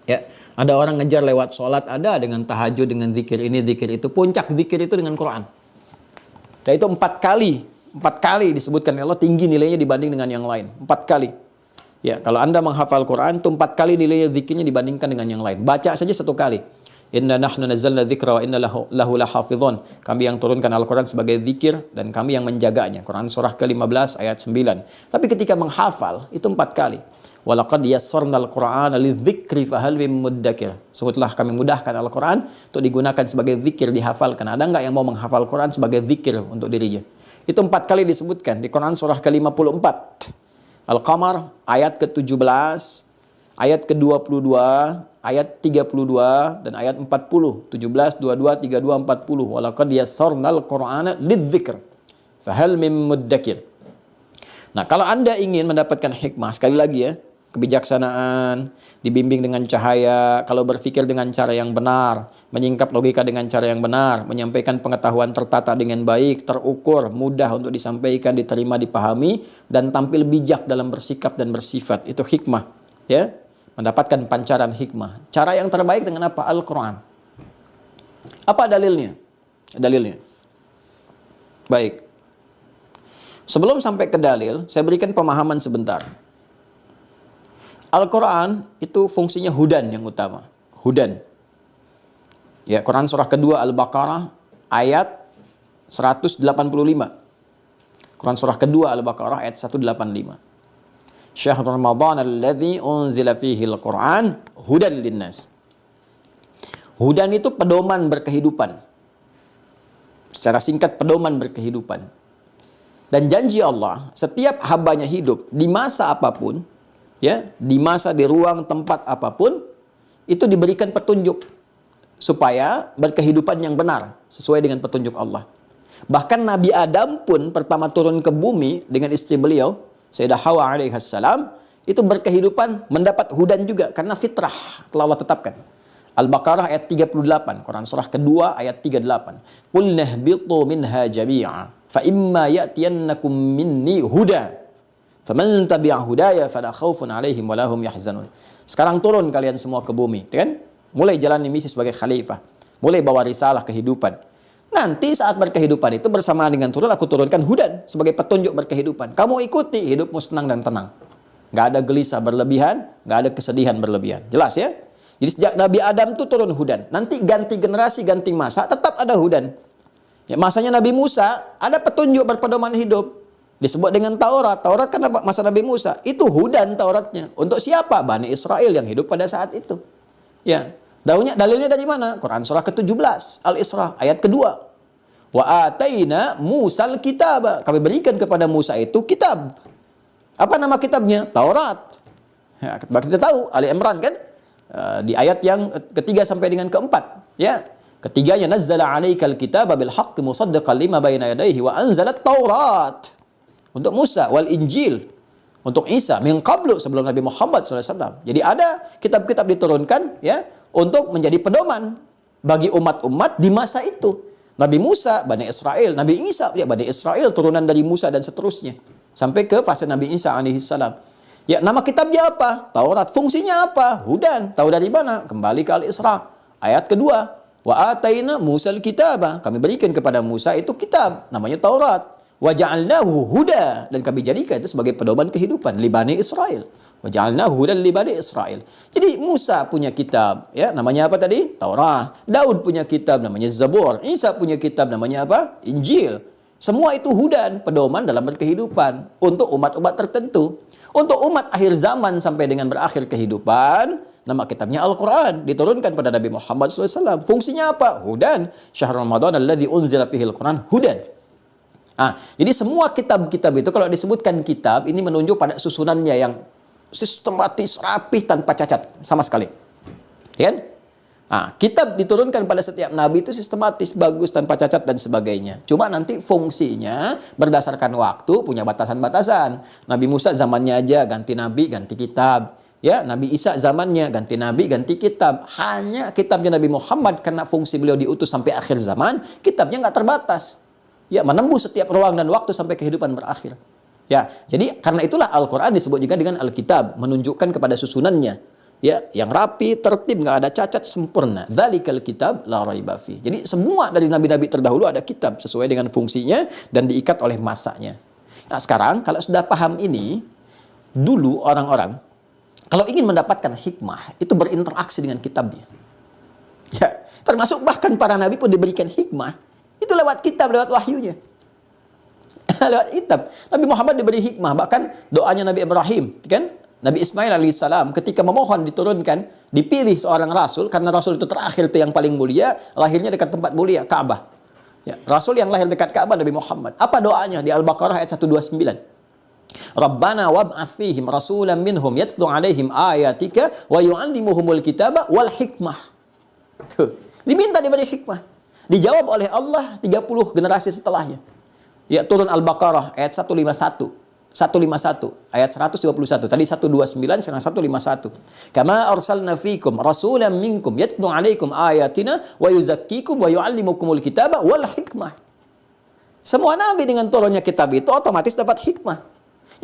Ya, ada orang ngejar lewat sholat, ada dengan tahajud, dengan zikir ini, zikir itu. Puncak zikir itu dengan Quran. Dan itu 4 kali disebutkan Allah tinggi nilainya dibanding dengan yang lain. 4 kali. Ya, kalau Anda menghafal Quran itu 4 kali nilainya zikirnya dibandingkan dengan yang lain. Baca saja 1 kali. Inna nahnu nazzalna dzikra wa inna lahu lahafizun. Kami yang turunkan Al-Quran sebagai zikir dan kami yang menjaganya. Quran surah ke-15 ayat 9. Tapi ketika menghafal itu 4 kali. Walaqad yassarnal Qur'ana lidzikri fahal mim muddakir. Sungguhlah kami mudahkan Al-Quran untuk digunakan sebagai zikir, dihafalkan. Ada enggak yang mau menghafal Quran sebagai zikir untuk dirinya? Itu 4 kali disebutkan di Quran surah ke-54. Al-Qamar ayat ke-17, ayat ke-22, ayat 32 dan ayat 40. 17, 22, 32, 40. Walaqad yassarnal Qur'ana lidzikr fahal mim muddakir. Nah, kalau Anda ingin mendapatkan hikmah, sekali lagi ya, kebijaksanaan, dibimbing dengan cahaya, kalau berpikir dengan cara yang benar, menyingkap logika dengan cara yang benar, menyampaikan pengetahuan tertata dengan baik, terukur, mudah untuk disampaikan, diterima, dipahami, dan tampil bijak dalam bersikap dan bersifat. Itu hikmah, ya, mendapatkan pancaran hikmah. Cara yang terbaik dengan apa? Al-Quran. Apa dalilnya? Dalilnya. Baik. Sebelum sampai ke dalil, saya berikan pemahaman sebentar. Al-Quran itu fungsinya hudan yang utama. Hudan. Ya, Quran surah kedua Al-Baqarah ayat 185. Quran surah kedua Al-Baqarah ayat 185. Syahrul Ramadan alladzi unzila fihi al-Quran hudan linnas. Hudan itu pedoman berkehidupan. Secara singkat, pedoman berkehidupan. Dan janji Allah, setiap hambanya hidup di masa apapun, ya, di masa, di ruang, tempat apapun, itu diberikan petunjuk supaya berkehidupan yang benar sesuai dengan petunjuk Allah. Bahkan Nabi Adam pun pertama turun ke bumi dengan istri beliau, Sayyidah Hawa alaihissalam, itu berkehidupan mendapat hudan juga karena fitrah telah Allah tetapkan. Al-Baqarah ayat 38, Quran surah kedua ayat 38. Qul nahbitu minha jami'a fa imma ya'tiyannakum minni huda faman tabi'a hudaya fala khaufun 'alaihim wa lahum yahzanun. Sekarang turun kalian semua ke bumi, kan? Mulai jalani misi sebagai khalifah, mulai bawa risalah kehidupan. Nanti saat berkehidupan itu bersamaan dengan turun, aku turunkan hudan sebagai petunjuk berkehidupan. Kamu ikuti, hidupmu senang dan tenang. Nggak ada gelisah berlebihan, nggak ada kesedihan berlebihan. Jelas ya? Jadi sejak Nabi Adam itu turun hudan. Nanti ganti generasi, ganti masa, tetap ada hudan. Ya, masanya Nabi Musa, ada petunjuk berpedoman hidup. Disebut dengan Taurat. Taurat kan masa Nabi Musa. Itu hudan Tauratnya. Untuk siapa? Bani Israel yang hidup pada saat itu. Ya. Dalilnya dari mana? Quran surah ke-17. Al-Isra ayat kedua. Wa ataina Musal kitab. Kami berikan kepada Musa itu kitab. Apa nama kitabnya? Taurat. Ya, kita tahu Ali Imran kan? Di ayat yang ketiga sampai dengan keempat. Ya. Ketiganya, nazzala 'alaikal kitaba bil haqqi musaddiqan lima baina yadayhi wa anzalat Taurat. Untuk Musa, wal Injil untuk Isa, min qablu, sebelum Nabi Muhammad SAW. Jadi ada kitab-kitab diturunkan ya untuk menjadi pedoman bagi umat-umat di masa itu. Nabi Musa, Bani Israel, Nabi Isa, ya Bani Israel, turunan dari Musa dan seterusnya. Sampai ke fase Nabi Isa alaihissalam. Ya, nama kitabnya apa? Taurat. Fungsinya apa? Hudan. Tahu dari mana? Kembali ke Al-Isra. Ayat kedua. Wa ataina Musal kitaba. Kami berikan kepada Musa itu kitab. Namanya Taurat. Wa ja'alnahu huda. Dan kami jadikan itu sebagai pedoman kehidupan. Li Bani Israel. Wa ja'alnahu hudan li Bani Israel. Jadi Musa punya kitab. Ya, namanya apa tadi? Taurat. Daud punya kitab. Namanya Zabur. Isa punya kitab. Namanya apa? Injil. Semua itu hudan. Pedoman dalam berkehidupan. Untuk umat-umat tertentu. Untuk umat akhir zaman sampai dengan berakhir kehidupan. Nama kitabnya Al-Quran. Diturunkan pada Nabi Muhammad SAW. Fungsinya apa? Hudan. Syahr Ramadan alladhi unzila fihil Quran. Hudan. Jadi semua kitab-kitab itu kalau disebutkan kitab ini menunjuk pada susunannya yang sistematis, rapih, tanpa cacat sama sekali. Ya kan? Kitab diturunkan pada setiap nabi itu sistematis, bagus, tanpa cacat dan sebagainya. Cuma nanti fungsinya berdasarkan waktu punya batasan-batasan. Nabi Musa zamannya aja ganti nabi, ganti kitab. Ya, Nabi Isa zamannya ganti nabi, ganti kitab. Hanya kitabnya Nabi Muhammad karena fungsi beliau diutus sampai akhir zaman, kitabnya nggak terbatas. Ya, menembus setiap ruang dan waktu sampai kehidupan berakhir. Ya, jadi karena itulah Al-Quran disebut juga dengan Alkitab, menunjukkan kepada susunannya. Ya, yang rapi, tertib, nggak ada cacat, sempurna. Dzalikal kitab la raiba fi. Jadi semua dari nabi-nabi terdahulu ada kitab sesuai dengan fungsinya dan diikat oleh masanya. Nah, sekarang kalau sudah paham ini, dulu orang-orang kalau ingin mendapatkan hikmah itu berinteraksi dengan kitabnya. Ya, termasuk bahkan para nabi pun diberikan hikmah. Itu lewat kitab, lewat wahyunya. Lewat kitab. Nabi Muhammad diberi hikmah. Bahkan doanya Nabi Ibrahim. Kan? Nabi Ismail alaihissalam ketika memohon diturunkan, dipilih seorang rasul. Karena rasul itu terakhir itu yang paling mulia. Lahirnya dekat tempat mulia, Ka'bah. Ya, rasul yang lahir dekat Ka'bah Nabi Muhammad. Apa doanya? Di Al-Baqarah ayat 129. Rabbana wab'ats fihim rasulan minhum yatlu alaihim ayatika wa yu'allimuhumul kitaba wal hikmah. Tuh. Diminta diberi hikmah. Dijawab oleh Allah 30 generasi setelahnya. Ya, turun Al-Baqarah ayat 151. 151 ayat 121. Tadi 129 sekarang 151. Kama arsalna fikum rasulan minkum yatlu alaikum ayatina wa yuzakkikum wa yu'allimukumul kitaba wal hikmah. Semua nabi dengan turunnya kitab itu otomatis dapat hikmah.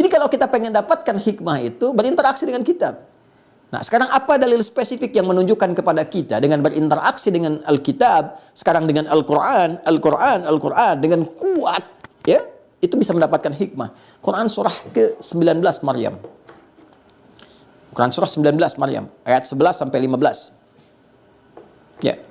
Jadi kalau kita pengen dapatkan hikmah itu berinteraksi dengan kitab. Nah, sekarang apa dalil spesifik yang menunjukkan kepada kita dengan berinteraksi dengan Alkitab, sekarang dengan Al-Quran, dengan kuat, ya, itu bisa mendapatkan hikmah. Quran surah ke-19 Maryam. Quran surah 19 Maryam, ayat 11 sampai 15. Ya.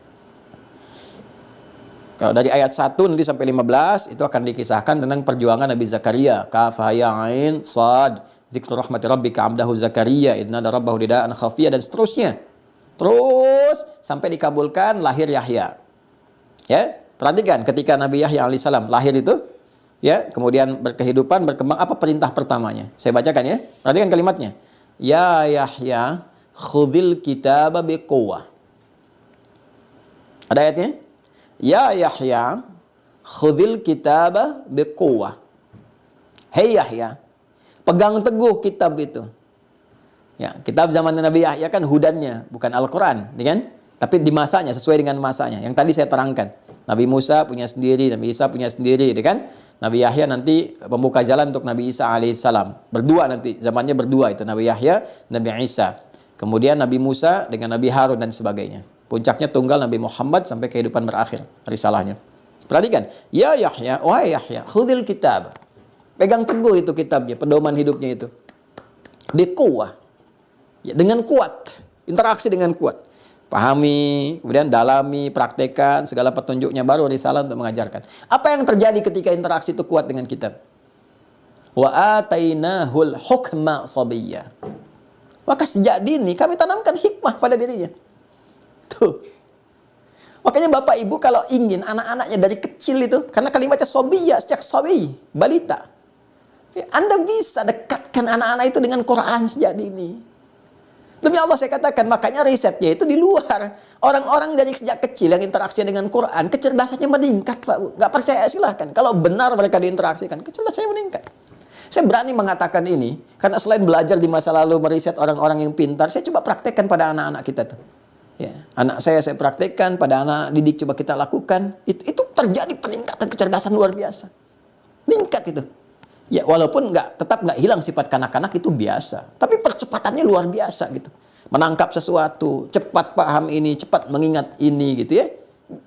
Kalau dari ayat 1 nanti sampai 15, itu akan dikisahkan tentang perjuangan Nabi Zakaria. Kaf, ya, ain, sad. Dzikru rahmati rabbika abdahu Zakaria idna rabbahu nidaan khafiyah dan seterusnya. Terus sampai dikabulkan lahir Yahya. Ya, perhatikan ketika Nabi Yahya alaihissalam lahir itu, ya, kemudian berkehidupan, berkembang, apa perintah pertamanya? Saya bacakan ya. Perhatikan kalimatnya. Ya Yahya, khudhil kitaba biquwwah. Ada ayatnya? Ya Yahya, khudhil kitaba biquwwah. Hei Yahya, pegang teguh kitab itu. Ya, kitab zaman Nabi Yahya kan hudannya, bukan Al-Quran, kan? Tapi di masanya, sesuai dengan masanya. Yang tadi saya terangkan. Nabi Musa punya sendiri, Nabi Isa punya sendiri, kan? Nabi Yahya nanti membuka jalan untuk Nabi Isa alaihissalam. Berdua nanti, zamannya berdua itu. Nabi Yahya, Nabi Isa. Kemudian Nabi Musa dengan Nabi Harun dan sebagainya. Puncaknya tunggal Nabi Muhammad sampai kehidupan berakhir. Risalahnya. Perhatikan. Ya Yahya, wahai Yahya, khudhil kitab. Pegang teguh itu kitabnya, pedoman hidupnya itu. Biquwwah. Ya, dengan kuat. Interaksi dengan kuat. Pahami, kemudian dalami, praktekkan, segala petunjuknya baru risalah untuk mengajarkan. Apa yang terjadi ketika interaksi itu kuat dengan kitab? Wa atainahul hukma sabiyya. Maka sejak dini kami tanamkan hikmah pada dirinya. Tuh. Makanya Bapak Ibu kalau ingin anak-anaknya dari kecil itu, karena kalimatnya sabiyya, sejak sabi, balita. Anda bisa dekatkan anak-anak itu dengan Quran sejak dini. Demi Allah saya katakan, makanya risetnya itu di luar. Orang-orang dari sejak kecil yang interaksi dengan Quran, kecerdasannya meningkat, Pak Bu. Nggak percaya silahkan. Kalau benar mereka diinteraksikan, kecerdasannya meningkat. Saya berani mengatakan ini, karena selain belajar di masa lalu meriset orang-orang yang pintar, saya coba praktekkan pada anak-anak kita tuh. Ya, anak saya praktekkan, pada anak didik coba kita lakukan. Itu terjadi peningkatan kecerdasan luar biasa. Meningkat itu. Ya, walaupun tetap nggak hilang sifat kanak-kanak, itu biasa. Tapi percepatannya luar biasa gitu. Menangkap sesuatu, cepat paham ini, cepat mengingat ini gitu ya.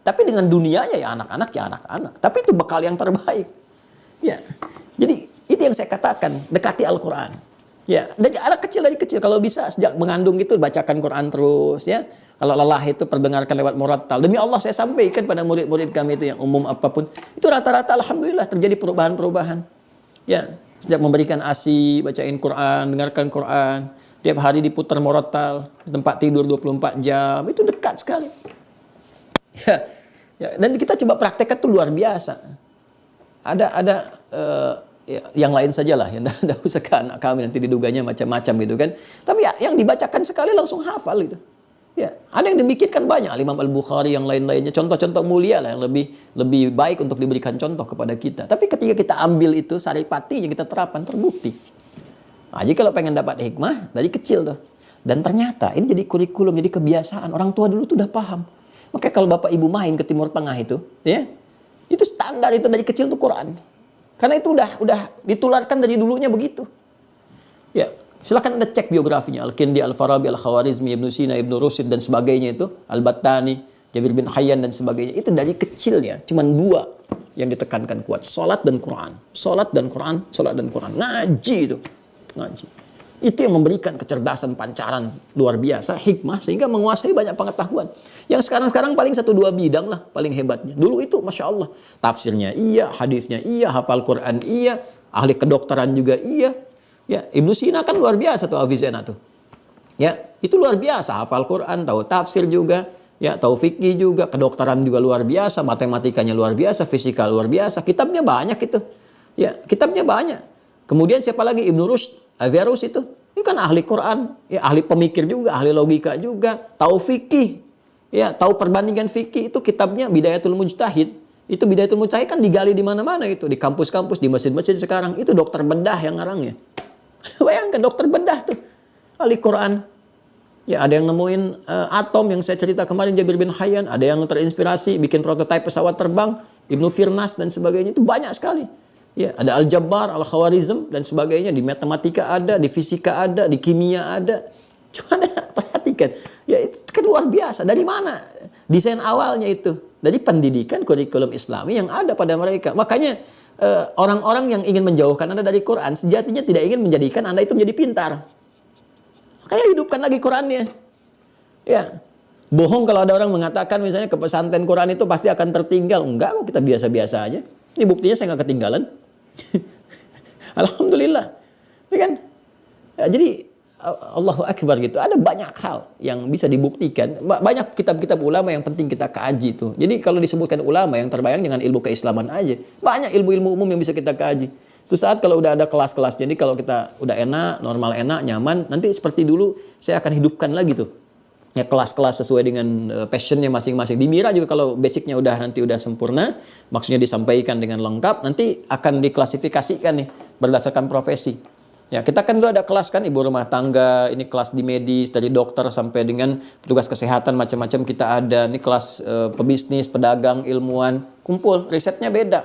Tapi dengan dunianya ya anak-anak. Tapi itu bekal yang terbaik. Ya. Jadi itu yang saya katakan, dekati Al-Quran. Ya, dari anak kecil dari kecil kalau bisa sejak mengandung itu bacakan Quran terus ya. Kalau lelah itu perdengarkan lewat murattal. Demi Allah saya sampaikan pada murid-murid kami itu yang umum apapun, itu rata-rata alhamdulillah terjadi perubahan-perubahan. Ya, sejak memberikan ASI, bacain Quran, dengarkan Quran, tiap hari diputar murattal, tempat tidur 24 jam, itu dekat sekali. Ya, dan kita coba praktekkan itu luar biasa. Ada yang lain sajalah, yang tidak usah ke anak kami nanti diduganya macam-macam gitu kan. Tapi ya, yang dibacakan sekali langsung hafal gitu. Ya, ada yang demikian banyak, Imam Al-Bukhari yang lain-lainnya, contoh-contoh mulia lah yang lebih baik untuk diberikan contoh kepada kita. Tapi ketika kita ambil itu saripati yang kita terapkan terbukti. Nah, jadi kalau pengen dapat hikmah dari kecil tuh. Dan ternyata ini jadi kurikulum, jadi kebiasaan. Orang tua dulu tuh udah paham. Makanya kalau Bapak Ibu main ke Timur Tengah itu, ya, itu standar itu dari kecil tuh Quran. Karena itu udah ditularkan dari dulunya begitu. Ya. Silakan Anda cek biografinya, Al-Kindi, Al-Farabi, Al-Khawarizmi, Ibnu Sina, Ibnu Rushd dan sebagainya itu, Al-Battani, Jabir bin Hayyan dan sebagainya. Itu dari kecilnya, cuman 2 yang ditekankan kuat, salat dan Quran. Salat dan Quran, salat dan Quran. Ngaji itu. Ngaji. Itu yang memberikan kecerdasan pancaran luar biasa, hikmah sehingga menguasai banyak pengetahuan. Yang sekarang paling 1-2 bidang lah paling hebatnya. Dulu itu Masya Allah, tafsirnya iya, hadisnya iya, hafal Quran iya, ahli kedokteran juga iya. Ya, Ibnu Sina kan luar biasa tuh Avicena tuh. Ya, itu luar biasa, hafal Quran, tahu tafsir juga, ya, tahu fikih juga, kedokteran juga luar biasa, matematikanya luar biasa, fisika luar biasa, kitabnya banyak itu. Ya, kitabnya banyak. Kemudian siapa lagi? Ibnu Rushd, Averroes itu. Ini kan ahli Quran, ya, ahli pemikir juga, ahli logika juga, tahu fikih. Ya, tahu perbandingan fikih, itu kitabnya Bidayatul Mujtahid. Itu Bidayatul Mujtahid kan digali di mana-mana itu, di kampus-kampus, di masjid-masjid sekarang. Itu dokter bedah yang ngarangnya. Bayangkan dokter bedah tuh, ahli Quran. Ya, ada yang nemuin atom yang saya cerita kemarin, Jabir bin Hayyan. Ada yang terinspirasi bikin prototipe pesawat terbang, Ibnu Firnas dan sebagainya. Itu banyak sekali. Ya, ada Al-Jabbar, Al-Khawarizm dan sebagainya. Di matematika ada, di fisika ada, di kimia ada. Cuma perhatikan, ya itu kan luar biasa. Dari mana desain awalnya itu? Dari pendidikan kurikulum Islami yang ada pada mereka. Makanya orang-orang yang ingin menjauhkan Anda dari Quran sejatinya tidak ingin menjadikan Anda itu menjadi pintar. Makanya hidupkan lagi Qurannya. Ya, bohong kalau ada orang mengatakan misalnya ke pesantren Quran itu pasti akan tertinggal. Enggak kok, kita biasa-biasa aja. Ini buktinya saya nggak ketinggalan. Alhamdulillah. Ini kan? Ya, jadi Allahu Akbar gitu. Ada banyak hal yang bisa dibuktikan. Banyak kitab-kitab ulama yang penting kita kaji tuh. Jadi kalau disebutkan ulama yang terbayang dengan ilmu keislaman aja. Banyak ilmu-ilmu umum yang bisa kita kaji. Suatu saat kalau udah ada kelas-kelas, jadi kalau kita udah enak, normal enak, nyaman, nanti seperti dulu saya akan hidupkan lagi tuh. Ya, kelas-kelas sesuai dengan passionnya masing-masing. Di Mira juga kalau basicnya nanti udah sempurna, maksudnya disampaikan dengan lengkap, nanti akan diklasifikasikan nih berdasarkan profesi. Ya, kita kan dulu ada kelas kan ibu rumah tangga, ini kelas di medis, dari dokter sampai dengan petugas kesehatan macam-macam kita ada. Ini kelas pebisnis, pedagang, ilmuwan, kumpul, risetnya beda.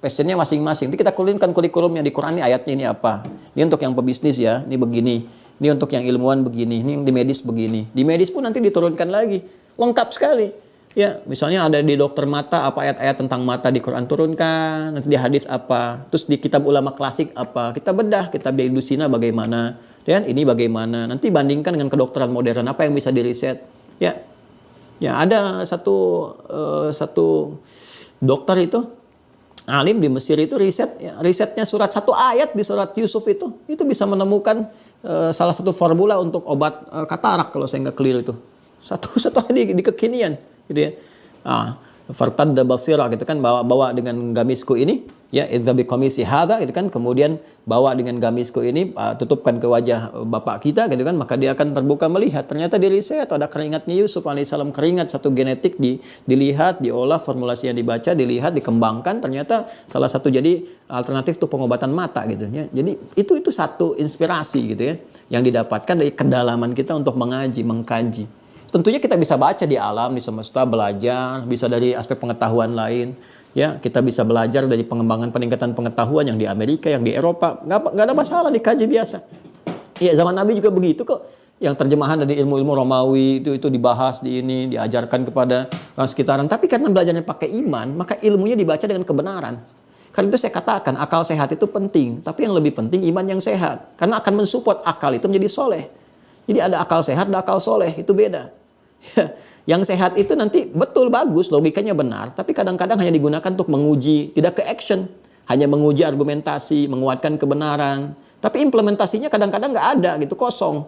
Passionnya masing-masing. Nanti kita kuliahkan kurikulumnya di Quran, ini ayatnya ini apa. Ini untuk yang pebisnis ya, ini begini. Ini untuk yang ilmuwan begini, ini yang di medis begini. Di medis pun nanti diturunkan lagi. Lengkap sekali. Ya, misalnya ada di dokter mata, apa ayat-ayat tentang mata di Quran turunkan, nanti di hadis apa, terus di kitab ulama klasik apa, kita bedah, kitab Ibnu Sina bagaimana, dan ini bagaimana, nanti bandingkan dengan kedokteran modern, apa yang bisa diriset. Ya, ya ada satu dokter itu, alim di Mesir itu risetnya satu ayat di surat Yusuf itu bisa menemukan salah satu formula untuk obat katarak kalau saya nggak keliru itu. Satu ayat di kekinian. Gitu ya. Fartadda basirah gitu kan bawa dengan gamisku ini ya idza biqamisi hadza gitu kan, kemudian bawa dengan gamisku ini, tutupkan ke wajah bapak kita gitu kan, maka dia akan terbuka melihat ternyata di riset ada keringatnya Yusuf alaihissalam, keringat satu genetik dilihat, diolah, formulasi yang dibaca, dilihat, dikembangkan, ternyata salah satu jadi alternatif tuh pengobatan mata gitu ya. Jadi itu satu inspirasi gitu ya yang didapatkan dari kedalaman kita untuk mengaji, mengkaji. Tentunya kita bisa baca di alam, di semesta, belajar, bisa dari aspek pengetahuan lain. Ya, kita bisa belajar dari pengembangan peningkatan pengetahuan yang di Amerika, yang di Eropa, nggak ada masalah, dikaji biasa. Iya, zaman Nabi juga begitu kok. Yang terjemahan dari ilmu-ilmu Romawi itu dibahas di ini, diajarkan kepada orang sekitaran. Tapi karena belajarnya pakai iman, maka ilmunya dibaca dengan kebenaran. Karena itu saya katakan akal sehat itu penting, tapi yang lebih penting iman yang sehat. Karena akan mensupport akal itu menjadi soleh. Jadi ada akal sehat, ada akal soleh, itu beda. Yang sehat itu nanti betul bagus, logikanya benar, tapi kadang-kadang hanya digunakan untuk menguji, tidak ke action, hanya menguji argumentasi, menguatkan kebenaran, tapi implementasinya kadang-kadang nggak ada gitu, kosong.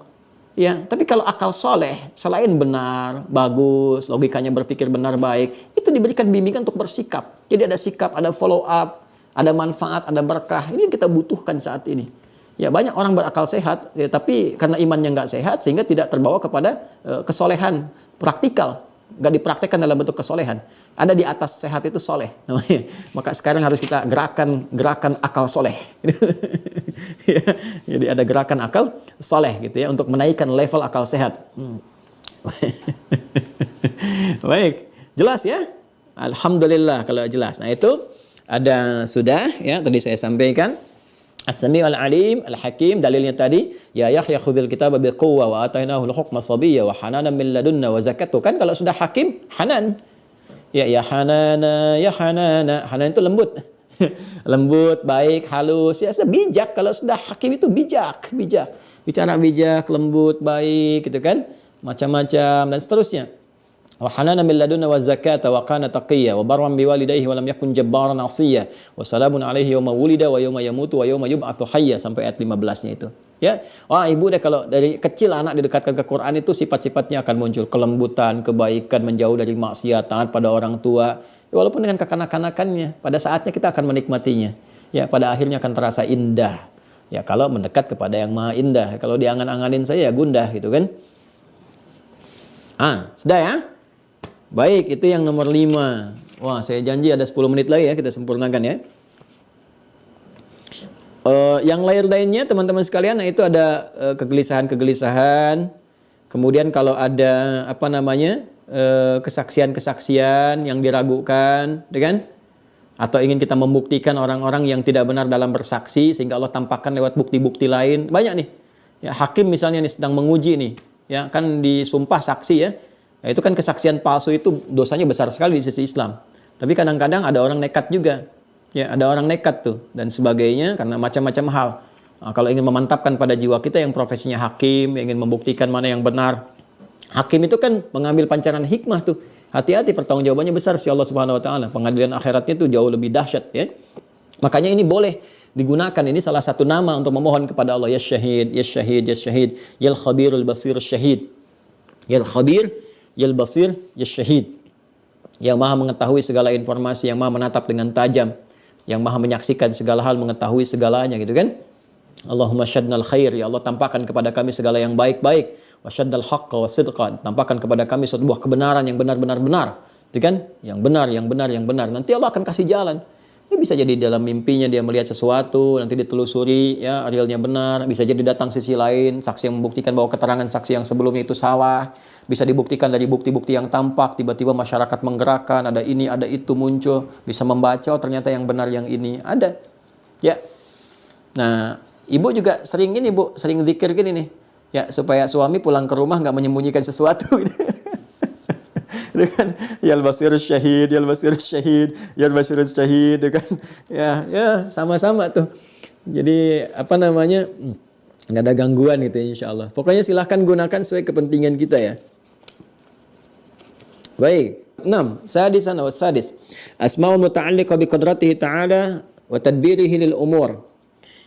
Ya, tapi kalau akal soleh, selain benar, bagus, logikanya berpikir benar baik, itu diberikan bimbingan untuk bersikap. Jadi ada sikap, ada follow up, ada manfaat, ada berkah. Ini yang kita butuhkan saat ini. Ya, banyak orang berakal sehat, ya, tapi karena imannya nggak sehat sehingga tidak terbawa kepada kesolehan praktikal, nggak dipraktekkan dalam bentuk kesolehan. Ada di atas sehat itu soleh namanya. Maka sekarang harus kita gerakan akal soleh. Ya, jadi ada gerakan akal soleh gitu ya untuk menaikkan level akal sehat. Baik, jelas ya? Alhamdulillah kalau jelas. Nah itu ada sudah ya tadi saya sampaikan. As-Sami'ul Alim, Al-Hakim, dalilnya tadi, ya Yahya khudhil kitaba biquwwa wa atainahu al-hukma sabiyya wa hananan min ladunna wa zakatu. Kan kalau sudah hakim, hanan. Ya hanana, ya hanana. Hanan itu lembut. Lembut, baik, halus, ya bijak. Kalau sudah hakim itu bijak. Bicara bijak, lembut, baik gitu kan. Macam-macam dan seterusnya. Wa hananan min ladunna wa zakata wa kana taqiyya wa barran biwalidayhi wa lam yakun jabbaran 'asiyya wa salamun alaihi yawma wulida wa yawma yamutu wa yawma yub'atsu hayya sampai ayat 15-nya itu. Ya. Wah, ibu deh kalau dari kecil anak didekatkan ke Quran itu sifat-sifatnya akan muncul, kelembutan, kebaikan, menjauh dari maksiat, taat pada orang tua. Ya, walaupun dengan kekanak-kanakannya, pada saatnya kita akan menikmatinya. Ya, pada akhirnya akan terasa indah. Ya, kalau mendekat kepada yang Maha Indah. Kalau diangan-anganin saya ya gundah gitu kan. Sudah ya? Baik, itu yang nomor 5. Wah, saya janji ada 10 menit lagi ya, kita sempurnakan ya. Yang lainnya teman-teman sekalian, nah itu ada kegelisahan-kegelisahan. Kemudian kalau ada kesaksian-kesaksian yang diragukan, kan? Atau ingin kita membuktikan orang-orang yang tidak benar dalam bersaksi sehingga Allah tampakkan lewat bukti-bukti lain. Banyak nih. Ya, hakim misalnya nih sedang menguji nih, ya kan disumpah saksi ya. Ya, itu kan kesaksian palsu itu dosanya besar sekali di sisi Islam. Tapi kadang-kadang ada orang nekat juga. Ya, ada orang nekat tuh dan sebagainya karena macam-macam hal. Nah, kalau ingin memantapkan pada jiwa kita yang profesinya hakim, yang ingin membuktikan mana yang benar. Hakim itu kan mengambil pancaran hikmah tuh. Hati-hati, pertanggungjawabannya besar si Allah Subhanahu wa taala. Pengadilan akhiratnya itu jauh lebih dahsyat ya. Makanya ini boleh digunakan, ini salah satu nama untuk memohon kepada Allah, ya syahid, ya syahid, ya syahid, yal khabirul basir syahid. Yal khabir, yal basir, ya syahid. Yang maha mengetahui segala informasi, yang maha menatap dengan tajam, yang maha menyaksikan segala hal, mengetahui segalanya gitu kan. Allahumma syadnal khair, ya Allah tampakkan kepada kami segala yang baik-baik. Wa syaddal haqqa wa sidqa, tampakkan kepada kami suatu buah kebenaran yang benar-benar benar. Gitu kan? Yang benar, yang benar, yang benar. Nanti Allah akan kasih jalan. Ini bisa jadi dalam mimpinya dia melihat sesuatu, nanti ditelusuri, ya realnya benar. Bisa jadi datang sisi lain, saksi yang membuktikan bahwa keterangan saksi yang sebelumnya itu salah. Bisa dibuktikan dari bukti-bukti yang tampak, tiba-tiba masyarakat menggerakkan, ada ini, ada itu muncul. Bisa membaca, oh ternyata yang benar yang ini. Ada. Ya. Nah, ibu juga sering ini, Bu, sering zikir gini nih. Ya, supaya suami pulang ke rumah nggak menyembunyikan sesuatu. Dengan yal basirus syahid, yal basirus syahid, yal basirus syahid, kan? Ya, sama-sama tuh. Jadi nggak ada gangguan gitu ya, insya Allah. Pokoknya silahkan gunakan sesuai kepentingan kita ya. Baik. 6. Sadisan wa sadis. Asmaul muta'alliqa bi qadratihi ta'ala wa tadbirihi lil umur.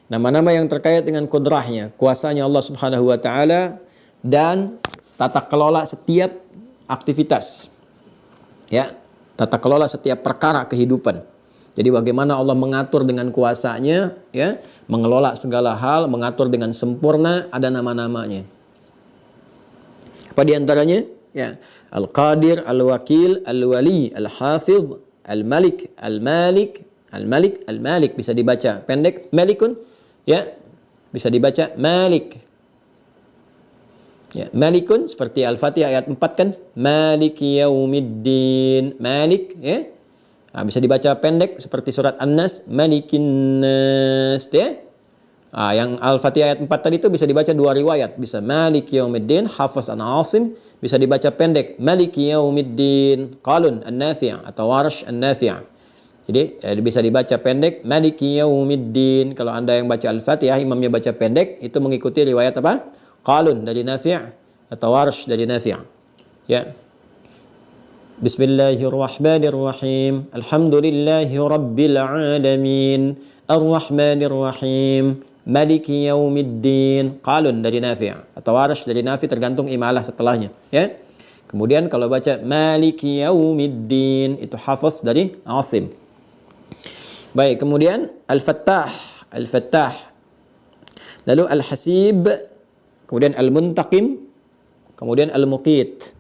Nama-nama yang terkait dengan kudrahnya, kuasanya Allah Subhanahu wa taala dan tata kelola setiap aktivitas. Ya, tata kelola setiap perkara kehidupan. Jadi bagaimana Allah mengatur dengan kuasanya, ya, mengelola segala hal, mengatur dengan sempurna, ada nama-namanya. Apa di antaranya? Ya, Al-Qadir, Al-Wakil, Al-Wali, Al-Hafidh, Al-Malik, Al-Malik, Al-Malik, Al-Malik, bisa dibaca pendek Malikun, ya. Bisa dibaca Malik. Ya, Malikun seperti Al-Fatihah ayat 4 kan, Maliki Yaumiddin, Malik, ya. Nah, bisa dibaca pendek seperti surat An-Nas, Malikin Nas, ya. Nah, yang Al-Fatihah ayat 4 tadi itu bisa dibaca dua riwayat, bisa Maliki Yaumiddin, Hafaz an Asim, bisa dibaca pendek Maliki Yaumiddin, Qalun An-Nafi' atau Warsh An-Nafi'. Jadi bisa dibaca pendek Maliki Yaumiddin. Kalau Anda yang baca Al-Fatihah, imamnya baca pendek, itu mengikuti riwayat apa? Qalun dari Nafi' atau Warsh dari Nafi'. Ya. Bismillahirrahmanirrahim. Alhamdulillahi rabbil alamin. Ar-Rahmanirrahim. Maliki Yaumiddin. Qalun dari Nafi' atau Warsh dari Nafi', tergantung imalah setelahnya, ya. Kemudian kalau baca Maliki Yaumiddin, itu Hafaz dari Asim. Baik, kemudian Al-Fattah, Al-Fattah. Lalu Al-Hasib, kemudian Al-Muntaqim, kemudian Al-Muqit.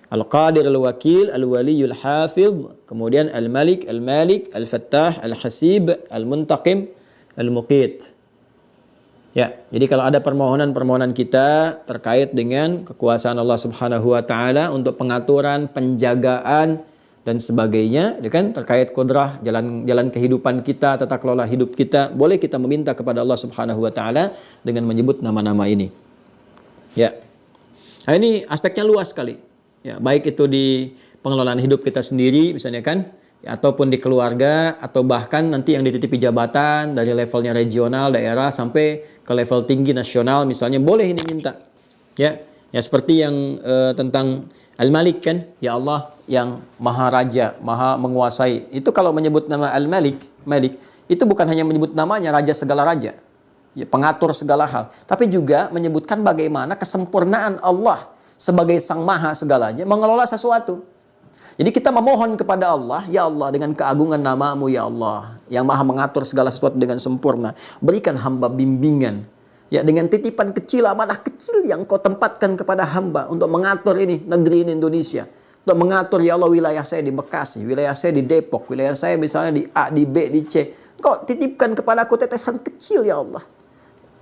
Al-Qadir, Al-Wakil, Al-Wali, Al-Hafidh, kemudian Al-Malik, Al-Malik, Al-Fattah, Al-Hasib, Al-Muntaqim, Al-Muqit. Ya, jadi kalau ada permohonan-permohonan kita terkait dengan kekuasaan Allah Subhanahu wa taala untuk pengaturan, penjagaan dan sebagainya, ya kan, terkait kudrah jalan kehidupan kita, tata kelola hidup kita, boleh kita meminta kepada Allah Subhanahu wa taala dengan menyebut nama-nama ini. Ya. Nah, ini aspeknya luas sekali. Ya, baik itu di pengelolaan hidup kita sendiri misalnya kan, ya, ataupun di keluarga, atau bahkan nanti yang dititipi jabatan dari levelnya regional, daerah sampai ke level tinggi nasional misalnya, boleh ini minta. Ya, ya seperti yang tentang Al-Malik kan, ya Allah yang Maha Raja, Maha Menguasai. Itu kalau menyebut nama Al-Malik, Malik, itu bukan hanya menyebut namanya raja segala raja, ya, pengatur segala hal, tapi juga menyebutkan bagaimana kesempurnaan Allah sebagai Sang Maha segalanya mengelola sesuatu. Jadi kita memohon kepada Allah, ya Allah dengan keagungan nama-Mu ya Allah, yang Maha mengatur segala sesuatu dengan sempurna, berikan hamba bimbingan. Ya, dengan titipan kecil, amanah kecil yang Kau tempatkan kepada hamba untuk mengatur ini, negeri ini Indonesia. Untuk mengatur, ya Allah, wilayah saya di Bekasi, wilayah saya di Depok, wilayah saya misalnya di A, di B, di C. Kau titipkan kepada aku tetesan kecil, ya Allah.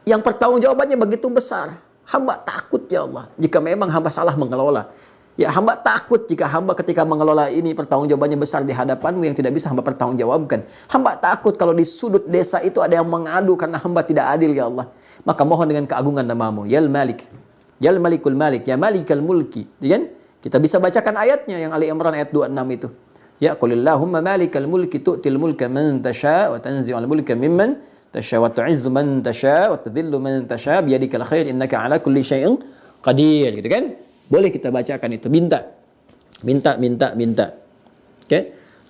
Yang pertanggungjawabannya begitu besar. Hamba takut, ya Allah, jika memang hamba salah mengelola. Ya, hamba takut jika hamba ketika mengelola ini pertanggungjawabannya besar di hadapan-Mu yang tidak bisa hamba pertanggungjawabkan. Hamba takut kalau di sudut desa itu ada yang mengadu karena hamba tidak adil, ya Allah. Maka mohon dengan keagungan nama-Mu, Yal Malik, Yal Malikul Malik, Ya Malikal Mulki. Ya, kita bisa bacakan ayatnya yang Ali Imran ayat 26 itu. Ya, Qulillahumma Malikal Mulki tu'til mulka man tasha wa tanzi'ul mulka mimman tasha wa tu'izzu man tasha wa tudhillu man tasha biyadikal khair innaka ala kulli syai'in qadir, gitu kan? Boleh kita bacakan itu, minta. Oke?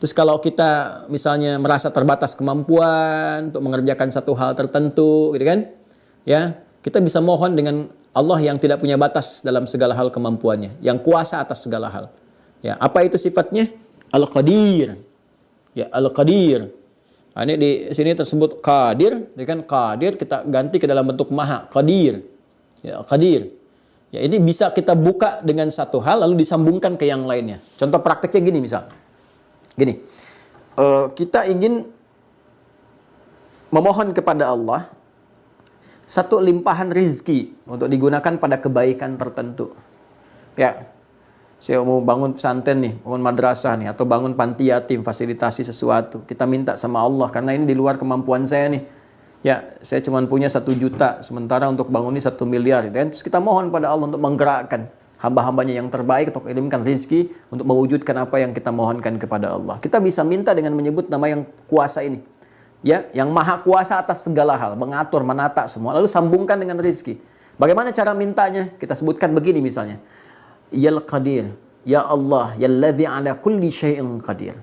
Terus kalau kita misalnya merasa terbatas kemampuan untuk mengerjakan satu hal tertentu, gitu kan? Ya, kita bisa mohon dengan Allah yang tidak punya batas dalam segala hal kemampuannya, yang kuasa atas segala hal. Ya, apa itu sifatnya? Al-Qadir. Ya, Al-Qadir. Nah, ini di sini tersebut Qadir, ya kan? Qadir kita ganti ke dalam bentuk Maha, Qadir. Ya, Qadir. Ya, ini bisa kita buka dengan satu hal lalu disambungkan ke yang lainnya. Contoh prakteknya gini misal. Gini. Kita ingin memohon kepada Allah satu limpahan rizki untuk digunakan pada kebaikan tertentu. Ya. Saya mau bangun pesantren nih, bangun madrasah nih, atau bangun panti yatim, fasilitasi sesuatu. Kita minta sama Allah karena ini di luar kemampuan saya nih. Ya, saya cuma punya 1 juta, sementara untuk bangun ini 1 miliar. Gitu kan? Terus kita mohon pada Allah untuk menggerakkan hamba-hambanya yang terbaik untuk mengirimkan rizki, untuk mewujudkan apa yang kita mohonkan kepada Allah. Kita bisa minta dengan menyebut nama yang kuasa ini. Ya, yang maha kuasa atas segala hal, mengatur, menata semua. Lalu sambungkan dengan rizki. Bagaimana cara mintanya? Kita sebutkan begini misalnya. Yal Qadir, ya Allah, yalladzi ala kulli syai'in qadir.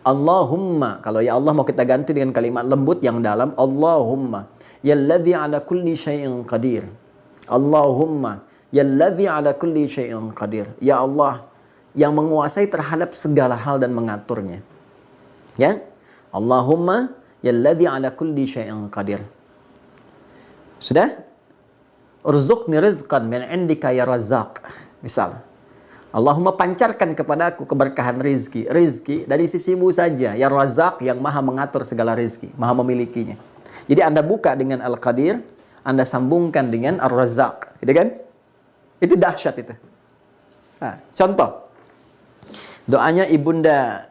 Allahumma, kalau ya Allah mau kita ganti dengan kalimat lembut yang dalam, Allahumma yalladzi ala kulli syai'in qadir. Allahumma yalladzi ala kulli syai'in qadir. Ya Allah yang menguasai terhadap segala hal dan mengaturnya. Ya. Allahumma yalladzi ala kulli syai'in qadir. Sudah? Urzuqni rizqan min indika ya Razzaq. Misal, Allahumma pancarkan kepadaku keberkahan rizki. Rizki dari sisimu saja. Ya Razzaq, yang maha mengatur segala rizki. Maha memilikinya. Jadi Anda buka dengan Al-Qadir, Anda sambungkan dengan Ar-Razzaq. Gitu kan? Itu dahsyat itu. Nah, contoh. Doanya ibunda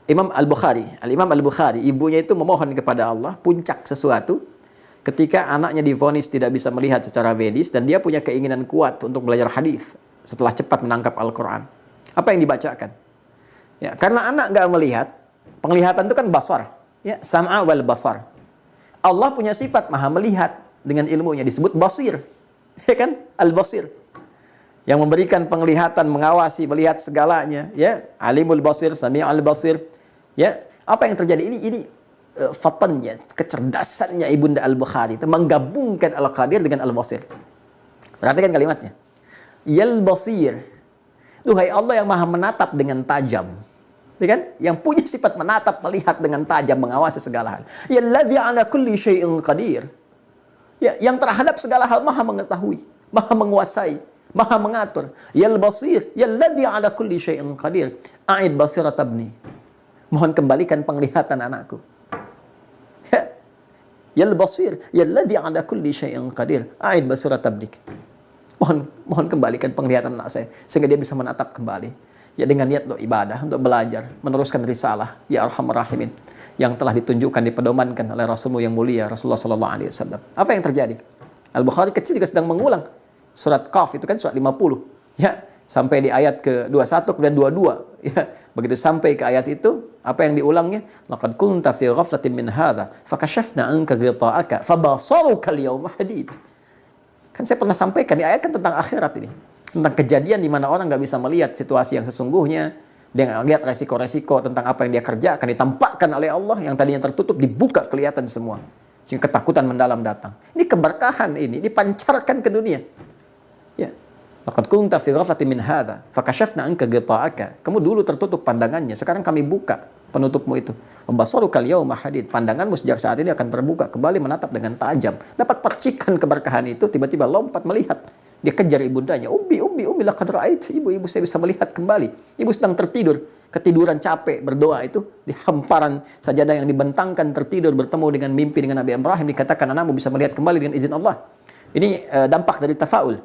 Imam Al-Bukhari. Al-Imam Al-Bukhari, ibunya itu memohon kepada Allah, puncak sesuatu. Ketika anaknya divonis tidak bisa melihat secara medis, dan dia punya keinginan kuat untuk belajar hadis setelah cepat menangkap Al-Quran. Apa yang dibacakan? Ya, karena anak nggak melihat, penglihatan itu kan basar. Ya, sam'a wal basar. Allah punya sifat maha melihat dengan ilmunya, disebut basir. Ya kan? Al-basir. Yang memberikan penglihatan, mengawasi, melihat segalanya. Ya, alimul basir, sami'ul basir. Ya, apa yang terjadi? Ini fatannya, kecerdasannya ibunda Al-Bukhari itu menggabungkan Al-Qadir dengan Al-Basir. Perhatikan kalimatnya. Yal Basir. Duhai Allah yang maha menatap dengan tajam. Ya kan? Yang punya sifat menatap, melihat dengan tajam, mengawasi segala hal. Yalladzi ala kulli syai'in qadir. Ya, yang terhadap segala hal maha mengetahui, maha menguasai, maha mengatur. Yal Basir. Yalladzi ala kulli syai'in qadir. A'id basirat abni. Mohon kembalikan penglihatan anakku. Yal Basir, yalladzi ala kulli syai'in qadir. A'id basirat abdik. Mohon kembalikan penglihatan anak saya sehingga dia bisa menatap kembali. Ya, dengan niat untuk ibadah, untuk belajar, meneruskan risalah ya Arhamar Rahimin yang telah ditunjukkan, dipedomankan oleh Rasulmu yang mulia Rasulullah sallallahu alaihi wasallam. Apa yang terjadi? Al-Bukhari kecil juga sedang mengulang surat Qaf, itu kan surat 50. Ya, sampai di ayat ke-21 kemudian 22. Ya, begitu sampai ke ayat itu, apa yang diulangnya? Laqad kunta fi ghaflatin min hadza fakashafna anka ghita'aka fabasaruka al-yawma hadid. Kan saya pernah sampaikan di ayat kan tentang akhirat ini. Tentang kejadian di mana orang nggak bisa melihat situasi yang sesungguhnya. Dia nggak lihat resiko-resiko tentang apa yang dia kerjakan, ditampakkan oleh Allah yang tadinya tertutup, dibuka kelihatan semua. Sehingga ketakutan mendalam datang. Ini keberkahan ini dipancarkan ke dunia. Ya. Laqad kunta fi ghaflatin min hadza fakashafna anka ghita'aka. Kamu dulu tertutup pandangannya, sekarang kami buka penutupmu itu. Wabasaruka al-yawma hadid. Pandanganmu sejak saat ini akan terbuka kembali, menatap dengan tajam. Dapat percikan keberkahan itu, tiba-tiba lompat melihat. Dia kejar ibundanya. Ummi laqad ra'ait. Ibu saya bisa melihat kembali. Ibu sedang tertidur, ketiduran capek berdoa itu di hamparan sajadah yang dibentangkan, tertidur bertemu dengan mimpi dengan Nabi Ibrahim, dikatakan anakmu bisa melihat kembali dengan izin Allah. Ini dampak dari tafaul.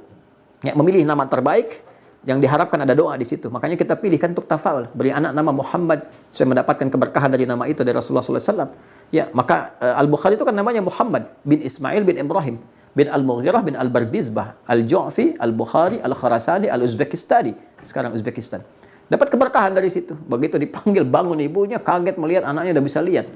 Ya, memilih nama terbaik yang diharapkan ada doa di situ. Makanya kita pilihkan untuk tafaul, beri anak nama Muhammad supaya mendapatkan keberkahan dari nama itu dari Rasulullah SAW. Ya, maka Al-Bukhari itu kan namanya Muhammad bin Ismail bin Ibrahim bin Al-Mughirah bin Al-Bardizbah Al-Ju'fi Al-Bukhari Al-Khurasani Al-Uzbekistani, sekarang Uzbekistan. Dapat keberkahan dari situ. Begitu dipanggil bangun ibunya, kaget melihat anaknya udah bisa lihat,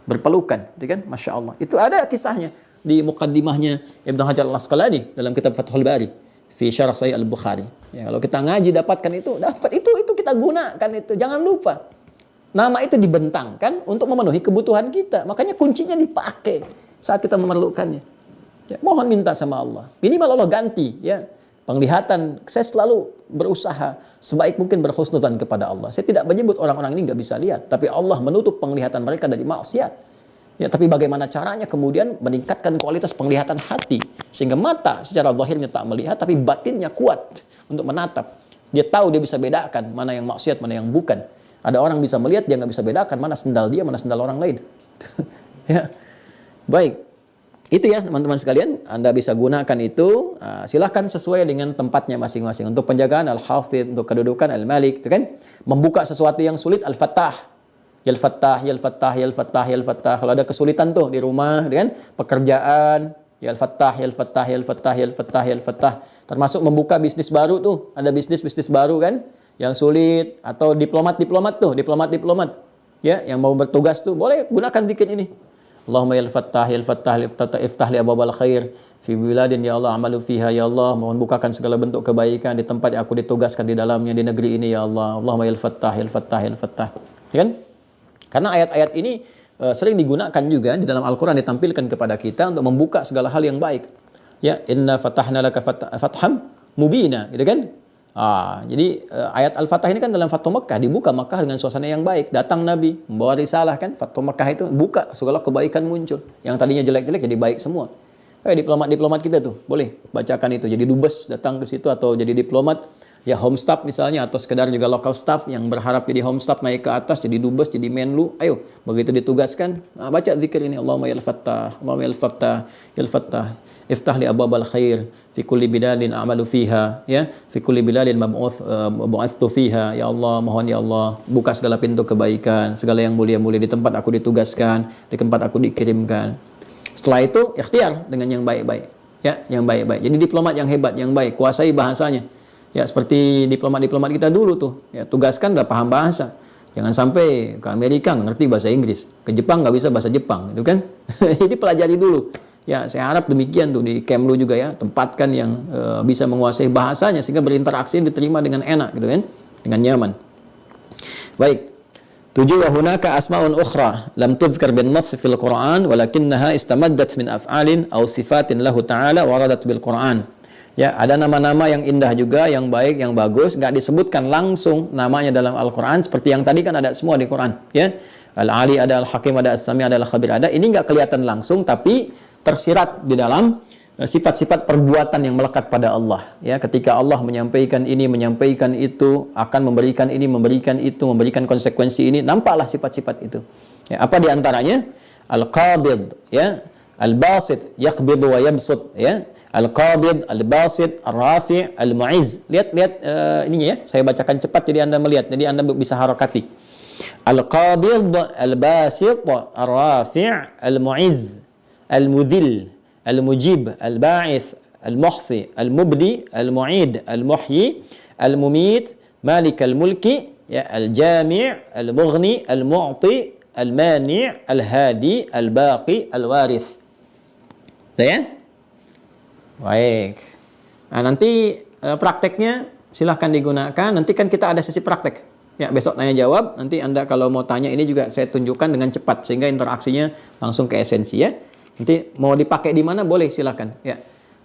berpelukan, kan? Masya Allah. Itu ada kisahnya di muqaddimahnya Ibnu Hajar Al-Asqalani dalam kitab Fathul Bari fi syarah Sahih Al-Bukhari. Ya, kalau kita ngaji dapatkan itu, dapat itu kita gunakan itu. Jangan lupa. Nama itu dibentangkan untuk memenuhi kebutuhan kita. Makanya kuncinya dipakai saat kita memerlukannya. Ya, mohon minta sama Allah. Minimal Allah ganti, ya. Penglihatan, saya selalu berusaha sebaik mungkin berhusnudzan kepada Allah. Saya tidak menyebut orang-orang ini nggak bisa lihat, tapi Allah menutup penglihatan mereka dari maksiat. Ya, tapi bagaimana caranya kemudian meningkatkan kualitas penglihatan hati sehingga mata secara zahirnya tak melihat tapi batinnya kuat untuk menatap. Dia tahu, dia bisa bedakan mana yang maksiat, mana yang bukan. Ada orang bisa melihat, dia nggak bisa bedakan mana sendal dia, mana sendal orang lain. Ya, baik. Itu ya teman-teman sekalian, Anda bisa gunakan itu. Silahkan sesuai dengan tempatnya masing-masing. Untuk penjagaan Al-Hafidh, untuk kedudukan Al-Malik, itu kan membuka sesuatu yang sulit Al-Fattah. Yal Fattah, Yal Fattah, Yal Fattah, Yal Fattah. Kalau ada kesulitan tuh di rumah, kan? Pekerjaan, Yal Fattah, Yal Fattah, Yal Fattah, Yal Fattah, Yal Fattah. Termasuk membuka bisnis baru tuh, ada bisnis baru kan? Yang sulit, atau diplomat tuh, diplomat. Ya, yang mau bertugas tuh, boleh gunakan dikit ini. Allahumma Yal Fattah, Yal Fattah, iftah li abwabal khair fi biladin ya Allah amalu fiha ya Allah. Mohon bukakan segala bentuk kebaikan di tempat yang aku ditugaskan di dalamnya, di negeri ini ya Allah. Allahumma Yal Fattah, Yal Fattah, Yal Fattah. Ya kan? Karena ayat-ayat ini sering digunakan juga di dalam Al-Quran, ditampilkan kepada kita untuk membuka segala hal yang baik. Ya, inna fatahna laka fatham mubina, gitu kan? Jadi ayat Al-Fatah ini kan dalam Fathu Mekah, dibuka Mekah dengan suasana yang baik. Datang Nabi, membawa risalah kan, Fathu Mekah itu buka, segala kebaikan muncul. Yang tadinya jelek-jelek jadi baik semua. Diplomat-diplomat kita tuh, boleh bacakan itu. Jadi dubes datang ke situ atau jadi diplomat, ya home staff misalnya, atau sekedar juga local staff yang berharap jadi home staff naik ke atas, jadi dubes, jadi menlu. Ayo, begitu ditugaskan, baca zikir ini. Allahumma ya Al-Fattah, Allahumma ya Al-Fattah, ya Al-Fattah, iftah li abwabal khair, fi kulli biladin a'malu fiha, ya, fi kulli biladin mab'uthtu fiha, ya Allah, mohon ya Allah, buka segala pintu kebaikan, segala yang mulia-mulia di tempat aku ditugaskan, di tempat aku dikirimkan. Setelah itu ikhtiar dengan yang baik-baik, ya, yang baik-baik. Jadi diplomat yang hebat, yang baik, kuasai bahasanya. Ya, seperti diplomat-diplomat kita dulu tuh, ya, tugaskan udah paham bahasa. Jangan sampai ke Amerika nggak ngerti bahasa Inggris, ke Jepang nggak bisa bahasa Jepang, gitu kan? Jadi pelajari dulu. Ya, saya harap demikian tuh di Kemlu juga ya, tempatkan yang bisa menguasai bahasanya sehingga berinteraksi diterima dengan enak, gitu kan? Dengan nyaman. Baik. 7 wa hunaka asma'un ukhra lam tudhkar bin nass fil Qur'an walakinnaha istamaddat min af'alin aw sifatin lahu ta'ala waradat bil Qur'an. Ya, ada nama-nama yang indah juga, yang baik, yang bagus, nggak disebutkan langsung namanya dalam Al-Qur'an seperti yang tadi kan ada semua di Qur'an, ya. Al-Ali ada, Al-Hakim ada, As-Sami ada, Al-Khabir ada. Ini nggak kelihatan langsung tapi tersirat di dalam sifat-sifat perbuatan yang melekat pada Allah, ya. Ketika Allah menyampaikan ini, menyampaikan itu, akan memberikan ini, memberikan itu, memberikan konsekuensi ini, nampaklah sifat-sifat itu, ya. Apa di antaranya? Al-Qabid, ya, Al-Basit, yaqbidu wa yabsut, ya. Al-Qabid, Al-Basit, Al-Rafi', Al-Mu'izz. Lihat ininya ya, saya bacakan cepat jadi Anda melihat, jadi Anda bisa harakati. Al-Qabid, Al-Basit, Al-Rafi', Al-Mu'izz, Al-Mudhil, Al-Mujib, Al-Ba'ith, Al-Muhsi, Al-Mubdi, Al-Mu'id, Al-Muhyi, Al-Mumit, Malik al-Mulki, ya, Al-Jami', Al-Mughni, Al-Mu'ti, Al-Mani', Al-Hadi, Al-Baqi, Al-Warith. Ya? Baik. Nah, nanti prakteknya silahkan digunakan. Nanti kan kita ada sesi praktek. Ya, besok tanya jawab. Nanti Anda kalau mau tanya ini juga saya tunjukkan dengan cepat sehingga interaksinya langsung ke esensi, ya. Nanti mau dipakai di mana boleh silakan, ya.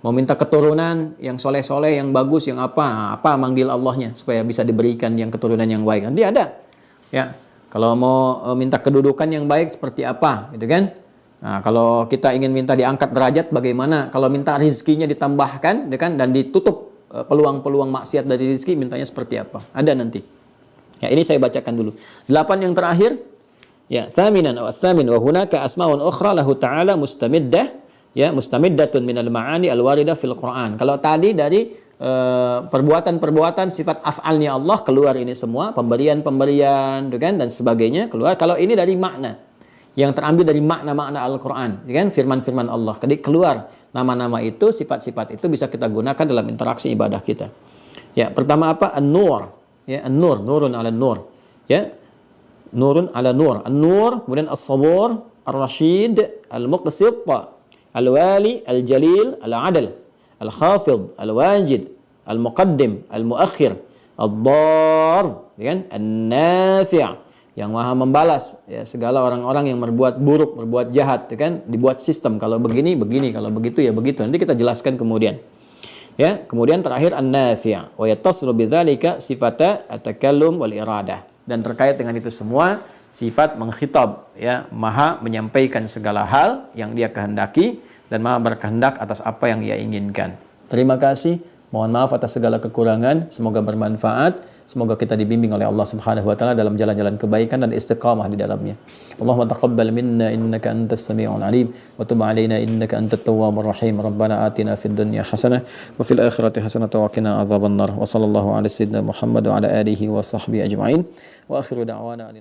Mau minta keturunan yang soleh-soleh, yang bagus, yang apa manggil Allahnya supaya bisa diberikan yang keturunan yang baik. Nanti ada, ya. Kalau mau minta kedudukan yang baik seperti apa, gitu kan? Nah, kalau kita ingin minta diangkat derajat bagaimana? Kalau minta rizkinya ditambahkan, gitu kan? Dan ditutup peluang-peluang maksiat dari rizki, mintanya seperti apa? Ada nanti. Ya, ini saya bacakan dulu. 8 yang terakhir. Ya, thaminan wa thamin wa hunaka asma'un ukhra lahu ta'ala mustamiddah, ya, mustamiddatun minal ma'ani al-waridah fil Qur'an. Kalau tadi dari perbuatan-perbuatan sifat af'alnya Allah keluar ini semua, pemberian-pemberian, dan sebagainya keluar. Kalau ini dari makna yang terambil dari makna-makna Al-Qur'an, kan? Firman-firman Allah. Jadi keluar nama-nama itu, sifat-sifat itu bisa kita gunakan dalam interaksi ibadah kita. Ya, pertama apa? An-Nur. Ya, An-Nur, nurun 'ala nur. Ya. Nurun ala nur. An-Nur, kemudian As-Sabur, Ar-Rashid, Al-Muqsit, Al-Wali, Al-Jalil, Al-Adal, Al-Khafid, Al-Wajid, Al-Muqaddim, Al-Muakhir, Ad-Dar, kan? An-Nafi', yang maha membalas, ya, segala orang-orang yang berbuat buruk, berbuat jahat, kan? Dibuat sistem, kalau begini, begini, kalau begitu, ya begitu. Nanti kita jelaskan kemudian. Ya, kemudian terakhir An-Nafi', wa yattasilu bidzalika sifata at-takallum wal iradah. Dan terkait dengan itu semua sifat mengkhitab, ya, maha menyampaikan segala hal yang dia kehendaki dan maha berkehendak atas apa yang ia inginkan. Terima kasih. Mohon maaf atas segala kekurangan. Semoga bermanfaat. Semoga kita dibimbing oleh Allah Subhanahu wa taala dalam jalan-jalan kebaikan dan istiqamah di dalamnya. Allahumma taqabbal minna innaka antas samiul alim wa tub alaina innaka antat tawwabur rahim. Rabbana atina fid dunya hasanah wa fil akhirati hasanah wa qina adzabannar. Wa sallallahu ala sayyidina Muhammad wa ala alihi wa sahbihi ajma'in. Wa akhiru da'wana